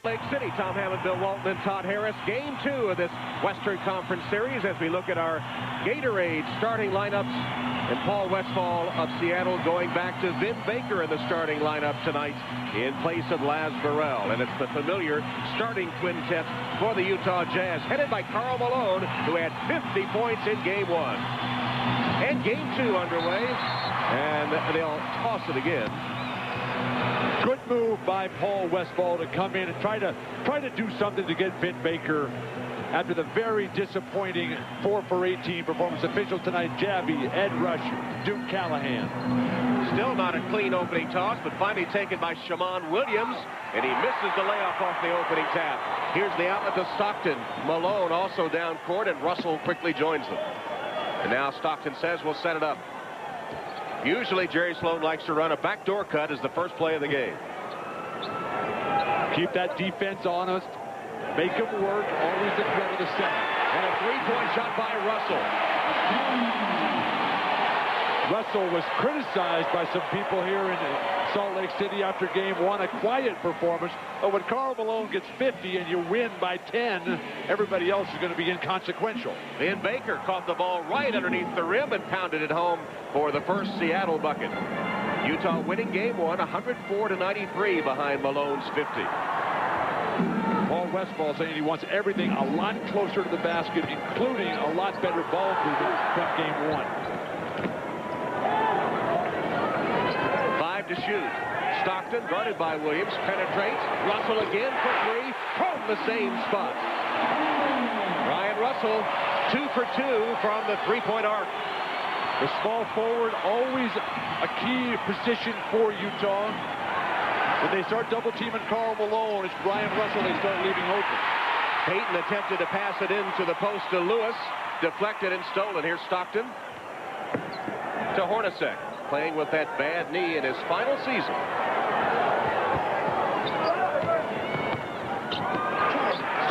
Speaker 1: Lake City, Tom Hammond, Bill Walton, and Todd Harris. Game 2 of this Western Conference Series as we look at our Gatorade starting lineups. And Paul Westphal of Seattle going back to Vin Baker in the starting lineup tonight in place of Laz Burrell. And it's the familiar starting quintet for the Utah Jazz, headed by Karl Malone, who had 50 points in Game 1. And Game 2 underway, and they'll toss it again.
Speaker 6: Good move by Paul Westphal to come in and try to do something to get Vin Baker after the very disappointing 4 for 18 performance. Official tonight, Jabby, Ed Rush, Duke Callahan.
Speaker 1: Still not a clean opening toss, but finally taken by Shammond Williams, and he misses the layup off the opening tap. Here's the outlet to Stockton. Malone also down court, and Russell quickly joins them. And now Stockton says we'll set it up. Usually Jerry Sloan likes to run a backdoor cut as the first play of the game.
Speaker 6: Keep that defense honest. Make them work. Always the threat of the center.
Speaker 1: And a three-point shot by Russell.
Speaker 6: Russell was criticized by some people here in Salt Lake City after game 1. A quiet performance. But when Karl Malone gets 50 and you win by 10, everybody else is going to be inconsequential.
Speaker 1: Vin Baker caught the ball right underneath the rim and pounded it home for the first Seattle bucket. Utah winning game 1, 104-93 behind Malone's 50.
Speaker 6: Paul Westphal saying he wants everything a lot closer to the basket, including a lot better ball movement from game 1.
Speaker 1: 5 to shoot. Stockton, guarded by Williams, penetrates. Russell again for 3 from the same spot. Ryan Russell, 2 for 2 from the three-point arc.
Speaker 6: The small forward, always a key position for Utah. When they start double-teaming Karl Malone, it's Ryan Russell they start leaving open.
Speaker 1: Payton attempted to pass it into the post to Lewis. Deflected and stolen. Here's Stockton to Hornacek, playing with that bad knee in his final season.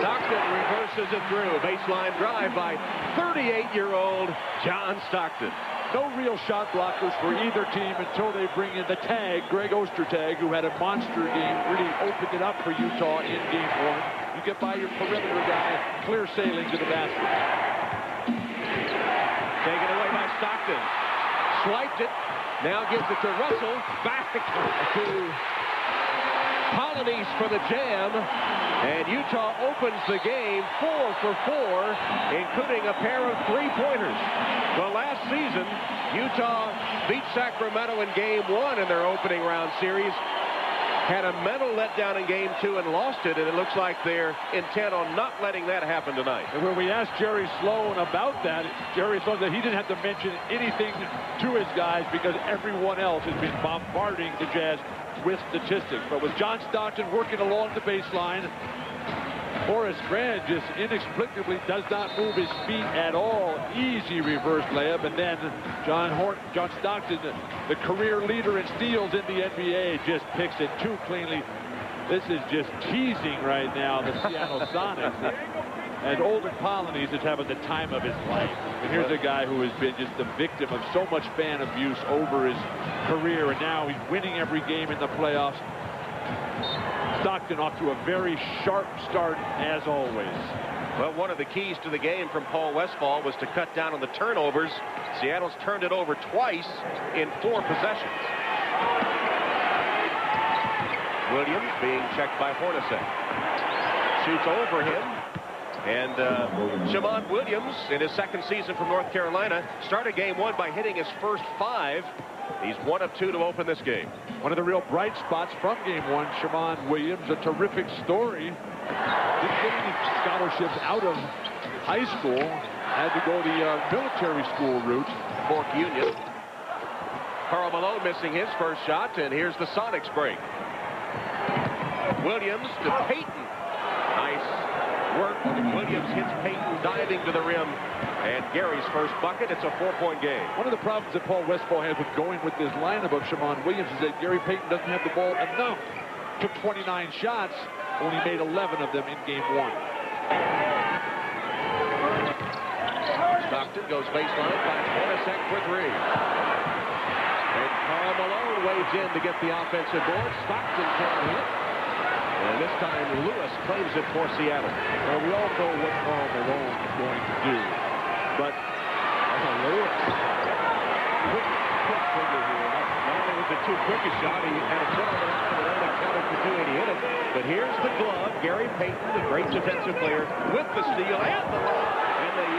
Speaker 1: Stockton reverses it through. Baseline drive by 38-year-old John Stockton.
Speaker 6: No real shot blockers for either team until they bring in the tag, Greg Ostertag, who had a monster game, really opened it up for Utah in game 1. You get by your perimeter guy, clear sailing to the basket.
Speaker 1: Taken away by Stockton. Swiped it. Now gives it to Russell. Back to Colonies for the jam. And Utah opens the game 4 for 4, including a pair of three-pointers. Well, last season, Utah beat Sacramento in game 1 in their opening round series. Had a mental letdown in game 2 and lost it, and it looks like they're intent on not letting that happen tonight.
Speaker 6: And when we asked Jerry Sloan about that, Jerry Sloan said he didn't have to mention anything to his guys because everyone else has been bombarding the Jazz with statistics. But with John Stockton working along the baseline, Horace Grant just inexplicably does not move his feet at all. Easy reverse layup. And then John Stockton, the career leader in steals in the NBA, just picks it too cleanly. This is just teasing right now, the Seattle Sonics. And Olden Colonies is having the time of his life. And here's a guy who has been just the victim of so much fan abuse over his career, and now he's winning every game in the playoffs. Stockton off to a very sharp start, as always.
Speaker 1: Well, one of the keys to the game from Paul Westphal was to cut down on the turnovers. Seattle's turned it over twice in 4 possessions. Williams being checked by Hornacek. Shoots over him. And Shammond Williams, in his second season from North Carolina, started game 1 by hitting his first 5. He's 1 of 2 to open this game.
Speaker 6: One of the real bright spots from game 1, Shammond Williams, a terrific story. Didn't get any scholarships out of high school. Had to go the military school route.
Speaker 1: Fork Union. Karl Malone missing his first shot, and here's the Sonics break. Williams to Payton. Nice work. Williams hits Payton diving to the rim. And Gary's first bucket. It's a 4-point game.
Speaker 6: One of the problems that Paul Westphal has with going with this lineup of Shammond Williams is that Gary Payton doesn't have the ball enough. Took 29 shots, only made 11 of them in game 1.
Speaker 1: Stockton goes baseline, finds Hornacek for 3. And Karl Malone wades in to get the offensive board. Stockton can't hit. And this time Lewis claims it for Seattle.
Speaker 6: Well, we all know what Karl Malone is going to do. But Lewis, quick trigger here. Not only was it too quick a shot, he had a foot on the line and only counted for 2 and he hit it.
Speaker 1: But here's the glove. Gary Payton, the great defensive player, with the steal and the lob. And the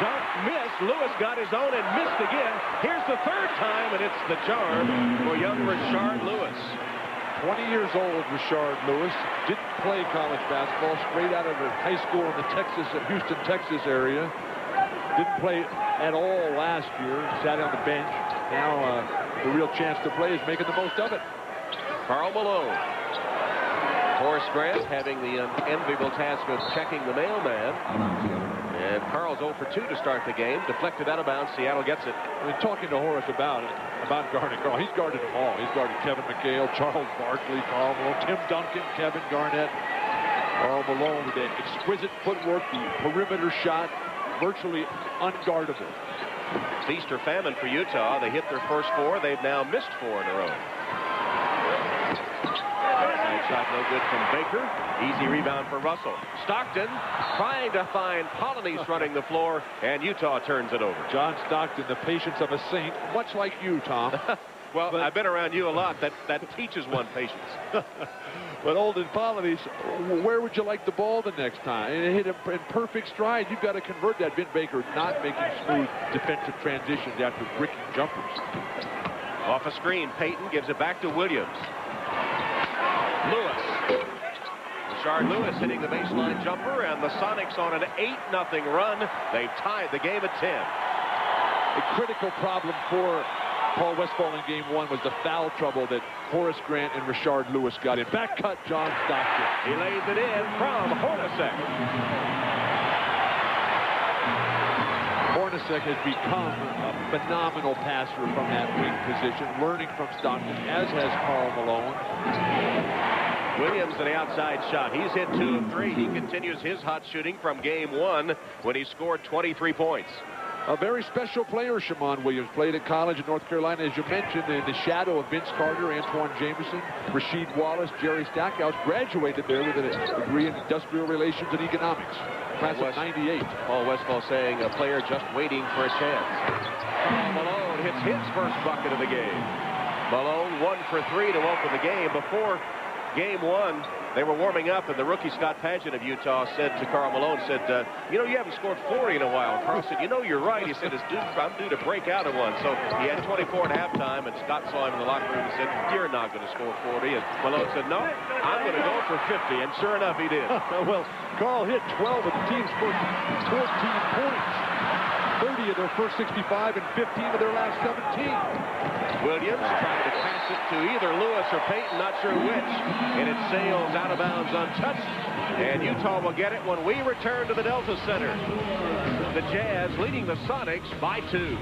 Speaker 1: dunk missed. Lewis got his own and missed again. Here's the 3rd time, and it's the charm for young Rashard Lewis.
Speaker 6: 20 years old, Rashard Lewis. didn't play college basketball, straight out of high school in the Houston, Texas area. Didn't play at all last year, sat on the bench. Now the real chance to play is making the most of it.
Speaker 1: Karl Malone. Horace Grant having the unenviable task of checking the mailman. And Karl's 0 for 2 to start the game. Deflected out of bounds. Seattle gets it.
Speaker 6: I mean, talking to Horace about guarding Karl. He's guarded them all. He's guarded Kevin McHale, Charles Barkley, Karl Malone, Tim Duncan, Kevin Garnett. Karl Malone with the exquisite footwork, the perimeter shot, virtually unguardable.
Speaker 1: Feast or famine for Utah. They hit their first 4. They've now missed 4 in a row. Side shot no good from Baker. Easy rebound for Russell. Stockton trying to find Polonese running the floor, and Utah turns it over.
Speaker 6: John Stockton, the patience of a saint, much like you, Tom.
Speaker 1: Well, but I've been around you a lot. That teaches one patience.
Speaker 6: But Olden Polonese, where would you like the ball the next time? And it hit him in perfect stride. You've got to convert that. Vin Baker not making smooth defensive transitions after bricking jumpers.
Speaker 1: Off a screen, Payton gives it back to Williams. Lewis. Rashard Lewis hitting the baseline jumper, and the Sonics on an 8-0 run. They've tied the game at 10.
Speaker 6: A critical problem for Paul Westphal in game 1 was the foul trouble that Horace Grant and Rashard Lewis got in. Back cut, John Stockton.
Speaker 1: He lays it in from Hornacek.
Speaker 6: Hornacek has become a phenomenal passer from that wing position, learning from Stockton, as has Karl Malone.
Speaker 1: Williams to the outside shot. He's hit 2 of 3. He continues his hot shooting from game 1 when he scored 23 points.
Speaker 6: A very special player, Shammond Williams. Played at college in North Carolina, as you mentioned, in the shadow of Vince Carter, Antoine Jameson, Rasheed Wallace, Jerry Stackhouse. Graduated there with a degree in industrial relations and economics. Class of 98.
Speaker 1: Paul Westphal saying a player just waiting for a chance. Karl Malone hits his first bucket of the game. Malone 1 for 3 to open the game. Before game 1, they were warming up, and the rookie Scott Padgett of Utah said to Karl Malone, you know, you haven't scored 40 in a while. Karl said, you know, you're right. He said, I'm due to break out of one. So he had 24 at halftime, and Scott saw him in the locker room and said, you're not going to score 40. And Malone said, no, I'm going to go for 50. And sure enough, he did.
Speaker 6: Well, Karl hit 12 of the team's first 14 points. 30 of their first 65 and 15 of their last 17.
Speaker 1: Williams trying to pass it to either Lewis or Payton, not sure which, and it sails out of bounds untouched, and Utah will get it when we return to the Delta Center. The Jazz leading the Sonics by 2.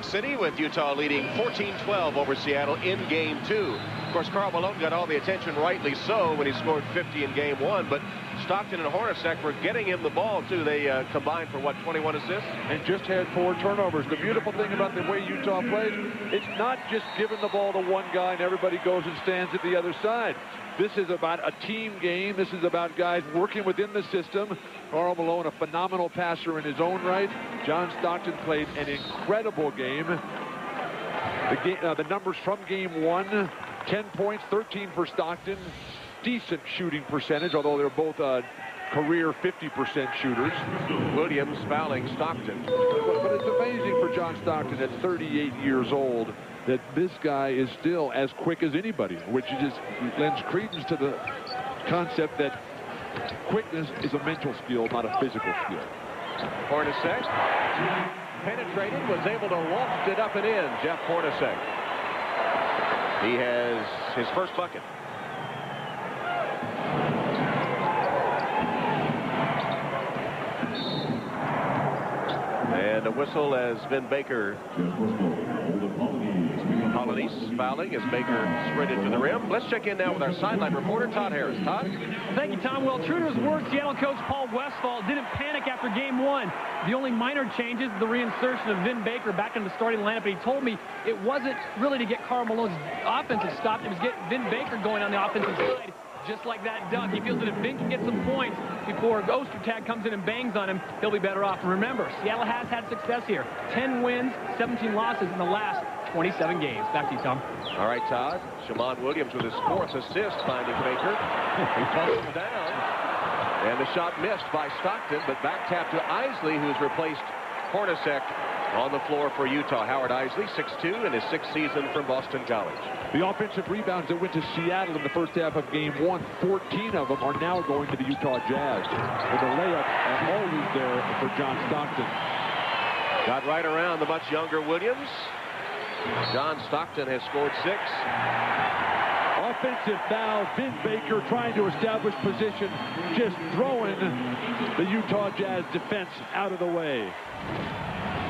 Speaker 1: City with Utah leading 14-12 over Seattle in game 2. Of course, Karl Malone got all the attention, rightly so, when he scored 50 in game 1, but Stockton and Hornacek were getting him the ball, too. They combined for, what, 21 assists?
Speaker 6: And just had 4 turnovers. The beautiful thing about the way Utah plays, it's not just giving the ball to one guy and everybody goes and stands at the other side. This is about a team game. This is about guys working within the system. Karl Malone, a phenomenal passer in his own right. John Stockton played an incredible game. The numbers from game 1, 10 points, 13 for Stockton. Decent shooting percentage, although they're both career 50% shooters.
Speaker 1: Williams fouling Stockton.
Speaker 6: But it's amazing for John Stockton at 38 years old that this guy is still as quick as anybody, which just lends credence to the concept that quickness is a mental skill, not a physical skill.
Speaker 1: Hornacek penetrated, was able to loft it up and in. Jeff Hornacek. He has his first bucket. And a whistle as Vin Baker. Polonese fouling as Baker sprinted to the rim. Let's check in now with our sideline reporter, Todd Harris. Todd?
Speaker 7: Thank you, Tom. Well, true to his word, Seattle coach Paul Westphal didn't panic after game 1. The only minor changes, the reinsertion of Vin Baker back in the starting lineup. But he told me it wasn't really to get Karl Malone's offensive stopped. It was get Vin Baker going on the offensive side. Just like that dunk. He feels that if Vin can get some points before Ostertag comes in and bangs on him, he'll be better off. And remember, Seattle has had success here. 10 wins, 17 losses in the last 27 games. Back to you, Tom.
Speaker 1: All right, Todd. Shammond Williams with his 4th assist, finding Baker. He pumps him down. And the shot missed by Stockton, but back tap to Isley, who's replaced Hornacek on the floor for Utah. Howard Isley, 6'2", in his 6th season from Boston College.
Speaker 6: The offensive rebounds that went to Seattle in the first half of game 1, 14 of them are now going to the Utah Jazz. And the layup are always there for John Stockton.
Speaker 1: Got right around the much younger Williams. John Stockton has scored 6.
Speaker 6: Offensive foul. Vin Baker trying to establish position, just throwing the Utah Jazz defense out of the way.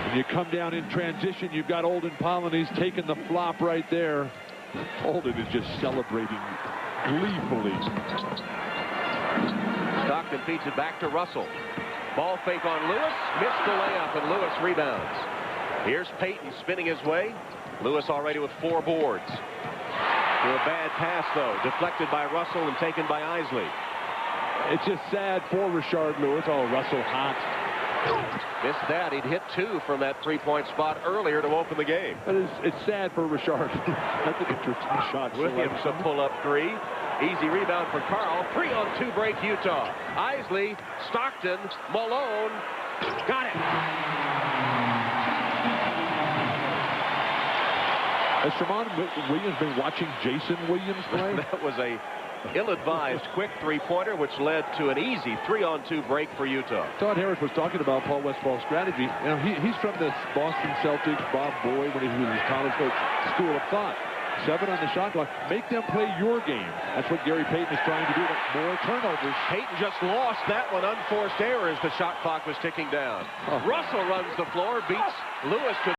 Speaker 6: When you come down in transition, you've got Olden Polynice taking the flop right there. Olden is just celebrating gleefully.
Speaker 1: Stockton feeds it back to Russell. Ball fake on Lewis. Missed the layup, and Lewis rebounds. Here's Payton spinning his way. Lewis already with 4 boards. To a bad pass, though. Deflected by Russell and taken by Isley.
Speaker 6: It's just sad for Rashard Lewis. Oh, Russell hot.
Speaker 1: Missed that. He'd hit 2 from that 3-point spot earlier to open the game.
Speaker 6: It's sad for Rashard. That's an interesting shot.
Speaker 1: Williams a pull-up 3. Easy rebound for Carl. 3-on-2 break Utah. Isley, Stockton, Malone. Got it.
Speaker 6: Has Tremont Williams been watching Jason Williams play?
Speaker 1: That was a ill-advised quick 3-pointer, which led to an easy 3-on-2 break for Utah.
Speaker 6: Todd Harris was talking about Paul Westfall's strategy. You know, he's from the Boston Celtics, Bob Boyd, when he was his college coach, school of thought. 7 on the shot clock. Make them play your game. That's what Gary Payton is trying to do. More turnovers.
Speaker 1: Payton just lost that one. Unforced error as the shot clock was ticking down. Russell runs the floor, beats Lewis to